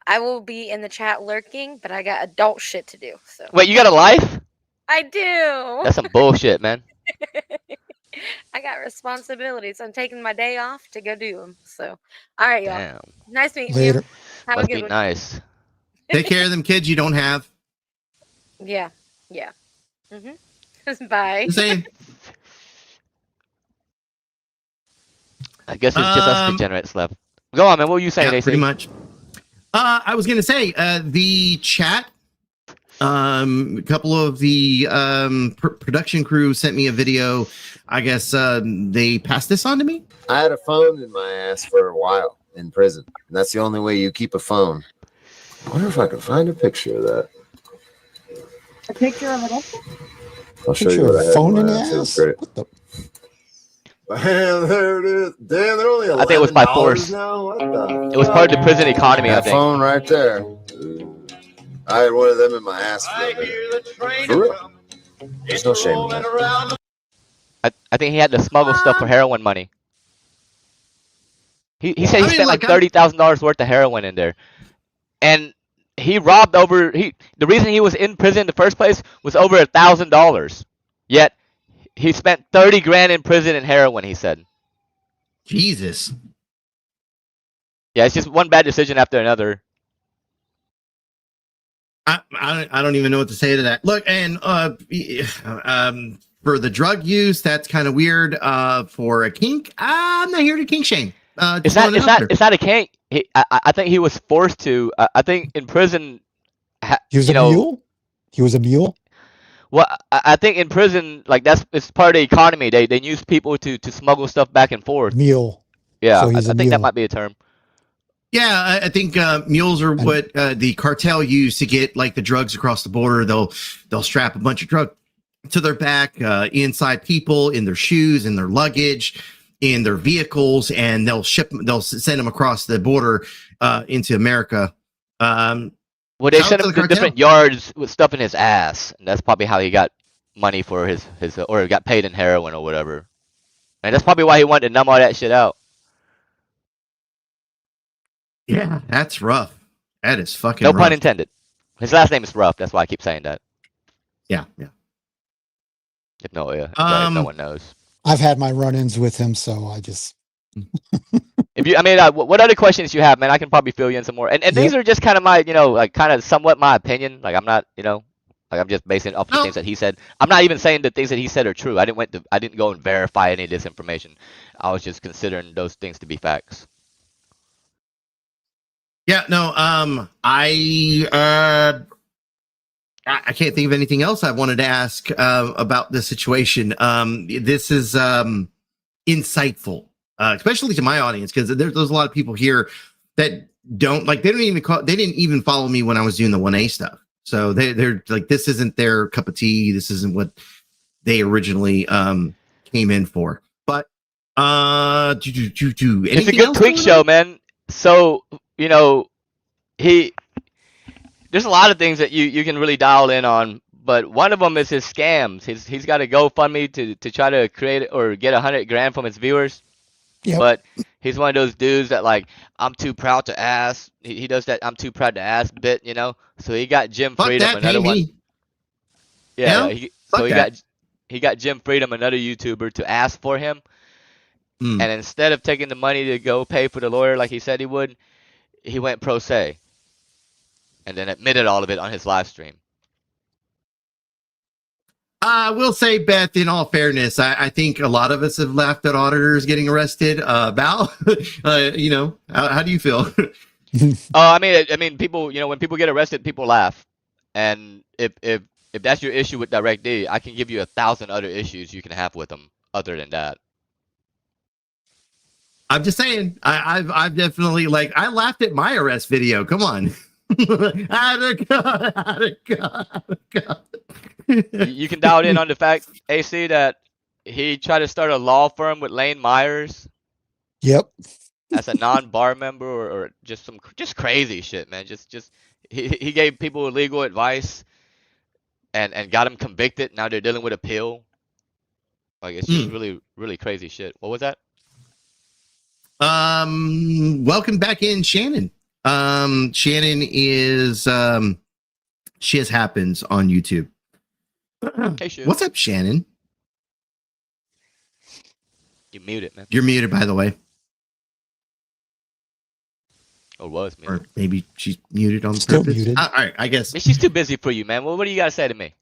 I will be in the chat lurking, but I got adult shit to do. So Wait, you got a life? I do. That's some bullshit, man. I got responsibilities. I'm taking my day off to go do them. So, all right, y'all. Damn. Nice meeting Later. you. Have Must a good be one. nice. Take care of them kids you don't have. Yeah. Bye. Saying. I guess it's just us degenerates left. Go on, man. What were you saying, AC? Pretty much. I was gonna say the chat. A couple of the production crew sent me a video. I guess they passed this on to me. I had a phone in my ass for a while in prison. And that's the only way you keep a phone. I wonder if I can find a picture of that. A picture of it? I'll show you what I had phone in my the ass. It was ass? great. What the? Man, there it is. Damn, they're only $11 I think it was by force. now. What the? It was part of the prison economy, I That think. phone right there. I had one of them in my ass for a minute. For real. There's no shame in that. I think he had to smuggle stuff for heroin money. He said he I mean, spent like look, $30,000 worth of heroin in there, and he robbed over. The reason he was in prison in the first place was over $1,000. Yet he spent 30 grand in prison in heroin. He said, Jesus. "Yeah, it's just one bad decision after another." I don't even know what to say to that. Look, and for the drug use, that's kind of weird. For a kink, I'm not here to kink shame. It's not a kink. I think he was forced to. I think in prison, He was a mule? He was a mule? Well, I think in prison, like it's part of the economy. They use people to smuggle stuff back and forth. Mule. Yeah, So I he's a think that mule. might be a term. Yeah, I think mules are what the cartel use to get like the drugs across the border. They'll strap a bunch of drugs to their back, inside people, in their shoes, in their luggage, in their vehicles, and they'll send them across the border into America. Well, they sent him to different yards with stuff in his ass, and that's probably how he got money for his or got paid in heroin or whatever. And that's probably why he wanted to numb all that shit out. Yeah, that's rough. That is fucking No rough. pun intended. His last name is Rough. That's why I keep saying that. Yeah. If no one knows. I've had my run-ins with him, so I just If you, I mean, what other questions you have, man? I can probably fill you in some more. And these are just kind of my, like kind of somewhat my opinion. Like I'm not, like I'm just basing it off the things that he said. I'm not even saying the things that he said are true. I didn't go and verify any of this information. I was just considering those things to be facts. Yeah, no, I can't think of anything else I wanted to ask about this situation. This is insightful, especially to my audience, because there's a lot of people here that don't like. They didn't even follow me when I was doing the 1A stuff. So they're like, this isn't their cup of tea. This isn't what they originally came in for. But it's a good tweak show, man. So there's a lot of things that you can really dial in on, but one of them is his scams. He's got a GoFundMe to try to create or get 100 grand from his viewers. Yep. But he's one of those dudes that like, I'm too proud to ask. He does that I'm too proud to ask bit, So he got Jim Freedom, another one. Yeah. He got Jim Freedom, another YouTuber, to ask for him. And instead of taking the money to go pay for the lawyer like he said he would, he went pro se. And then admitted all of it on his live stream. I will say, Beth, in all fairness, I think a lot of us have laughed at auditors getting arrested. Val, how do you feel? I mean, people, when people get arrested, people laugh. And if that's your issue with DirectD, I can give you 1,000 other issues you can have with them other than that. I'm just saying, I've definitely, like, I laughed at my arrest video. Come on. You can dial in on the fact, AC, that he tried to start a law firm with Lane Myers. Yep. As a non-bar member or just crazy shit, man. He gave people legal advice and got them convicted. Now they're dealing with appeal. Like it's just really, really crazy shit. What was that? Welcome back in, Shannon. Shannon is She Has Happens on YouTube. Hey, Shu. What's up, Shannon? You muted, man. You're muted, by the way. Or was muted. Or maybe she's muted on Still purpose. muted. All right, I guess. She's too busy for you, man. Well, what do you got to say to me?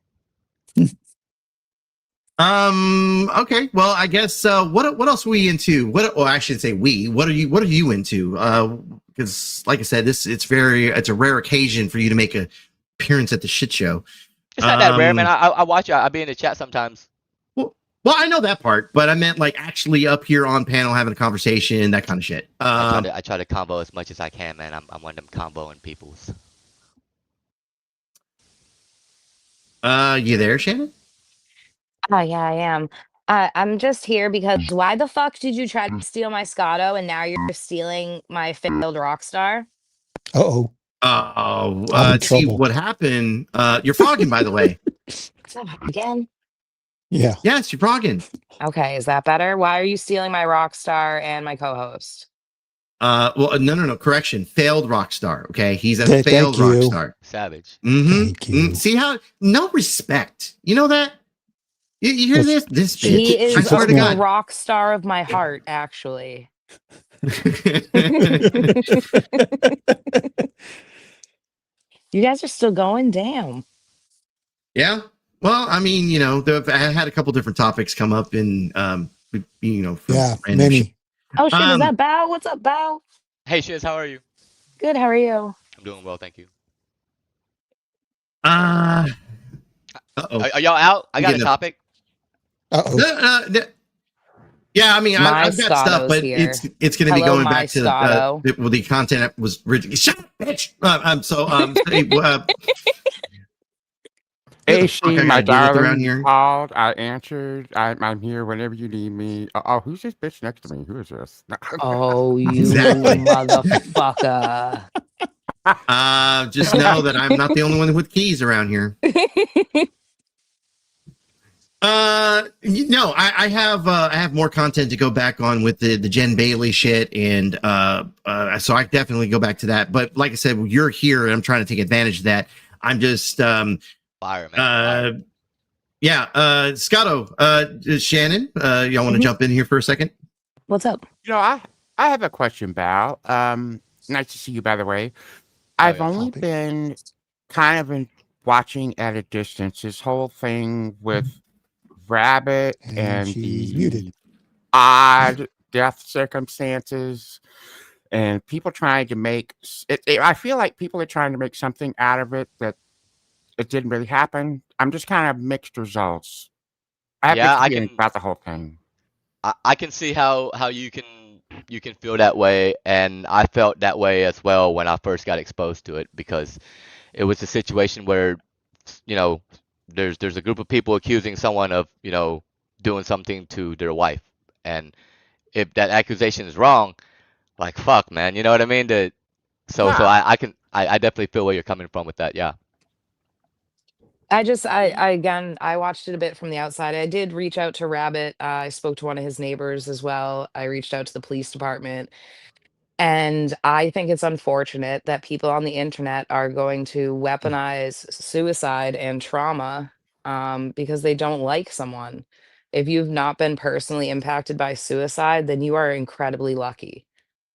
Okay. Well, I guess what else are we into? Well, I should say we. What are you into? Because like I said, it's a rare occasion for you to make an appearance at the shit show. It's not that rare, man. I watch you. I be in the chat sometimes. Well, I know that part, but I meant like actually up here on panel having a conversation, that kind of shit. I try to combo as much as I can, man. I'm one of them comboing peoples. You there, Shannon? Oh yeah, I am. I'm just here because why the fuck did you try to steal my Scotto and now you're stealing my failed Rockstar? Uh-oh. See what happened. You're fogging, by the way. Is that again? Yeah. Yes, you're fogging. Okay, is that better? Why are you stealing my Rockstar and my co-host? Well, no. Correction. Failed Rockstar. Okay, he's a Thank failed you. Rockstar. Savage. Thank you. See how no respect. You know that. You hear this bitch? He I is swear to the God. rock star of my heart, actually. You guys are still going? Damn. Yeah. Well, I mean, I had a couple different topics come up in, from Yeah, random many. shit. Oh shit, is that Bao? What's up, Bao? Hey, Shiz, how are you? Good, how are you? I'm doing well, thank you. Uh-oh. Are y'all out? I got a topic. Yeah, I mean, I've got stuff, Scotto's but here. it's going to be Hello, going my back to Scotto. the content that was originally. Shut up, bitch! Hey, fuck I she, my gotta deal with around darling here? called. I answered. I'm here whenever you need me. Oh, who's this bitch next to me? Who is this? Oh, you Exactly. motherfucker. Just know that I'm not the only one with keys around here. No, I have more content to go back on with the Jen Bailey shit, and so I definitely go back to that. But like I said, you're here, and I'm trying to take advantage of that. I'm just Fire, man. yeah, Scotto, Shannon, y'all want to jump in here for a second? What's up? I have a question, Val. Nice to see you, by the way. Oh, I've yeah. only been kind of watching at a distance this whole thing with Rabbit and she's the muted. odd death circumstances and people trying to make it. I feel like people are trying to make something out of it that it didn't really happen. I'm just kind of mixed results. I have Yeah, mixed I feelings can about the whole thing. I can see how you can feel that way, and I felt that way as well when I first got exposed to it because it was a situation where you know there's a group of people accusing someone of doing something to their wife, and if that accusation is wrong, like fuck man, you know what I mean? So Huh. I definitely feel where you're coming from with that. Yeah. I again, I watched it a bit from the outside. I did reach out to Rabbit. I spoke to one of his neighbors as well. I reached out to the police department. And I think it's unfortunate that people on the internet are going to weaponize suicide and trauma because they don't like someone. If you've not been personally impacted by suicide, then you are incredibly lucky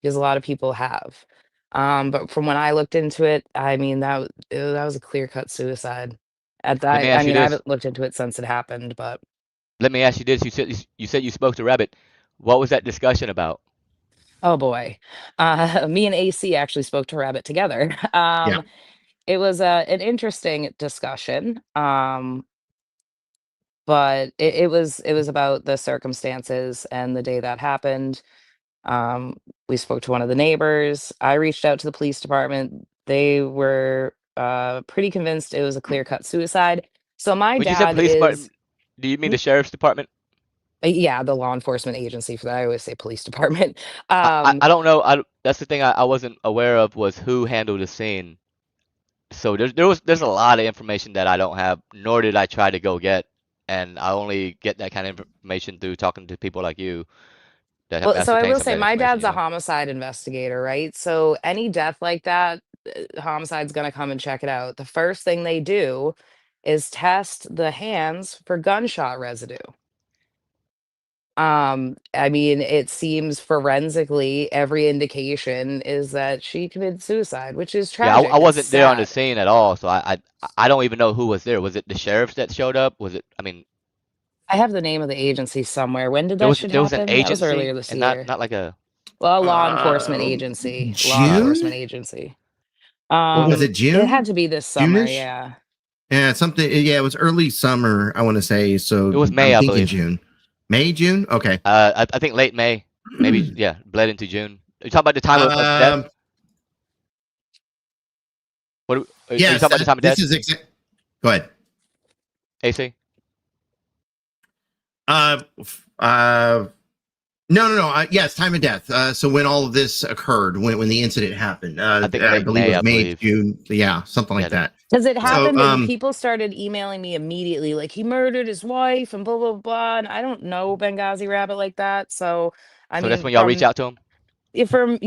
because a lot of people have. But from when I looked into it, I mean that was a clear cut suicide. At Let me that, I ask you mean, I this. haven't looked into it since it happened, but Let me ask you this. You said you spoke to Rabbit. What was that discussion about? oh boy, me and AC actually spoke to Rabbit together. Yeah. It was an interesting discussion, but it was about the circumstances and the day that happened. We spoke to one of the neighbors. I reached out to the police department. They were pretty convinced it was a clear-cut suicide. So my When you said dad police is, department, do you mean the sheriff's department? yeah, the law enforcement agency for that. I always say police department. I don't know. That's the thing I wasn't aware of was who handled the scene. So there's a lot of information that I don't have, nor did I try to go get, and I only get that kind of information through talking to people like you that have Well, so I ascertained will some of say that my information. dad's a homicide investigator, right? So any death like that, homicide's gonna come and check it out. The first thing they do is test the hands for gunshot residue. I mean, it seems forensically every indication is that she committed suicide, which is Yeah, I tragic. It's wasn't there on the sad. scene at all, so I don't even know who was there. Was it the sheriffs that showed up? Was it? I mean, I have the name of the agency somewhere. When did there that was shit there was an happen? That was agency earlier this and not year. not like a. Well, law enforcement agency. Law enforcement June? agency. What was it? It had June? to be this summer, June-ish? yeah. Yeah, something. Yeah, it was early summer, I want to say. So It was May, I'm I thinking believe. June. May, June? Okay. I think late May, maybe yeah, bled into June. You talking about the time of death? What are you Yes, talking about the time of this death? is go ahead. AC? No. Yes, time of death. So when all of this occurred, when the incident happened, I think I late believe May, it I was May, believe. June. Yeah, something like that. Because it So, happened and people started emailing me immediately, like he murdered his wife and blah blah blah. And I don't know Benghazi Rabbit like that. So I So that's mean, when y'all reach out to him? from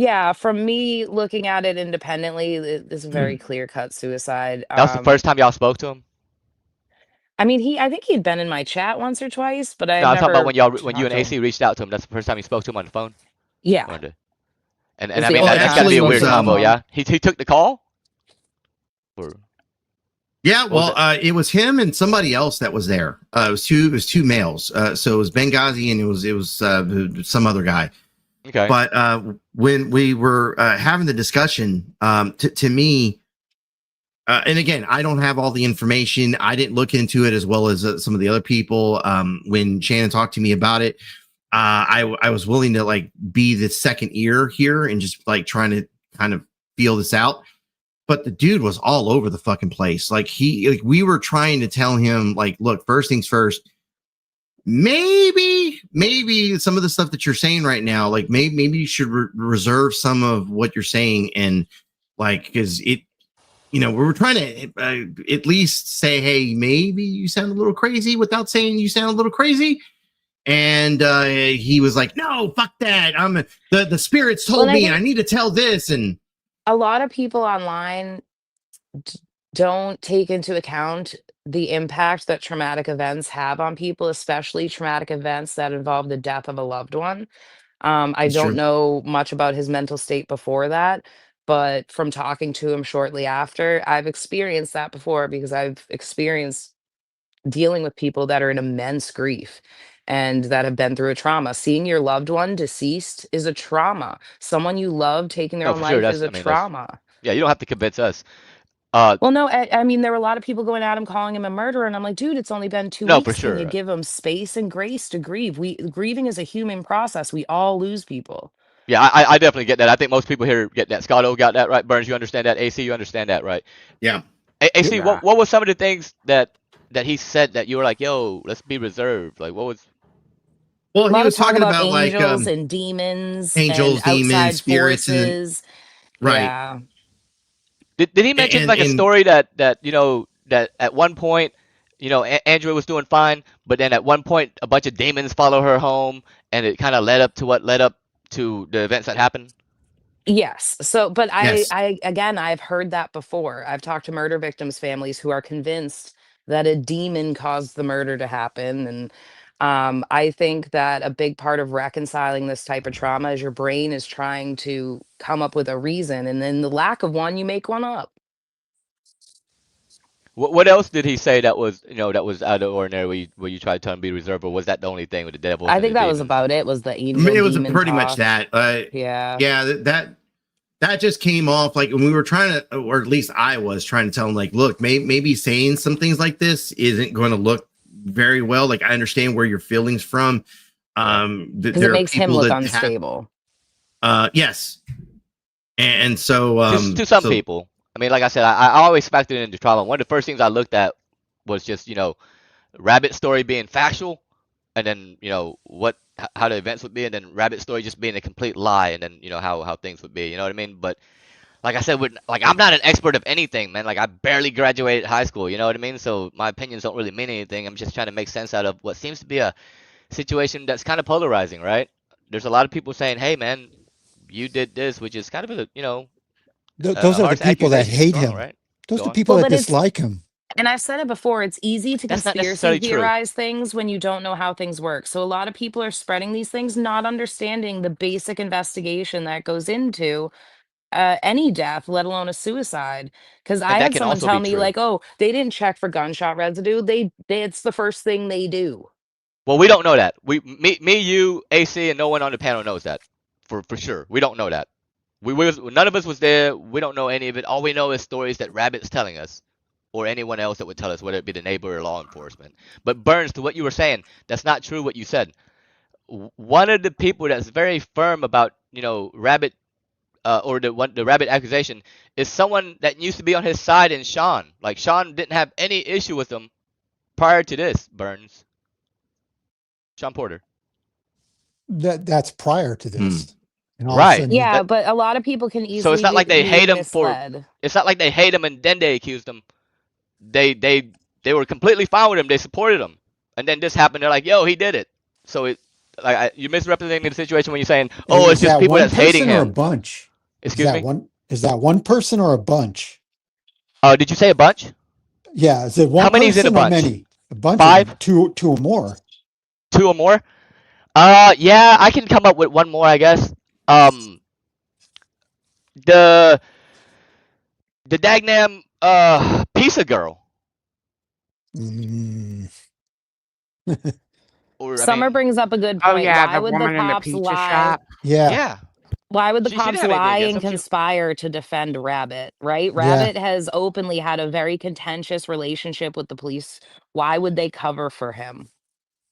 me looking at it independently, it's a very clear cut suicide. That was the first time y'all spoke to him? I mean, I think he'd been in my chat once or twice, but No, I've I'm talking about never when you talked and to him. AC reached out to him. That's the first time you spoke to him on the phone? Yeah. And It's I the mean only that's time gotta I be a spoke weird to him on the combo, phone. yeah? He took the call? Or Yeah, what was well, it was him and somebody else that was there. It was two males. So it was Benghazi and it was some other guy. Okay. But when we were having the discussion, to me, and again, I don't have all the information. I didn't look into it as well as some of the other people. When Shannon talked to me about it, I was willing to like be the second ear here and just like trying to kind of feel this out. But the dude was all over the fucking place. Like we were trying to tell him, like, look, first things first. Maybe some of the stuff that you're saying right now, like maybe you should reserve some of what you're saying, and like because it, we were trying to at least say, hey, maybe you sound a little crazy without saying you sound a little crazy. And he was like, no, fuck that. I'm the spirits told me, and I need to tell this. And a lot of people online don't take into account the impact that traumatic events have on people, especially traumatic events that involve the death of a loved one. That's I don't true. know much about his mental state before that, but from talking to him shortly after, I've experienced that before because I've experienced dealing with people that are in immense grief and that have been through a trauma. Seeing your loved one deceased is a trauma. Someone you love taking their No, own for sure. life is That's, a I mean, that's, trauma. yeah, you don't have to convince us. Well, no, I mean, there were a lot of people going at him, calling him a murderer, and I'm like, dude, it's only been 2 No, for weeks. Can you sure. give him space and grace to grieve? Grieving is a human process. We all lose people. Yeah, I definitely get that. I think most people here get that. Scotto got that right. Burns, you understand that. AC, you understand that, right? Yeah. AC, Yeah. what was some of the things that he said that you were like, yo, let's be reserved? Like, what was? Well, A he lot of was talk talking about about like angels and demons and angels, demons, outside spirits, and forces. right. Yeah. Did he mention like a And story that that at one point, Andrea was doing fine, but then at one point a bunch of demons follow her home, and it kind of led up to what led up to the events that happened? Yes. So, but yes. again, I've heard that before. I've talked to murder victims' families who are convinced that a demon caused the murder to happen. And I think that a big part of reconciling this type of trauma is your brain is trying to come up with a reason. And then the lack of one, you make one up. What else did he say that was that was out of the ordinary where you tried to tell him to be reserved, or was that the only thing with the devils I and think the that was demons? about it, was the I angel mean, it was demon pretty much talk. that. Yeah. Yeah, that just came off like when we were trying to, or at least I was trying to tell him, like, look, maybe saying some things like this isn't going to look very well. Like, I understand where your feelings from. Because it There are makes him people look that have, unstable. yes, and so To some people. I mean, like I said, I always factored into trauma. One of the first things I looked at was just Rabbit's story being factual, and then how the events would be, and then Rabbit's story just being a complete lie, and then how things would be. You know what I mean? But like I said, I'm not an expert of anything, man. Like I barely graduated high school. You know what I mean? So my opinions don't really mean anything. I'm just trying to make sense out of what seems to be a situation that's kind of polarizing, right? There's a lot of people saying, "Hey, man, you did this," which is kind of a Those are the harsh people that accusation, hate strong, him. right? Those are Go the on. people Well, that but it's, dislike him. and I've said it before, it's easy to That's not conspiracy necessarily true. theorize things when you don't know how things work. So a lot of people are spreading these things, not understanding the basic investigation that goes into any death, let alone a suicide. Because And I that had can someone also tell be me, true. like, oh, they didn't check for gunshot residue. It's the first thing they do. Well, we don't know that. Me, you, AC, and no one on the panel knows that for sure. We don't know that. None of us was there. We don't know any of it. All we know is stories that Rabbit's telling us, or anyone else that would tell us, whether it be the neighbor or law enforcement. But Burns, to what you were saying, that's not true. What you said. One of the people that's very firm about Rabbit, or the Rabbit accusation, is someone that used to be on his side in Sean. Like Sean didn't have any issue with him prior to this. Burns. Sean Porter. That's prior to this. And all of a Right. sudden Yeah, but a lot of people can So it's easily not like they be hate him for. misled. It's not like they hate him and then they accused him. They were completely fine with him. They supported him, and then this happened. They're like, "Yo, he did it." So you're misrepresenting the situation when you're saying, "Oh, it's is just that people one that's hating person or a him." bunch? Excuse me. Is that one person or a bunch? Did you say a bunch? Yeah, is it one How many's in a person or bunch? many? A bunch. 5? Two or more. 2 or more? Yeah, I can come up with one more, I guess. The dagnam pizza girl. Or Summer brings up a good Oh point. yeah, Why the would the woman in the cops pizza lie? shop. Yeah. Why would the She didn't cops have anything lie against and him. conspire to defend Rabbit, right? Yeah. Rabbit has openly had a very contentious relationship with the police. Why would they cover for him?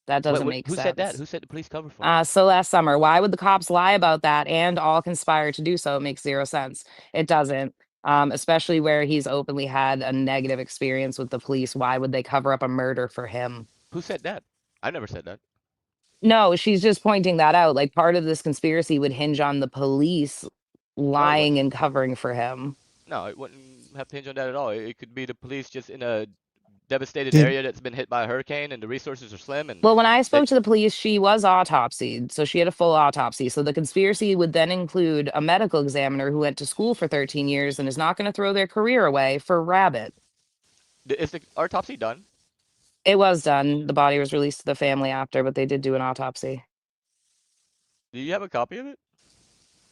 That doesn't make Who sense. said that? Who said the police cover for him? So last summer, why would the cops lie about that and all conspire to do so? It makes zero sense. It doesn't. Especially where he's openly had a negative experience with the police. Why would they cover up a murder for him? Who said that? I never said that. No, she's just pointing that out. Like part of this conspiracy would hinge on the police lying and covering for him. No, it wouldn't have to hinge on that at all. It could be the police just in a devastated Did- area that's been hit by a hurricane and the resources are slim. And Well, when I spoke to the police, she was autopsied. So she had a full autopsy. So the conspiracy would then include a medical examiner who went to school for 13 years and is not going to throw their career away for Rabbit. is the autopsy done? It was done. The body was released to the family after, but they did do an autopsy. Do you have a copy of it?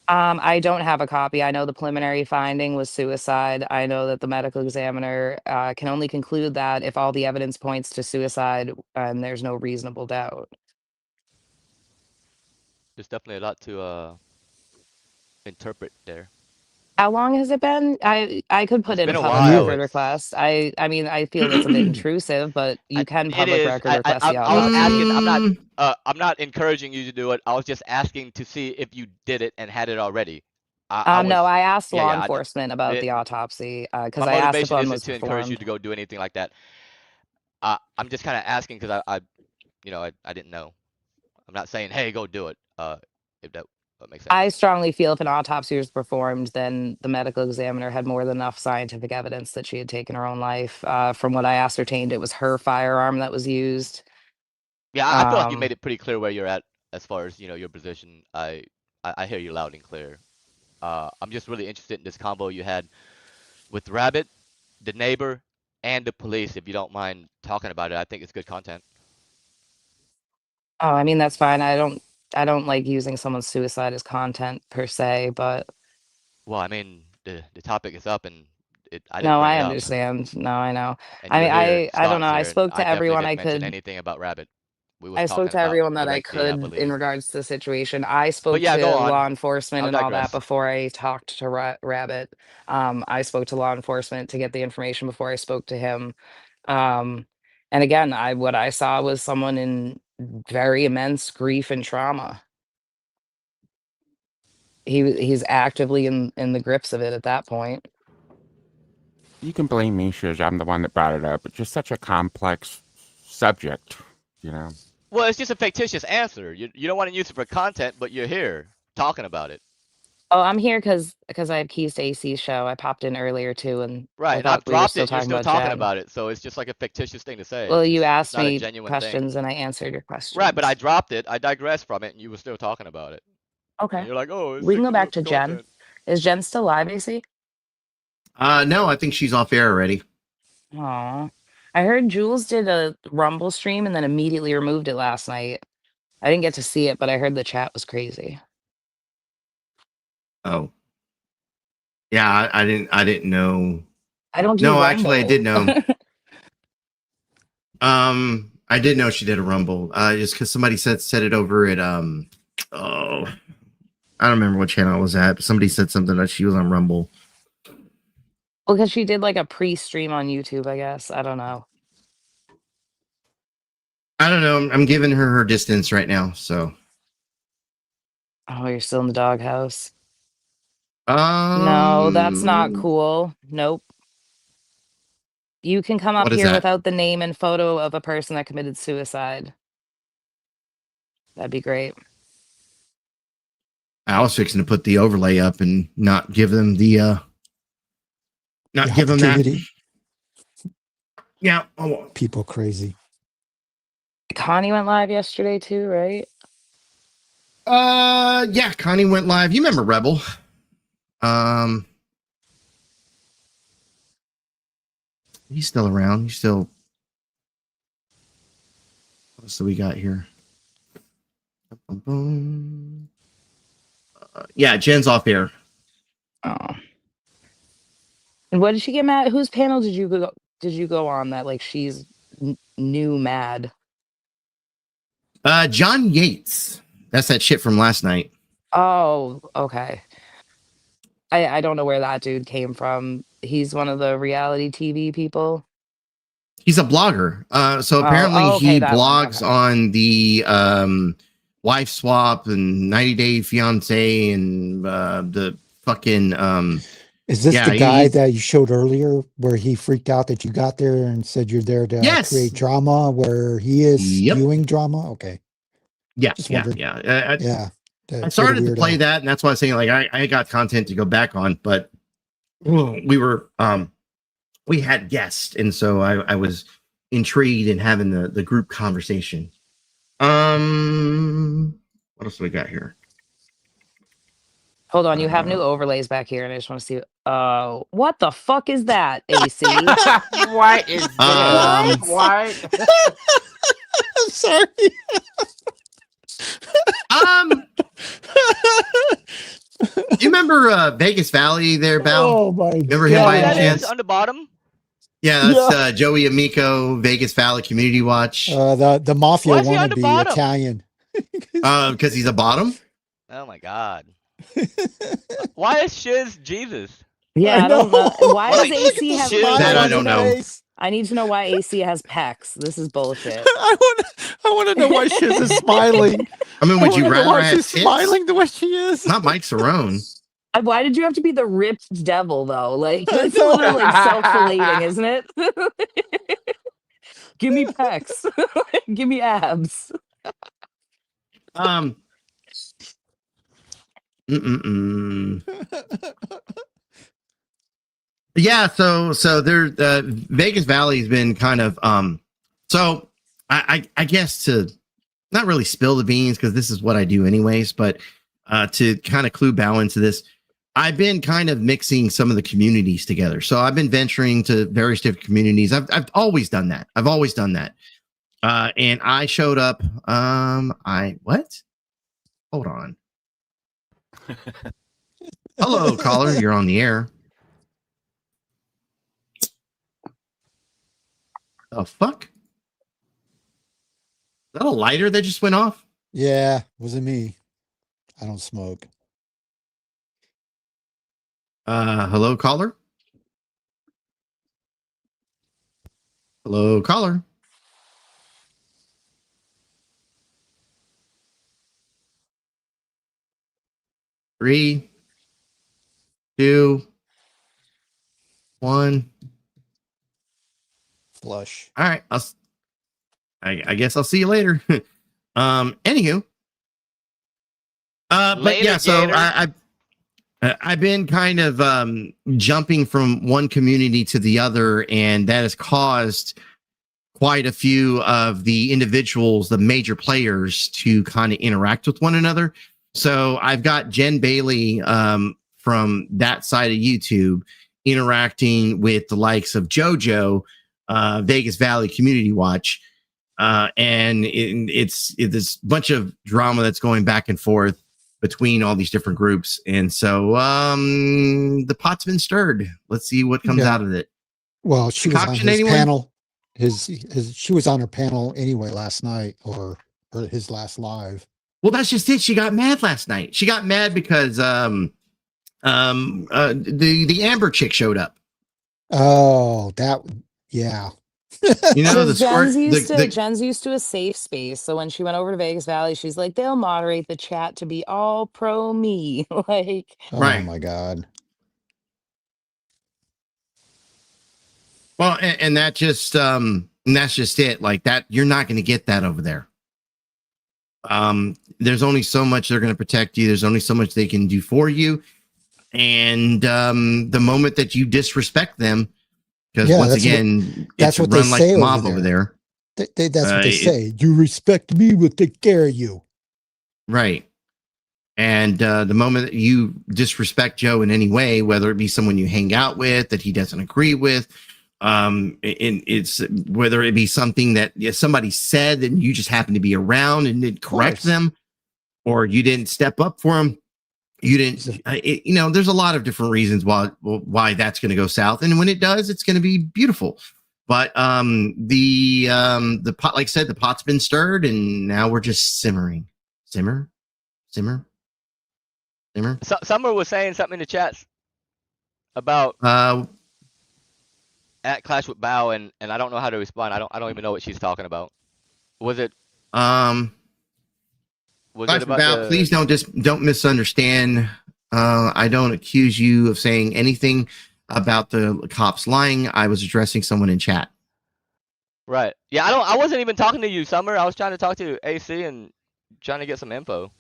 I don't have a copy. I know the preliminary finding was suicide. I know that the medical examiner can only conclude that if all the evidence points to suicide and there's no reasonable doubt. There's definitely a lot to interpret there. How long has it been? I could put It's in been a a public while. record request. I mean, I feel it's a bit intrusive, but you can It public is. record request the I was asking. autopsy. I'm not encouraging you to do it. I was just asking to see if you did it and had it already. I No, was. I asked Yeah, law yeah. enforcement about It, the autopsy because my I asked if motivation one isn't was to encourage you performed. to go do anything like that. I'm just kind of asking because I didn't know. I'm not saying, hey, go do it. If that makes sense. I strongly feel if an autopsy was performed, then the medical examiner had more than enough scientific evidence that she had taken her own life. From what I ascertained, it was her firearm that was used. Yeah, I feel like you made it pretty clear where you're at as far as your position. I hear you loud and clear. I'm just really interested in this combo you had with Rabbit, the neighbor, and the police. If you don't mind talking about it, I think it's good content. Oh, I mean, that's fine. I don't like using someone's suicide as content per se, but Well, I mean, the topic is up, and I didn't no, bring I it up, understand. No, I know. and I you were mean, here, I don't know. Scott's I here, and spoke I to definitely everyone didn't I mention could. anything about Rabbit. We was I spoke talking to about everyone that I Alexi, I could in believe. regards to the situation. I But spoke yeah, go to on. law enforcement I'll and all that digress. before I talked to Rabbit. I spoke to law enforcement to get the information before I spoke to him. Um, and again, what I saw was someone in very immense grief and trauma. He's actively in the grips of it at that point. You can blame me, Shiz. I'm the one that brought it up. It's just such a complex subject, you know. Well, it's just a fictitious answer. You don't want to use it for content, but you're here talking about it. Oh, I'm here because I have keys to AC's show. I popped in earlier too, and Right, I and I've thought we were dropped still it, and you're talking still about talking Jen. about it. So it's just like a fictitious thing to say. Well, you It's asked not a me genuine thing. questions and I answered your Right, but I questions. dropped it. I digressed from it, and you were still talking about it. Okay. And you're like, oh, it's We can go back to Jen. content. Is Jen still live, AC? No, I think she's off air already. Aw. I heard Jules did a Rumble stream and then immediately removed it last night. I didn't get to see it, but I heard the chat was crazy. Oh. Yeah, I didn't know. I don't do No, Rumble. actually I did know. I did know she did a Rumble. Just because somebody said it over at oh, I don't remember what channel it was at, but somebody said something that she was on Rumble. Well, because she did like a pre-stream on YouTube, I guess. I don't know. I don't know. I'm giving her distance right now, so. Oh, you're still in the doghouse. No, that's not cool. Nope. You can come up What is here that? without the name and photo of a person that committed suicide. That'd be great. I was fixing to put the overlay up and not give them the not give them that. Opportunity. Yeah. People crazy. Connie went live yesterday too, right? Yeah, Connie went live. You remember Rebel? He's still around. He's still. What else do we got here? Yeah, Jen's off air. Oh. And what did she get mad? Whose panel did you go on that like she's new mad? John Yates. That's that shit from last night. Oh, okay. I don't know where that dude came from. He's one of the reality TV people. He's a blogger. So apparently okay, he that one, blogs on the wife swap and 90 Day Fiance and the fucking Is this the guy that you showed earlier where he freaked out that you got there and said you're there to create drama where he is spewing drama? Okay. Yeah, Just yeah, wondered. yeah. Yeah. I started to play that, and that's why I was saying like I got content to go back on, but we were we had guests, and so I was intrigued in having the group conversation. What else do we got here? Hold on, you have new overlays back here, and I just want to see. What the fuck is that, AC? What is this? What? I'm sorry. Do you remember Vegas Valley there, Val? Oh my Remember him Yeah, by who any that is chance? on the bottom? Yeah, that's Joey Amico, Vegas Valley Community Watch. The mafia Why is he on the wannabe bottom? Italian. Because he's a bottom. Oh my god. Why is Shiz Jesus? Yeah, I don't know. Why Like, does AC have Shiz That I on don't the- know. I need to know why AC has pecs. This is bullshit. I want to know why Shiz is smiling. I mean, would you wanna know rather why have she's tits? smiling the way she is? Not Mike Cerrone. Why did you have to be the ripped devil though? Like I it's a know. little like self-flating, isn't it? Give me pecs. Give me abs. Yeah, so there, Vegas Valley's been kind of so I guess to not really spill the beans because this is what I do anyways, but to kind of clue Bow into this, I've been kind of mixing some of the communities together. So I've been venturing to various different communities. I've always done that. And I showed up. What? Hold on. Hello, caller. You're on the air. The fuck? Is that a lighter that just went off? Yeah, wasn't me. I don't smoke. Hello, caller. Hello, caller. Three, two, one. Flush. All right. I guess I'll see you later. Anywho. But Later, yeah, so Gator. I've been kind of jumping from one community to the other, and that has caused quite a few of the individuals, the major players, to kind of interact with one another. So I've got Jen Bailey from that side of YouTube interacting with the likes of JoJo, Vegas Valley Community Watch, and it's this bunch of drama that's going back and forth between all these different groups. And so the pot's been stirred. Let's see what comes out of it. Well, she was on Concoction, his anyone? panel. She was on her panel anyway last night, or his last live. Well, that's just it. She got mad last night. She got mad because the Amber chick showed up. Oh, yeah. You know, the Jen's squirt, Jen's used to a safe space. So when she went over to Vegas Valley, she's like, they'll moderate the chat to be all pro me. Like, oh my God. Well, and that's just it. Like that, you're not going to get that over there. There's only so much they're going to protect you. There's only so much they can do for you. And the moment that you disrespect them, because once again, that's it's what they run like say a mob over over there. That's what they say. You respect me, we'll take care of you. Right. And the moment that you disrespect Joe in any way, whether it be someone you hang out with that he doesn't agree with, it's whether it be something that somebody said and you just happen to be around and didn't correct them, or you didn't step up for them. You didn't, there's a lot of different reasons why that's going to go south. And when it does, it's going to be beautiful. But the pot, like I said, the pot's been stirred, and now we're just simmering. Simmer. Summer was saying something in the chats about at Clash with Bow, and I don't know how to respond. I don't even know what she's talking about. Was it Clash with Bow, please don't misunderstand. I don't accuse you of saying anything about the cops lying. I was addressing someone in chat. Right. Yeah, I wasn't even talking to you, Summer. I was trying to talk to AC and trying to get some info.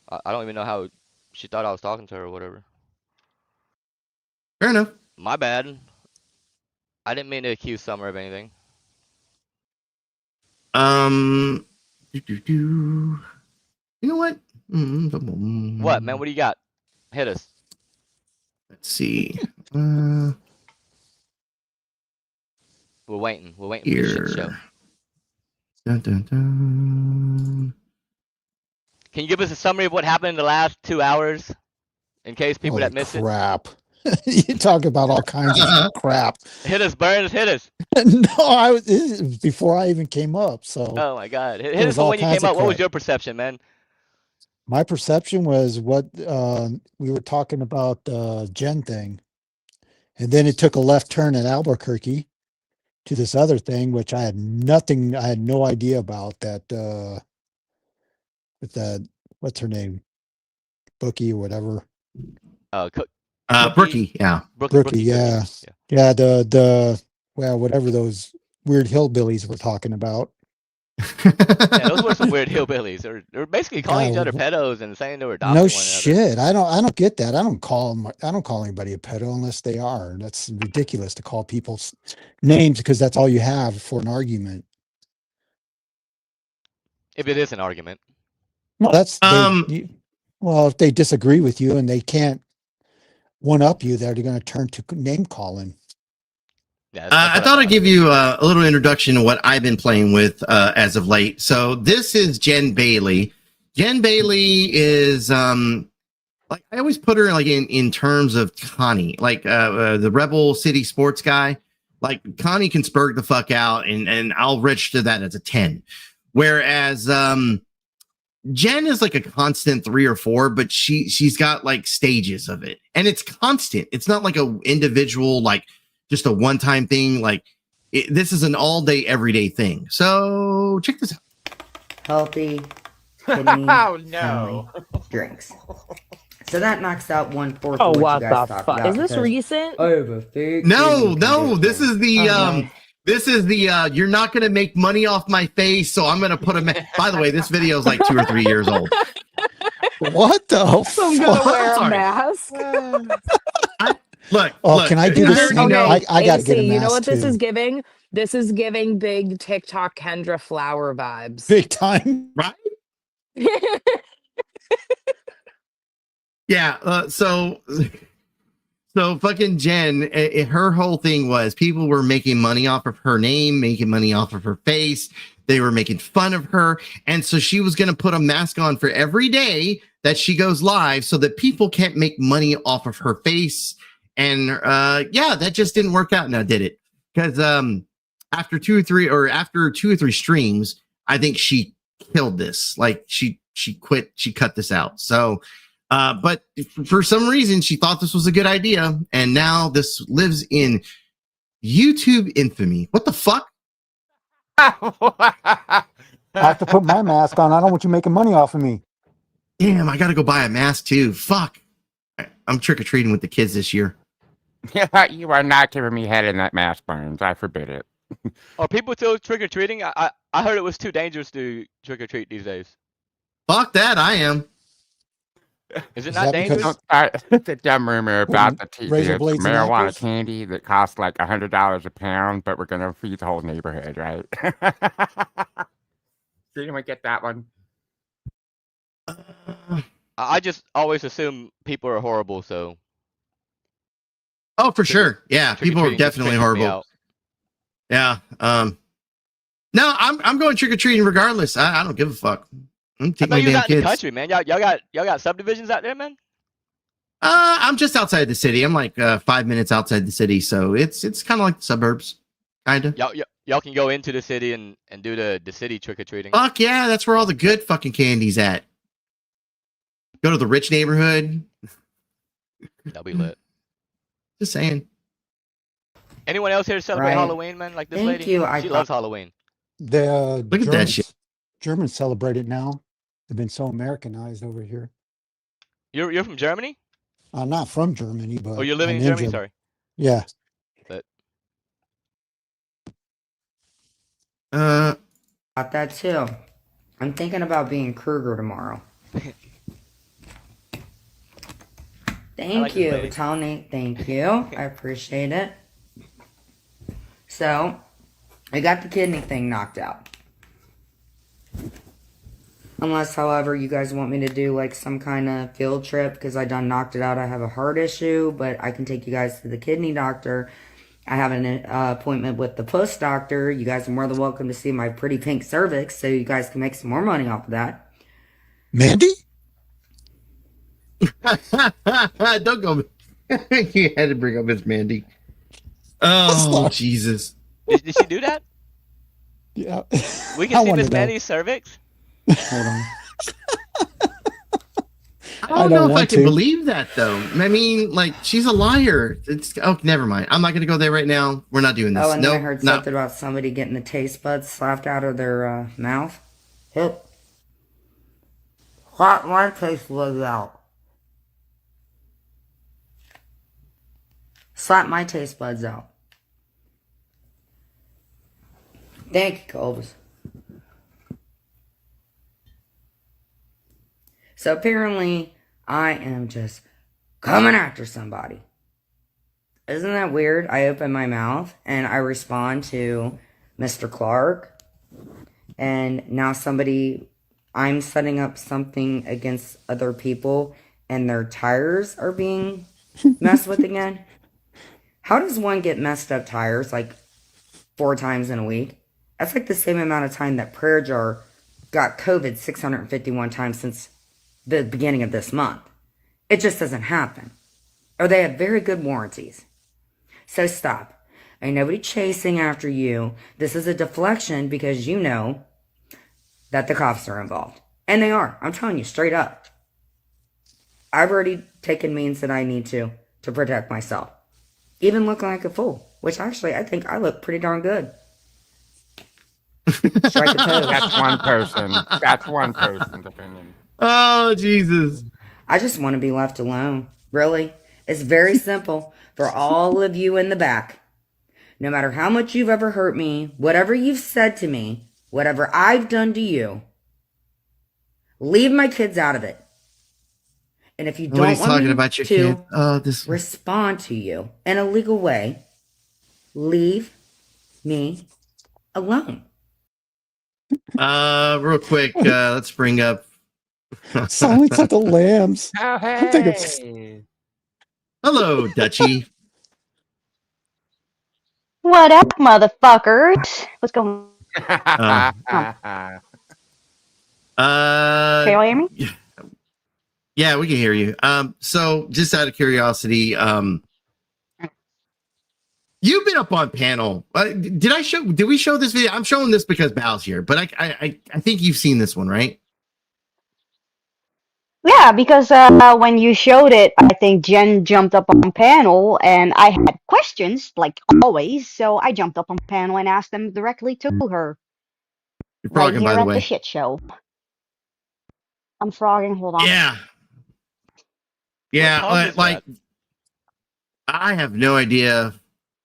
I don't even know how she thought I was talking to her or whatever. Fair enough. My bad. I didn't mean to accuse Summer of anything. You know what? What, man? What do you got? Hit us. Let's see. We're waiting. We're waiting for the shit show. Dun, dun, dun. Can you give us a summary of what happened in the last 2 hours, in case people Holy that missed crap. You talk about all kinds of crap. it? Hit us, Burns. Hit us. No, this is before I even came up. So Oh my God. Hit there us was from all when you kinds came of up. What was crap. your perception, man? My perception was what we were talking about Jen thing. And then it took a left turn at Albuquerque to this other thing, which I had no idea about that with that, what's her name? Bookie or whatever. Brookie, yeah. Brookie, yeah. Yeah, well, whatever those weird hillbillies were talking about. Yeah, those were some weird hillbillies. They're basically calling each Yeah, other pedos and saying they were adopting no one another. shit. I don't get that. I don't call anybody a pedo unless they are. That's ridiculous to call people's names because that's all you have for an argument. If it is an argument. Well, well, if they disagree with you and they can't one up you, they're going to turn to name calling. Yeah, I thought I'd give you a little introduction to what I've been playing with as of late. So this is Jen Bailey. Jen Bailey is like I always put her like in terms of Connie, like the Rebel City sports guy. Like Connie can spurg the fuck out, and I'll register that as a 10. Whereas Jen is like a constant 3 or 4, but she's got like stages of it, and it's constant. It's not like a individual like just a one-time thing. Like this is an all-day, everyday thing. So check this out. Healthy kidney Oh, no. friendly drinks. So that knocks out 1/4 Oh, of what what you guys the talked fuck? about. Is this because recent? I have a fake No, kidney no, this is the Okay. this is the you're not gonna make money off my face, so I'm gonna put a by the way, this video is like 2 or 3 years old. What the So I'm gonna wear a Sorry. mask. Look, Oh, look, can I do I this? already Okay, know. I got to get a AC, you know mask what this too. is giving? This is giving big TikTok Kendra Flower vibes. Big time. Right? Yeah, so fucking Jen, her whole thing was people were making money off of her name, making money off of her face. They were making fun of her. And so she was going to put a mask on for every day that she goes live so that people can't make money off of her face. And yeah, that just didn't work out now, did it? Because after 2 or 3 streams, I think she killed this. Like she quit, she cut this out. So but for some reason she thought this was a good idea, and now this lives in YouTube infamy. What the fuck? I have to put my mask on. I don't want you making money off of me. Damn, I gotta go buy a mask too. Fuck. I'm trick-or-treating with the kids this year. You are not giving me head in that mask, Burns. I forbid it. Are people still trick-or-treating? I heard it was too dangerous to trick-or-treat these days. Fuck that, I am. Is it not dangerous? The dumb rumor about the razor blades and marijuana apples? candy that costs like $100 a pound, but we're gonna feed the whole neighborhood, right? Did anyone get that one? I just always assume people are horrible, so. Oh, for sure. Yeah, people are Trick-or-treating just definitely stresses me horrible. out. Yeah. No, I'm going trick-or-treating regardless. I don't give a fuck. I'm I taking thought my you was damn out in the kids. country, man. Y'all got subdivisions out there, man. I'm just outside the city. I'm like 5 minutes outside the city, so it's kind of like the suburbs, kind of. Y'all can go into the city and do the city trick or treating. Fuck yeah, that's where all the good fucking candy's at. Go to the rich neighborhood. That'll be lit. Just saying. Anyone else here to celebrate Right. Halloween, man? Like this Thank lady? you, She loves Halloween. The Look at that shit. Germans celebrate it now. They've been so Americanized over here. You're from Germany? Not from Germany, but Oh, you're living I'm in Germany? Sorry. Yeah. But About that too. I'm thinking about being Kruger tomorrow. Thank like this you, lady. Tony. Thank you. I appreciate it. So, I got the kidney thing knocked out. Unless, however, you guys want me to do like some kind of field trip because I done knocked it out. I have a heart issue, but I can take you guys to the kidney doctor. I have an appointment with the puss doctor. You guys are more than welcome to see my pretty pink cervix so you guys can make some more money off of that. Mandy? Don't go. He had to bring up Miss Mandy. Oh, Jesus. Did she do that? Yeah. We I can see wanna Miss know. Mandy's cervix. Hold on. I don't know if I can believe that, though. I mean, like, she's a liar. Never mind. I'm not going to go there right now. We're not doing this. Oh, and then I Nope, heard no. something about somebody getting the taste buds slapped out of their mouth. Hip. Slap my taste buds out. Slap my taste buds out. Thank you, Colbus. So apparently, I am just coming after somebody. Isn't that weird? I open my mouth and I respond to Mr. Clark. And now I'm setting up something against other people and their tires are being messed with again. How does one get messed up tires like 4 times in a week? That's like the same amount of time that Prayer Jar got COVID 651 times since the beginning of this month. It just doesn't happen. Or they have very good warranties. So stop. Ain't nobody chasing after you. This is a deflection because you know that the cops are involved. And they are. I'm telling you straight up. I've already taken means that I need to protect myself. Even looking like a fool. Which actually, I think I look pretty darn good. Strike a pose. That's one person. That's one person's opinion. Oh, Jesus. I just want to be left alone. Really. It's very simple for all of you in the back. No matter how much you've ever hurt me, whatever you've said to me, whatever I've done to you, leave my kids out of it. And if you Nobody's don't want talking me about your to kid. respond to you in a legal way, leave me alone. Real quick, let's bring up. Silence of the Lambs. Oh, I'm thinking of hey. Hello, Dutchie. What up, motherfuckers? What's going on? Can y'all hear me? Yeah, we can hear you. So just out of curiosity, you've been up on panel. Did we show this video? I'm showing this because Bal's here, but I think you've seen this one, right? Yeah, because when you showed it, I think Jen jumped up on panel and I had questions, like always, so I jumped up on panel and asked them directly to her. You're Right frogging, here by the at the way. shit show. I'm frogging, hold on. Yeah. Yeah, like I have no idea.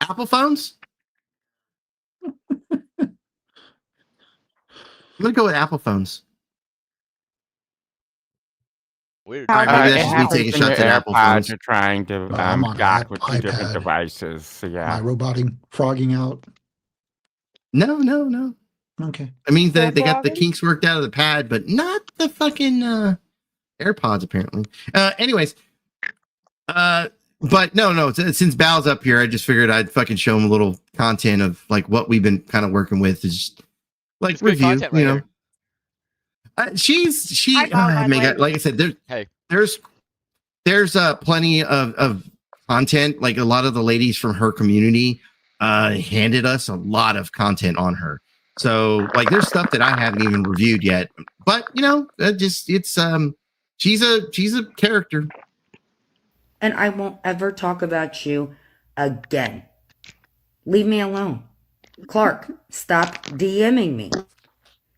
Apple phones? I'm gonna go with Apple phones. Weird. Maybe that's It just me happens taking when shots your at Apple AirPods phones. are trying to I'm on dock an with 2 different iPad. devices. So Am yeah. I roboting, frogging out? No. Okay. I mean, they Still got the frogging? kinks worked out of the pad, but not the fucking AirPods, apparently. Anyways, but no. Since Bal's up here, I just figured I'd fucking show him a little content of like what we've been kind of working with. Is like It's good review, content right here. Like I said, there's plenty of content. Like a lot of the ladies from her community handed us a lot of content on her. So like there's stuff that I haven't even reviewed yet. But you know, she's a character. And I won't ever talk about you again. Leave me alone. Clark, stop DMing me.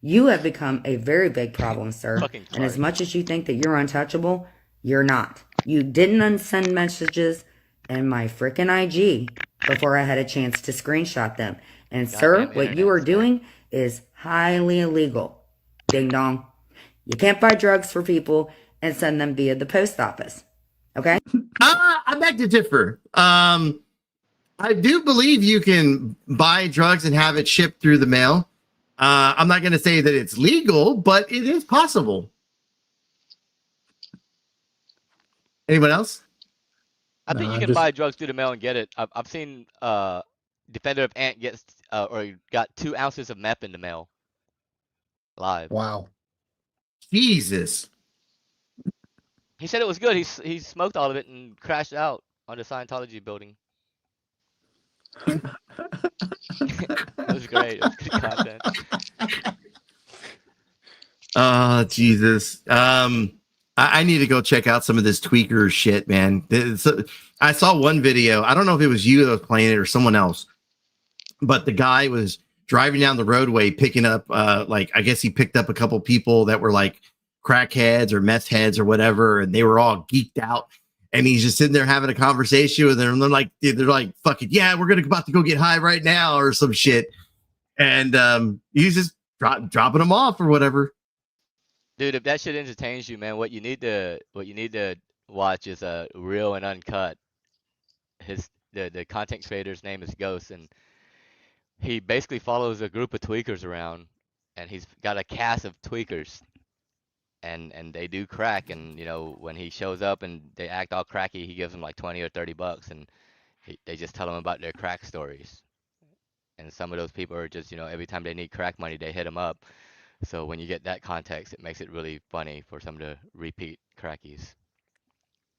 You have become a very big problem, sir. And as much as you think that you're untouchable, you're not. You didn't unsend messages in my frickin' IG before I had a chance to screenshot them. And sir, what you are doing is highly illegal. Ding dong. You can't buy drugs for people and send them via the post office. Okay? I beg to differ. I do believe you can buy drugs and have it shipped through the mail. I'm not going to say that it's legal, but it is possible. Anyone else? I think you can buy drugs through the mail and get it. I've seen Defender Ant gets or got 2 ounces of meth in the mail. Live. Wow. Jesus. He said it was good. He smoked all of it and crashed out on the Scientology building. It was great. It was good content. Oh, Jesus. I need to go check out some of this tweaker shit, man. I saw one video. I don't know if it was you that was playing it or someone else, but the guy was driving down the roadway picking up, like, I guess he picked up a couple people that were like crackheads or meth heads or whatever, and they were all geeked out. And he's just sitting there having a conversation with them. And they're like, fucking, yeah, we're about to go get high right now or some shit. And he's just dropping them off or whatever. Dude, if that shit entertains you, man, what you need to watch is Real and Uncut. The content creator's name is Ghost, and he basically follows a group of tweakers around, and he's got a cast of tweakers, and they do crack, and you know, when he shows up and they act all cracky, he gives them like 20 or 30 bucks, and they just tell him about their crack stories. And some of those people are just, you know, every time they need crack money, they hit him up. So when you get that context, it makes it really funny for some of the repeat crackies.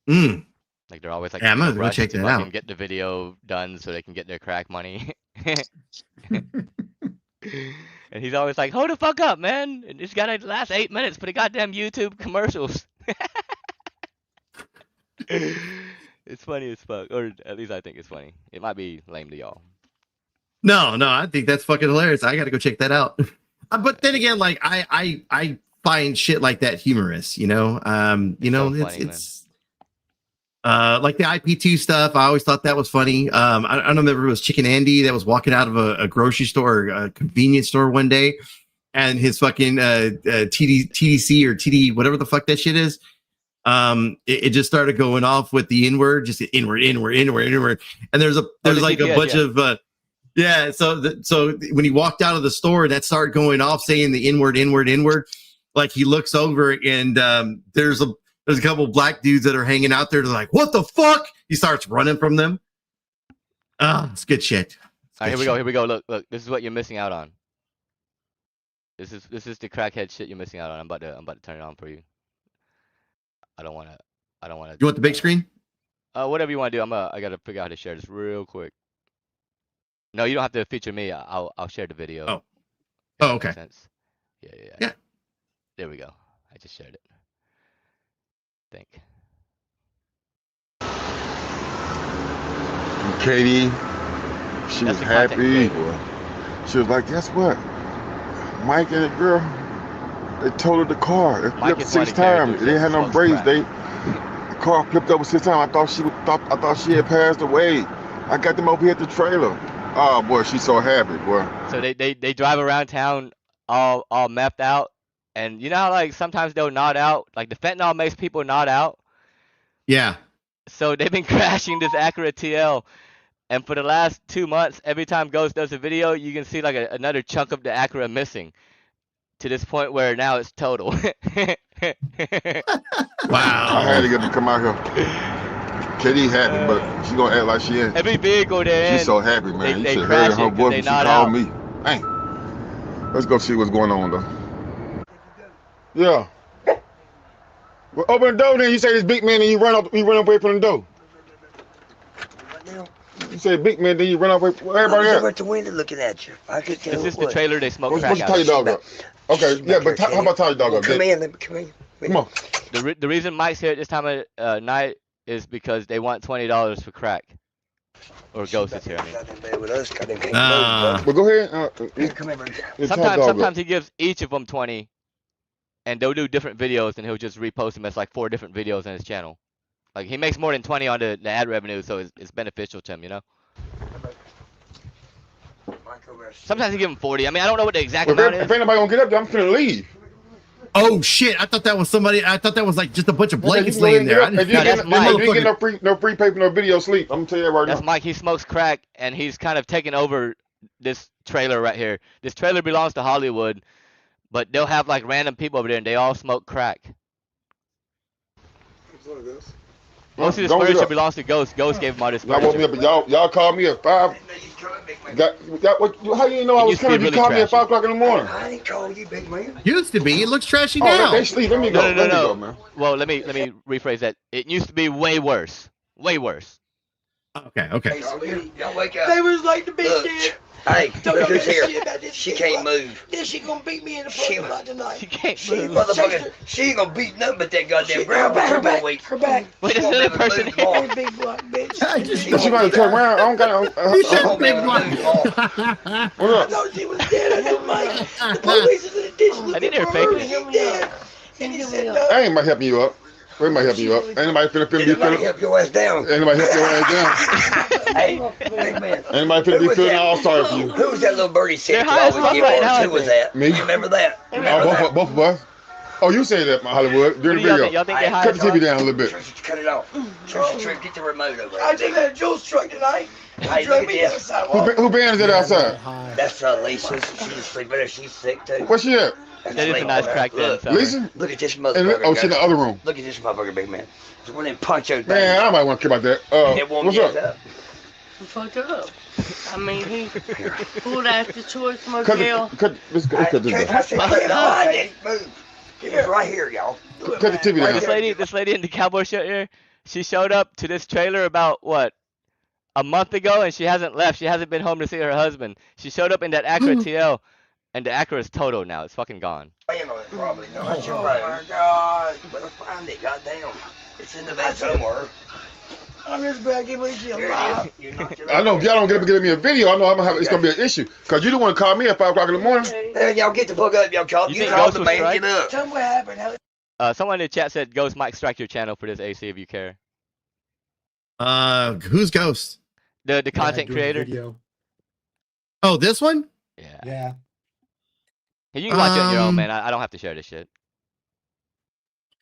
Like they're always like, yeah, I'm gonna go rush check to that fucking out. get the video done so they can get their crack money. And he's always like, hold the fuck up, man. It's gotta last 8 minutes for the goddamn YouTube commercials. It's funny as fuck, or at least I think it's funny. It might be lame to y'all. No, I think that's fucking hilarious. I got to go check that out. But then again, like I find shit like that humorous, you know. It's like the IP2 stuff. I always thought that was funny. I don't remember if it was Chicken Andy that was walking out of a grocery store or a convenience store one day, and his fucking TDC or TD whatever the fuck that shit is. It just started going off with the N-word, just inward, and there's like a bunch of yeah. So when he walked out of the store, that started going off saying the N-word, like he looks over and there's a couple black dudes that are hanging out there. They're like, what the fuck? He starts running from them. It's good shit. All right, here we go. Look. This is what you're missing out on. This is the crackhead shit you're missing out on. I'm about to turn it on for you. I don't want to. You want the big screen? Whatever you want to do. I gotta figure out how to share this real quick. No, you don't have to feature me. I'll share the video. Oh, okay. Sense. Yeah. There we go. I just shared it. Think. Katie, she was happy. She was like, guess what? Mike and the girl, they totaled the car. It flipped 6 times. They didn't have no brakes. The car flipped over 6 times. I thought she had passed away. I got them over here at the trailer. Oh boy, she's so happy, boy. So they drive around town all messed out, and you know how like sometimes they'll nod out, like the fentanyl makes people nod out. Yeah. So they've been crashing this Acura TL, and for the last 2 months, every time Ghost does a video, you can see like another chunk of the Acura missing, to this point where now it's total. Wow. I had to get them to come out here. Katie's happy, but she gonna act like she ain't. Every vehicle they're in, she's so happy, man. they You should hear crash her it 'cause voice they when she nod called out. me. Dang. Let's go see what's going on though. Yeah. Well, open the door then. You say this big man and you run away from the door. You say big man, then you run away. Where everybody I at? was at the window looking at you. I could tell Is this what. the trailer they smoke What's crack tie out your of? dog up? Okay, yeah, but how about tie your dog up? Come in, come in. Come on. The reason Mike's here at this time of night is because they want $20 for crack. Or Ghost is here, I mean. But go ahead. Come here, buddy. Sometimes he gives each of them 20, and they'll do different videos, and he'll just repost them as like 4 different videos on his channel. Like he makes more than 20 on the ad revenue, so it's beneficial to him, you know. Sometimes he give him 40. I mean, I don't know what the exact amount is. If anybody gonna get up there, I'm finna leave. Oh shit! I thought that was somebody. I thought that was like just a bunch of blankets laying there. If you get no free paper, no video sleep. I'm gonna tell you that right now. That's Mike. He smokes crack, and he's kind of taking over this trailer right here. This trailer belongs to Hollywood, but they'll have like random people over there, and they all smoke crack. Most of this Don't get furniture up. belongs to Ghost. Ghost gave him all this Y'all woke me furniture. up. Y'all called me at 5. How you know I It was used to be coming? You really called me at trashy. 5 o'clock in the morning. I ain't called you, big man. Used to be. It looks trashy Oh, now. they sleep. Let me go. No, no, no, Let me go, no. man. Well, let me rephrase that. It used to be way worse. Way worse. Okay, okay. Hey, so y'all wake up. They was like the big Look, kid. hey, Don't look know who's that here. shit about this She big can't block. move. Then she gonna beat me in the fucking lot tonight. She can't She move. Motherfucker, she ain't gonna beat nothing but that goddamn ground for 2 more weeks. Her back. Wait, She is won't be there a able to person move here? tomorrow. Hey, big block, bitch. I just She might have turned around. I don't got You She said won't be big able to block. move tomorrow. I What up? thought she was dead. I said, Mike, the police is in the ditch I looking think they're for her. faking She's it. dead. And he said, no. I ain't about helping you up. We ain't about helping you up. Ain't nobody finna be Ain't nobody feeling. help your ass down. Ain't nobody help your ass down. Hey, hey man. Ain't nobody finna Who be was feeling that? all sorry for you. Who was that little birdie They're set you high as always fuck give right for? now, I Who was think. that? Me? You remember that? You remember that? Both of us. Oh, you say that, Hollywood, What during do the y'all video. think? Y'all think they're high Cut as the TV fuck? down a little bit. Trisha, cut it off. Trisha, Tripp, get the remote over I there. just had a juice truck tonight. Hey, He look drug at me down the this. sidewalk. Who band is that Yeah, outside? that high. That's Lisa's. She's asleep in there. She's sick too. Where's she at? That's That is a Lisa. nice crack den, Look, Summer. Lisa? look at this And, motherfucker. oh, she in the other room. Look at this motherfucker, big man. It's one of them poncho things. Man, I might want to care about that. It won't What's get up? up. Fucked up. I mean, he pulled out the choice Let's motel. cut this I down. said, cut it off. Hey, move. It was right here, y'all. Cut the TV Right down. here. This lady in the cowboy shirt here, she showed up to this trailer about what, a month ago, and she hasn't left. She hasn't been home to see her husband. She showed up in that Acura TL, and the Acura is total now. It's fucking gone. Probably. No, that's your Oh road. my God. Better find it, goddamn. It's in the bed somewhere. I'm just glad I can't believe she's alive. I know if y'all don't get up and give me a video, I know it's gonna be an issue. Cause you didn't want to call me at 5 o'clock in the morning. Hey, y'all get the fuck up, y'all call. You You think call Ghost the will man, strike? get up. Tell me what happened. Someone in the chat said Ghost might strike your channel for this AC if you care. Who's Ghost? The Yeah, content doing the creator. video. Oh, this one? Yeah. Yeah. Hey, you can watch it on your own, man. I don't have to share this shit.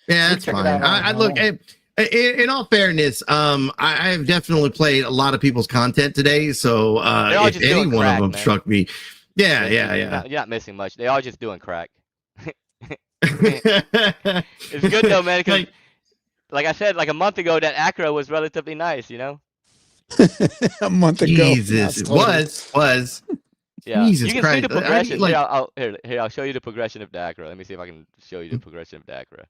Yeah, We that's check it fine. out on I our look. own. In all fairness, I have definitely played a lot of people's content today. So They're all if just any doing one crack, of them man. struck me, yeah. You're not missing much. They all just doing crack. It's good though, man. Because like I said, like a month ago, that Acura was relatively nice, you know. A month ago. Jesus, it was. Yeah, Jesus you can Christ. see the progression. like, Here, I'll show you the progression of the Acura. Let me see if I can show you the progression of the Acura.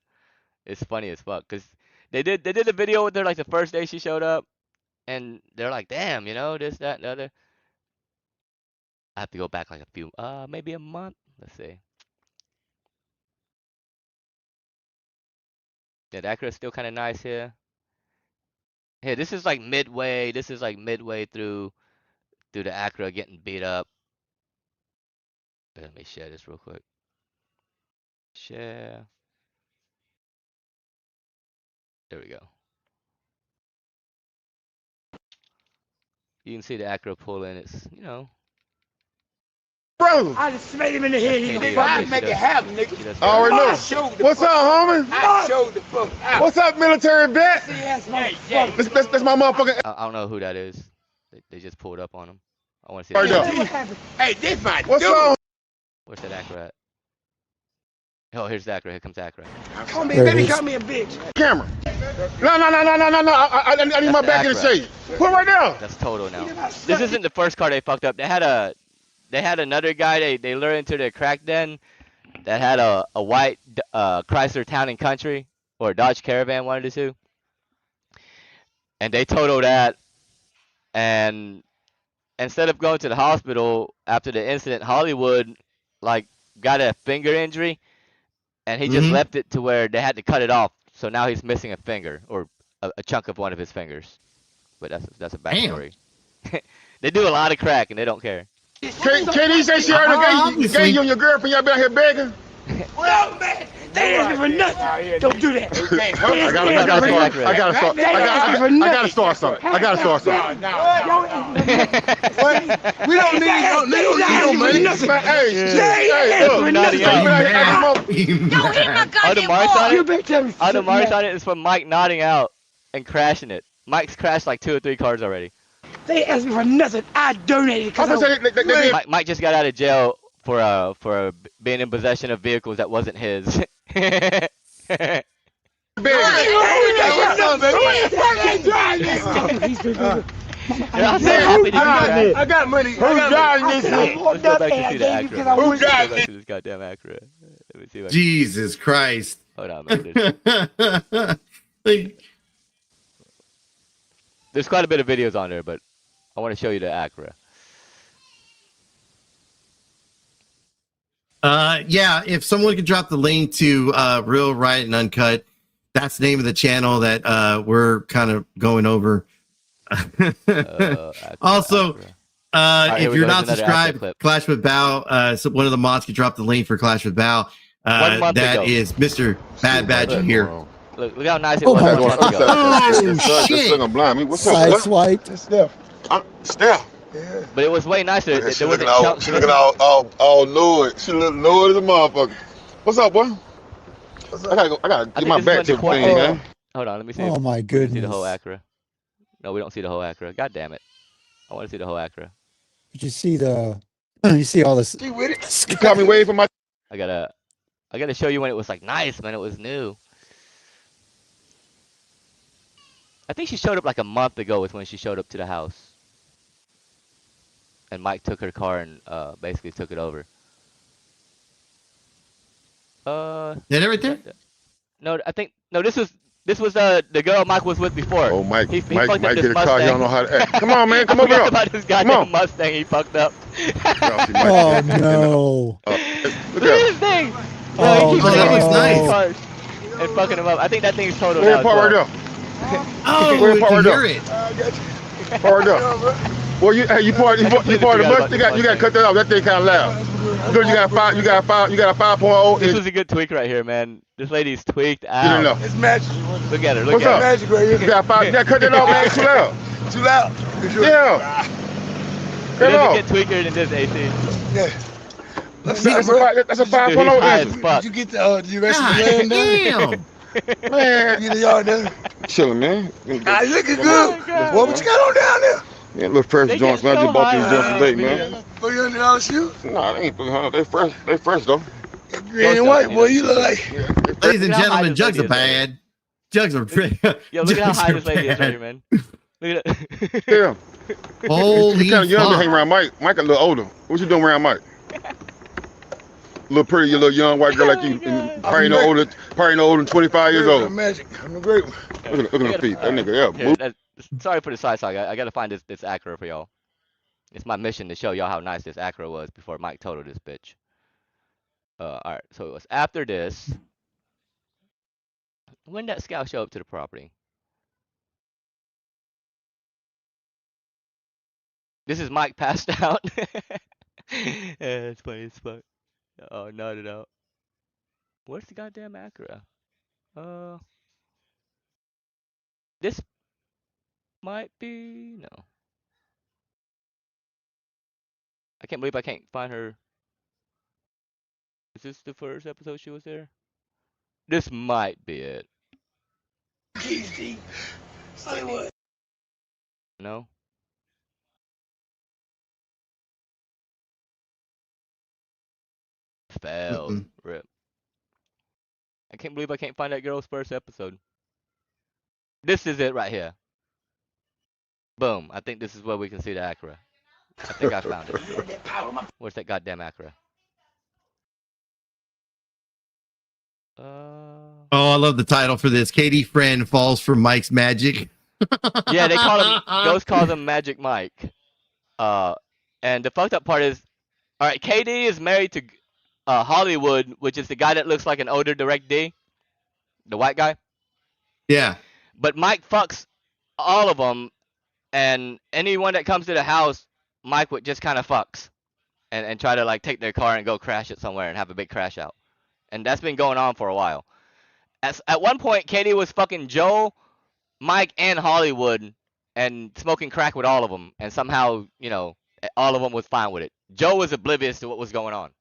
It's funny as fuck because they did a video with her like the first day she showed up, and they're like, damn, you know, this, that, and the other. I have to go back like a few, maybe a month. Let's see. Yeah, the Acura is still kind of nice here. Hey, this is like midway. This is like midway through the Acura getting beat up. Let me share this real quick. Share. There we go. You can see the Acura pull in. It's, you know. Bro, I just smacked him in the head. He Can't gonna do I that. make it happen, nigga. I already know. Showed the What's fuck. up, homie? I showed the fuck out. What's up, military vet? See ass motherfucker. That's my motherfucking. I don't know who that is. They just pulled up on him. I want to see Right that. there. What happened? Hey, this my What's dude. up? Where's that Acura at? Oh, here's the Acura. Here comes Acura. Call me, There it baby, is. call me a bitch. Camera. No. I need That's my the back in the Acura. shade. Put it right there. That's total now. This isn't the first car they fucked up. They had another guy they lured into their crack den that had a white Chrysler Town and Country or Dodge Caravan, one of the two. And they totaled that, and instead of going to the hospital after the incident, Hollywood like got a finger injury, and he just left it to where they had to cut it off. So now he's missing a finger or a chunk of one of his fingers. But that's a backstory. They do a lot of crack and they don't care. Can he say she already gave you and your girlfriend? Y'all been out here begging? Well, man, they asked me for nothing. Don't do that. I gotta start something. We don't need no money. The marks on it is from Mike nodding out and crashing it. Mike's crashed like 2 or 3 cars already. They asked me for nothing. I donated. Mike just got out of jail for being in possession of vehicles that wasn't his. I'm so happy to see that. I got money. Who's driving this? Let's go back to see the Acura. Man. Let's go back to this goddamn Acura. Let me see if I can... Jesus Christ. Hold on, man. There's quite a bit of videos on there, but I want to show you the Acura. Yeah, if someone could drop the link to Real Riot and Uncut, that's the name of the channel that we're kind of going over. Also, right, if you're not subscribed, Clash with Bao, so one of the mods could drop the link for Clash with Bao. That is Mr. Bad Badger here. Look how nice it was. Oh, shit! What's up, Sideswipe. Steph. Yeah. But it was way nicer. Yeah, she looking all Lord. She looking Lord as a motherfucker. What's up, boy? I gotta get my back to the thing, man. Hold on, let me see. Oh my goodness. See the whole Acura. No, we don't see the whole Acura. God damn it. I want to see the whole Acura. Did you see you see all this? You with it? You caught me waiting for my. I gotta show you when it was like nice, man. It was new. I think she showed up like a month ago was when she showed up to the house. And Mike took her car and basically took it over. That right there? No, I think this was the girl Mike was with before. Oh, Mike he Mike fucked up get this a car. He don't know how to act. Come on, man. Come over here. About this goddamn Mustang he fucked up. Oh no! Look at this thing. Oh, that looks nice. And fucking him up. I think that thing's total Where's now. the part right there? Where's the part right there? Part right there. Well, you part the bus. You got to cut that off. That thing kind of loud. Good, you got a 5.0. This was a good tweak right here, man. This lady's tweaked out. You don't know. It's magic. Look at her. Look What's at up? her. Magic right here. You got to cut that off, man. It's too loud. Too loud. Yeah. It Cut it off. doesn't get tweaker than this AC. Yeah. That's a 5.0 engine. Fuck. Did you get the rest of the land done? Damn. Man. Get the yard done. Chilling, man. Ah, you looking good. What you got on down there? Yeah, little fresh joints. Man, I just bought these joints today, man. $300 shoes? Nah, they ain't $300. They fresh though. Green and white, boy, you look like. Ladies and gentlemen, jugs are bad. Jugs are pretty. Yo, look at how high this lady is right here, man. Look at that. Yeah. Holy You kind of young to fuck. hang around Mike. Mike a little older. What you doing around Mike? Little pretty, you little young white girl like you, and probably no older than 25 years old. Magic. I'm a great one. Look at them feet. That nigga, yeah. Here, sorry for the side talk. I gotta find this Acura for y'all. It's my mission to show y'all how nice this Acura was before Mike totaled this bitch. Alright, so it was after this. When did that scout show up to the property? This is Mike passed out. Yeah, it's funny as fuck. Oh, nodded out. Where's the goddamn Acura? This might be no. I can't believe I can't find her. Is this the first episode she was there? This might be it. Easy. Say what? No? Failed. Rip. I can't believe I can't find that girl's first episode. This is it right here. Boom. I think this is where we can see the Acura. I think I found it. Where's that goddamn Acura? Oh, I love the title for this. Katie Friend falls for Mike's magic. Yeah, they call him. Ghost calls him Magic Mike. And the fucked up part is, all right, KD is married to Hollywood, which is the guy that looks like an older Direct D, the white guy. Yeah. But Mike fucks all of them, and anyone that comes to the house, Mike would just kind of fucks, and try to like take their car and go crash it somewhere and have a big crash out. And that's been going on for a while. At one point, Katie was fucking Joe, Mike, and Hollywood, and smoking crack with all of them. And somehow, you know, all of them was fine with it. Joe was oblivious to what was going on.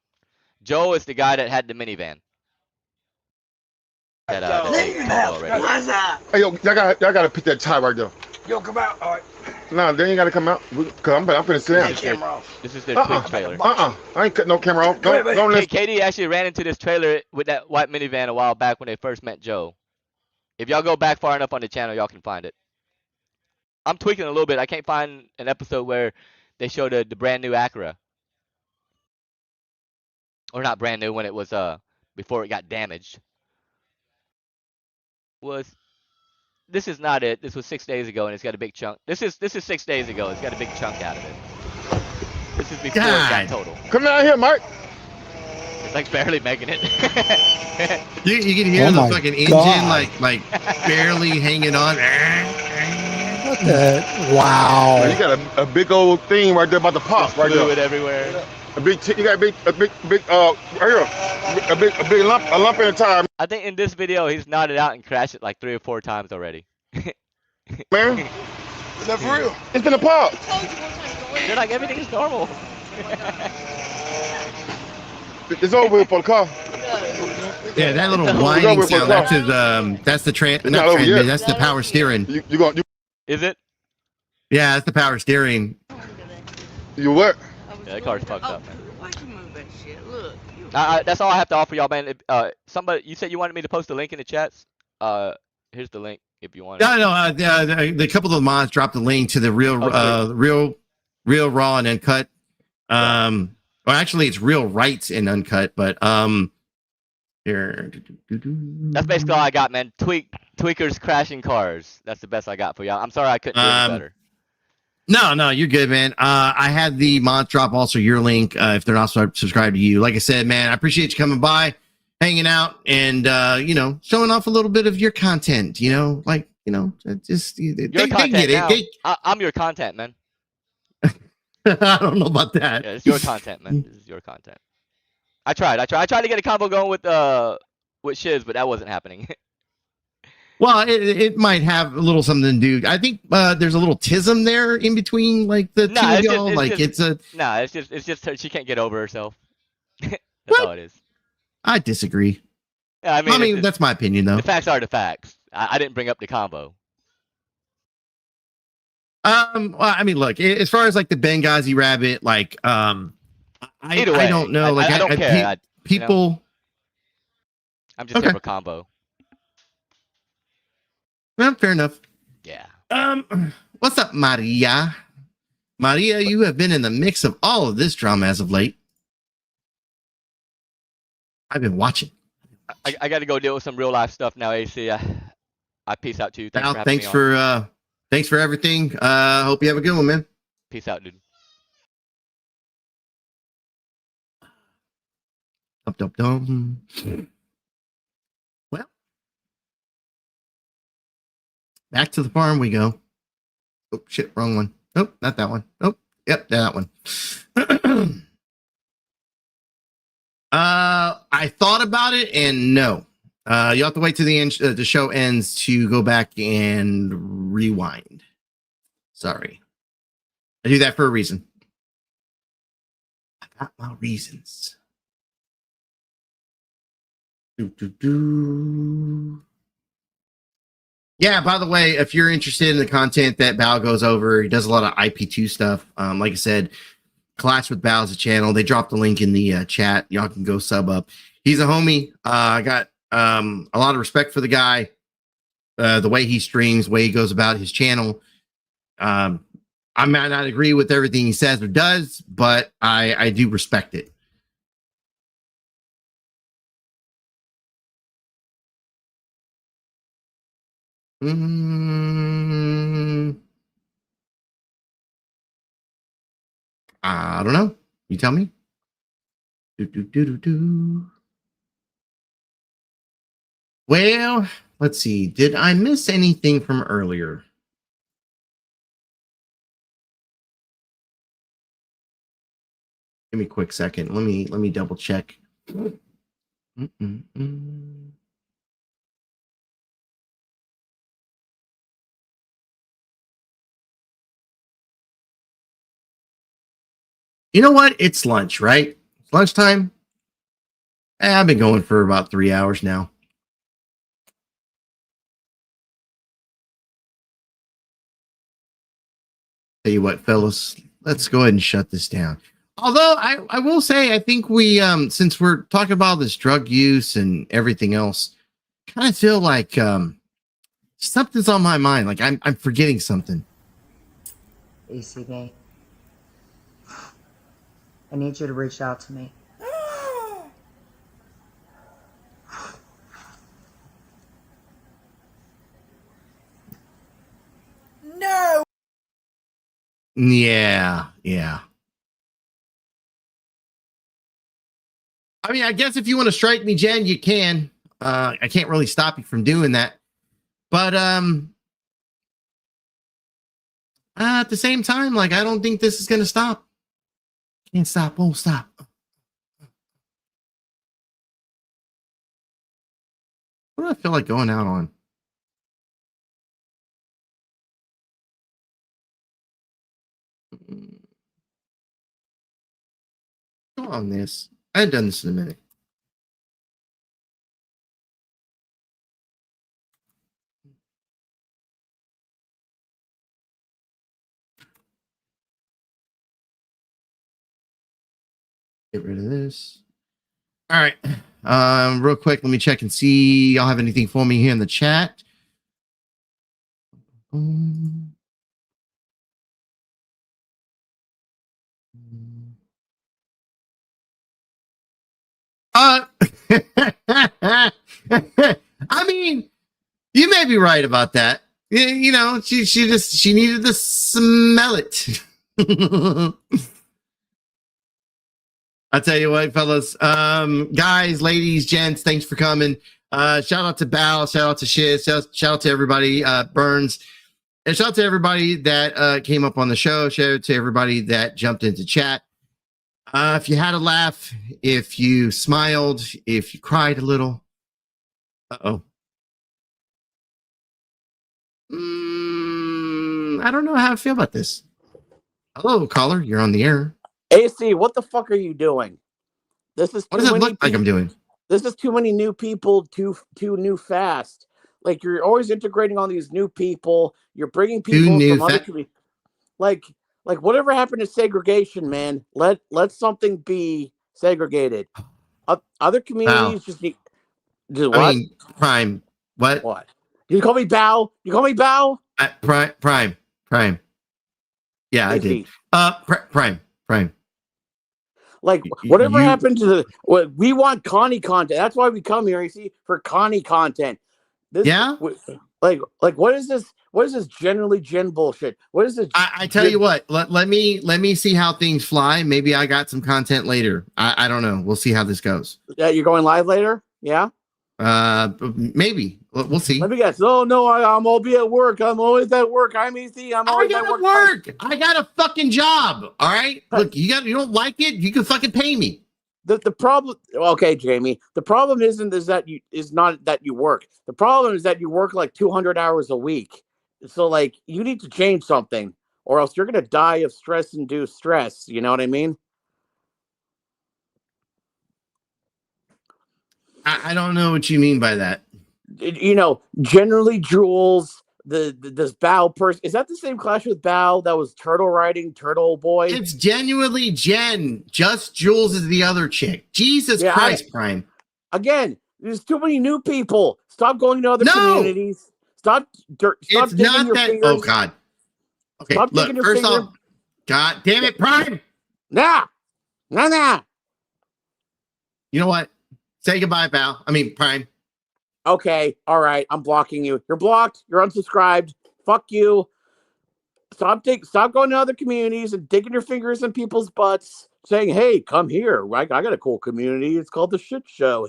Joe is the guy that had the minivan. That Hey, yo, y'all gotta put that tie right there. Yo, come out. All right. Nah, they ain't gotta come out. Cause I'm finna sit down. Camera off. This is their tweet trailer. I ain't cut no camera off. Don't let. Katie actually ran into this trailer with that white minivan a while back when they first met Joe. If y'all go back far enough on the channel, y'all can find it. I'm tweaking a little bit. I can't find an episode where they show the brand new Acura. Or not brand new, when it was before it got damaged. This is not it. This was 6 days ago, and it's got a big chunk. This is 6 days ago. It's got a big chunk out of it. This is before it got total. Come down here, Mike. It's like barely making it. You can hear the fucking engine like barely hanging on. What the? Wow. Man, you got a big old thing right there about to pop. Right Fluid there. everywhere. You got a big right here. A big lump in the tire. I think in this video he's nodded out and crashed it like 3 or 4 times already. Man, is that for real? It's gonna pop. They're like, everything's normal. It's over with for the car. Yeah, that little whining sound. That's his. That's the transmission. That's the power steering. Is it? Yeah, that's the power steering. You what? Yeah, that car's fucked up, man. Why'd you move that shit? Look. That's all I have to offer y'all, man. Somebody, you said you wanted me to post a link in the chats. Here's the link if you want. No. The couple of the mods dropped the link to the real raw and uncut. Well, actually, it's real rights and uncut, but here. That's basically all I got, man. Tweakers crashing cars. That's the best I got for y'all. I'm sorry I couldn't do any better. No, you're good, man. I had the mods drop also your link if they're not subscribed to you. Like I said, man, I appreciate you coming by, hanging out, and showing off a little bit of your content. Just Your they content get now. it. I'm your content, man. I don't know about that. Yeah, it's your content, man. This is your content. I tried to get a combo going with Shiz, but that wasn't happening. Well, it might have a little something to do. I think there's a little tism there in between, like the two of y'all. It's just she can't get over herself. That's all it is. I disagree. Yeah, I mean that's my opinion, though. The facts are the facts. I didn't bring up the combo. Well, I mean, look, as far as like the Benghazi rabbit, like, I don't know. Like, I don't care. People. I'm just here for combo. Well, fair enough. Yeah. What's up, Maria? Maria, you have been in the mix of all of this drama as of late. I've been watching. I got to go deal with some real life stuff now, AC. I peace out to you. Thanks for everything. Hope you have a good one, man. Peace out, dude. Well, back to the farm we go. Oh shit, wrong one. Nope, not that one. Nope, yep, that one. I thought about it, and no. You have to wait till the end. The show ends to go back and rewind. Sorry, I do that for a reason. I got my reasons. Yeah, by the way, if you're interested in the content that Bao goes over, he does a lot of IP2 stuff. Like I said, Clash with Bao's a channel. They dropped the link in the chat. Y'all can go sub up. He's a homie. I got a lot of respect for the guy, the way he streams, the way he goes about his channel. I might not agree with everything he says or does, but I do respect it. I don't know. You tell me. Well, let's see. Did I miss anything from earlier? Give me a quick second. Let me double check. You know what? It's lunch, right? It's lunchtime. I've been going for about 3 hours now. Tell you what, fellas, let's go ahead and shut this down. Although I will say, I think we, since we're talking about this drug use and everything else, kind of feel like Something's on my mind. Like I'm forgetting something. ACB, I need you to reach out to me. No. Yeah. I mean, I guess if you want to strike me, Jen, you can. I can't really stop you from doing that. But at the same time, like, I don't think this is going to stop. Can't stop, won't stop. What do I feel like going out on? Go on this. I haven't done this in a minute. Get rid of this. All right. Real quick, let me check and see. Y'all have anything for me here in the chat? I mean, you may be right about that. You know, she needed to smell it. I'll tell you what, fellas, guys, ladies, gents, thanks for coming. Shout out to Bal, shout out to Shyt, shout out to everybody, Burns, and shout out to everybody that came up on the show. Shout out to everybody that jumped into chat. If you had a laugh, if you smiled, if you cried a little. Uh-oh. I don't know how I feel about this. Hello, caller. You're on the air. AC, what the fuck are you doing? This is what does it look like I'm doing? This is too many new people, too new fast. Like, you're always integrating all these new people. You're bringing people from other communities. Like whatever happened to segregation, man? Let something be segregated. Other communities just need. What? I mean, Prime. What? What? You call me Bow? You call me Bow? Prime. Yeah, I did. Prime. Like, whatever happened to we want Connie content. That's why we come here, you see, for Connie content. Like what is this? What is this generally Gen bullshit? What is this? I tell you what, let me see how things fly. Maybe I got some content later. I don't know. We'll see how this goes. Yeah, you're going live later? Yeah? Maybe. We'll see. Let me guess. No, I'm all be at work. I'm always at work. I'm easy. I'm always at work. I got a fucking job. All right. Look, you don't like it, you can fucking pay me. The problem, okay, Jamie. The problem is not that you work. The problem is that you work like 200 hours a week. So like you need to change something, or else you're gonna die of stress-induced stress. You know what I mean? I don't know what you mean by that. You know, generally Jules, this Bow person, is that the same clash with Bow that was turtle riding Turtle Boy? It's genuinely Jen. Just Jules is the other chick. Jesus Christ, Prime. Again, there's too many new people. Stop going to other communities. Stop it's digging not your that. fingers. Oh God. Okay, Stop look. digging your First finger. off, God damn it, Prime. Nah. You know what? Say goodbye, pal. I mean, Prime. Okay, all right. I'm blocking you. You're blocked. You're unsubscribed. Fuck you. Stop going to other communities and digging your fingers in people's butts, saying, "Hey, come here. I got a cool community. It's called the Shit Show."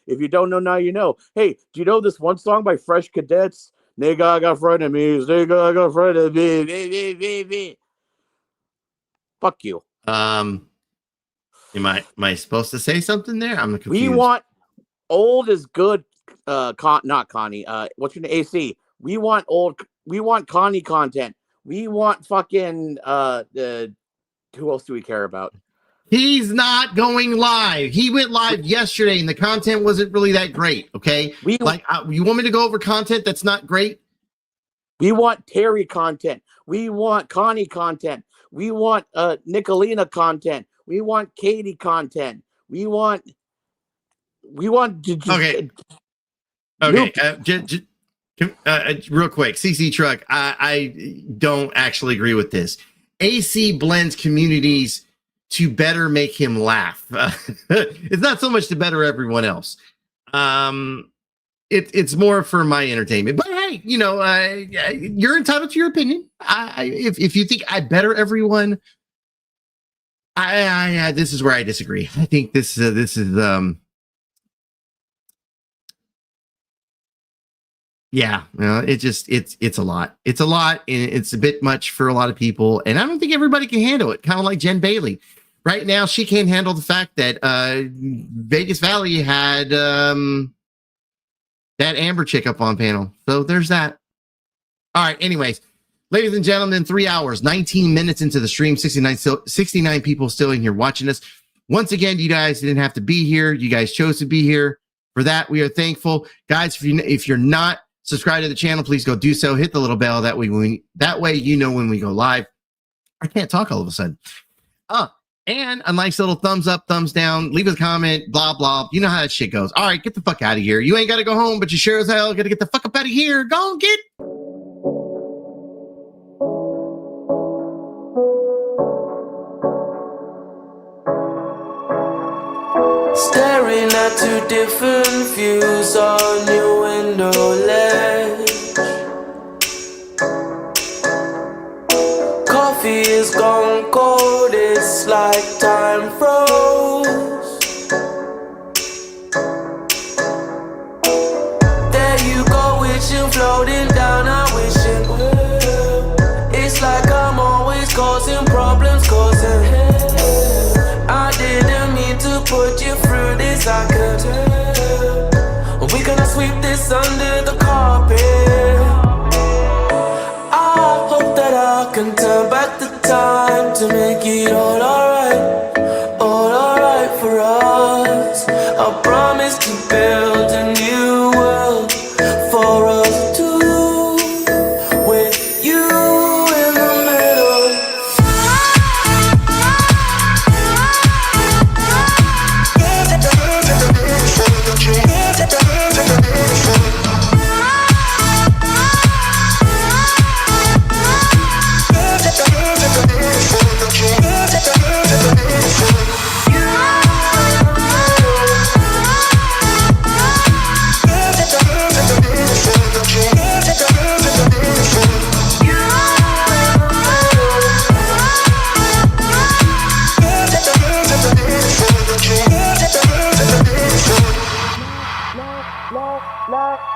If you don't know, now you know. Hey, do you know this one song by Fresh Cadets? Nigga, I got frenemies. Nigga, I got frenemies. Fuck you. Am I supposed to say something there? I'm confused. We want old is good. Not Connie. What's your name? AC. We want old. We want Connie content. We want fucking who else do we care about? He's not going live. He went live yesterday, and the content wasn't really that great. Okay, you want me to go over content that's not great? We want Terry content. We want Connie content. We want Nicolina content. We want Katie content. We want. Okay. Okay. Can Real quick, CC Truck, I don't actually agree with this. AC blends communities to better make him laugh. It's not so much to better everyone else. It's more for my entertainment. But hey, you're entitled to your opinion. If you think I better everyone, this is where I disagree. I think this is yeah, it's a lot. It's a lot, and it's a bit much for a lot of people, and I don't think everybody can handle it. Kind of like Jen Bailey. Right now, she can't handle the fact that Vegas Valley had that Amber chick up on panel. So there's that. All right, anyways, ladies and gentlemen, 3 hours, 19 minutes into the stream, 69 people still in here watching us. Once again, you guys didn't have to be here. You guys chose to be here. For that, we are thankful. Guys, if you're not subscribe to the channel, please go do so. Hit the little bell. That way you know when we go live. I can't talk all of a sudden. And a nice little thumbs up, thumbs down. Leave a comment, blah, blah. You know how that shit goes. All right, get the fuck out of here. You ain't got to go home, but you sure as hell got to get the fuck up out of here. Go and get... Staring at two different views on your window ledge. Coffee is gone cold, it's like time froze. There you go, wishing, floating down, I wishing. It's like I'm always causing problems, causing hell. I didn't mean to put you through this, I could tell. We gonna sweep this under the carpet. I hope that I can turn back the time to make it all alright for us. I promise to build a new world for us two, with you in the middle.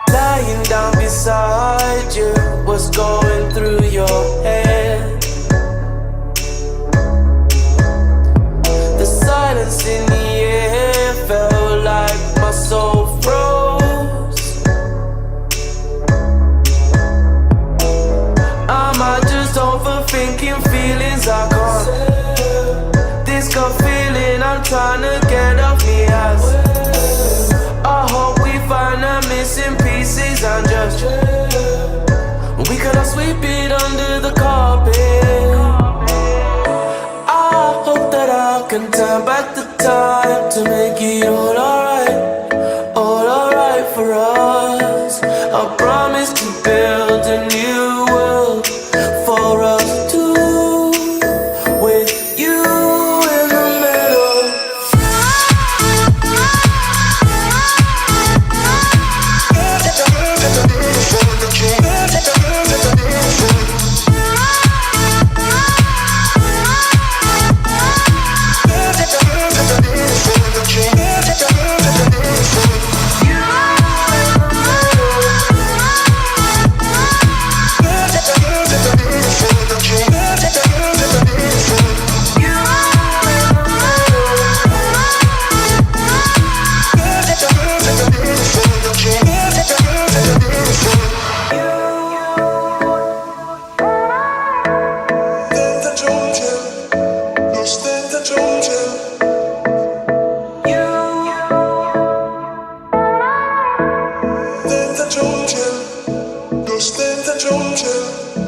Lying down beside you, what's going through your head? The silence in the air felt like my soul froze. Am I just overthinking feelings I can't? This gut feeling I'm trying to get off me ass. I hope we find the missing pieces and just we could have sweep it under the carpet. I hope that I can turn back the time to make it all alright for us. I promise to build a new world for us two, with you in the middle. Lo stenta giungendo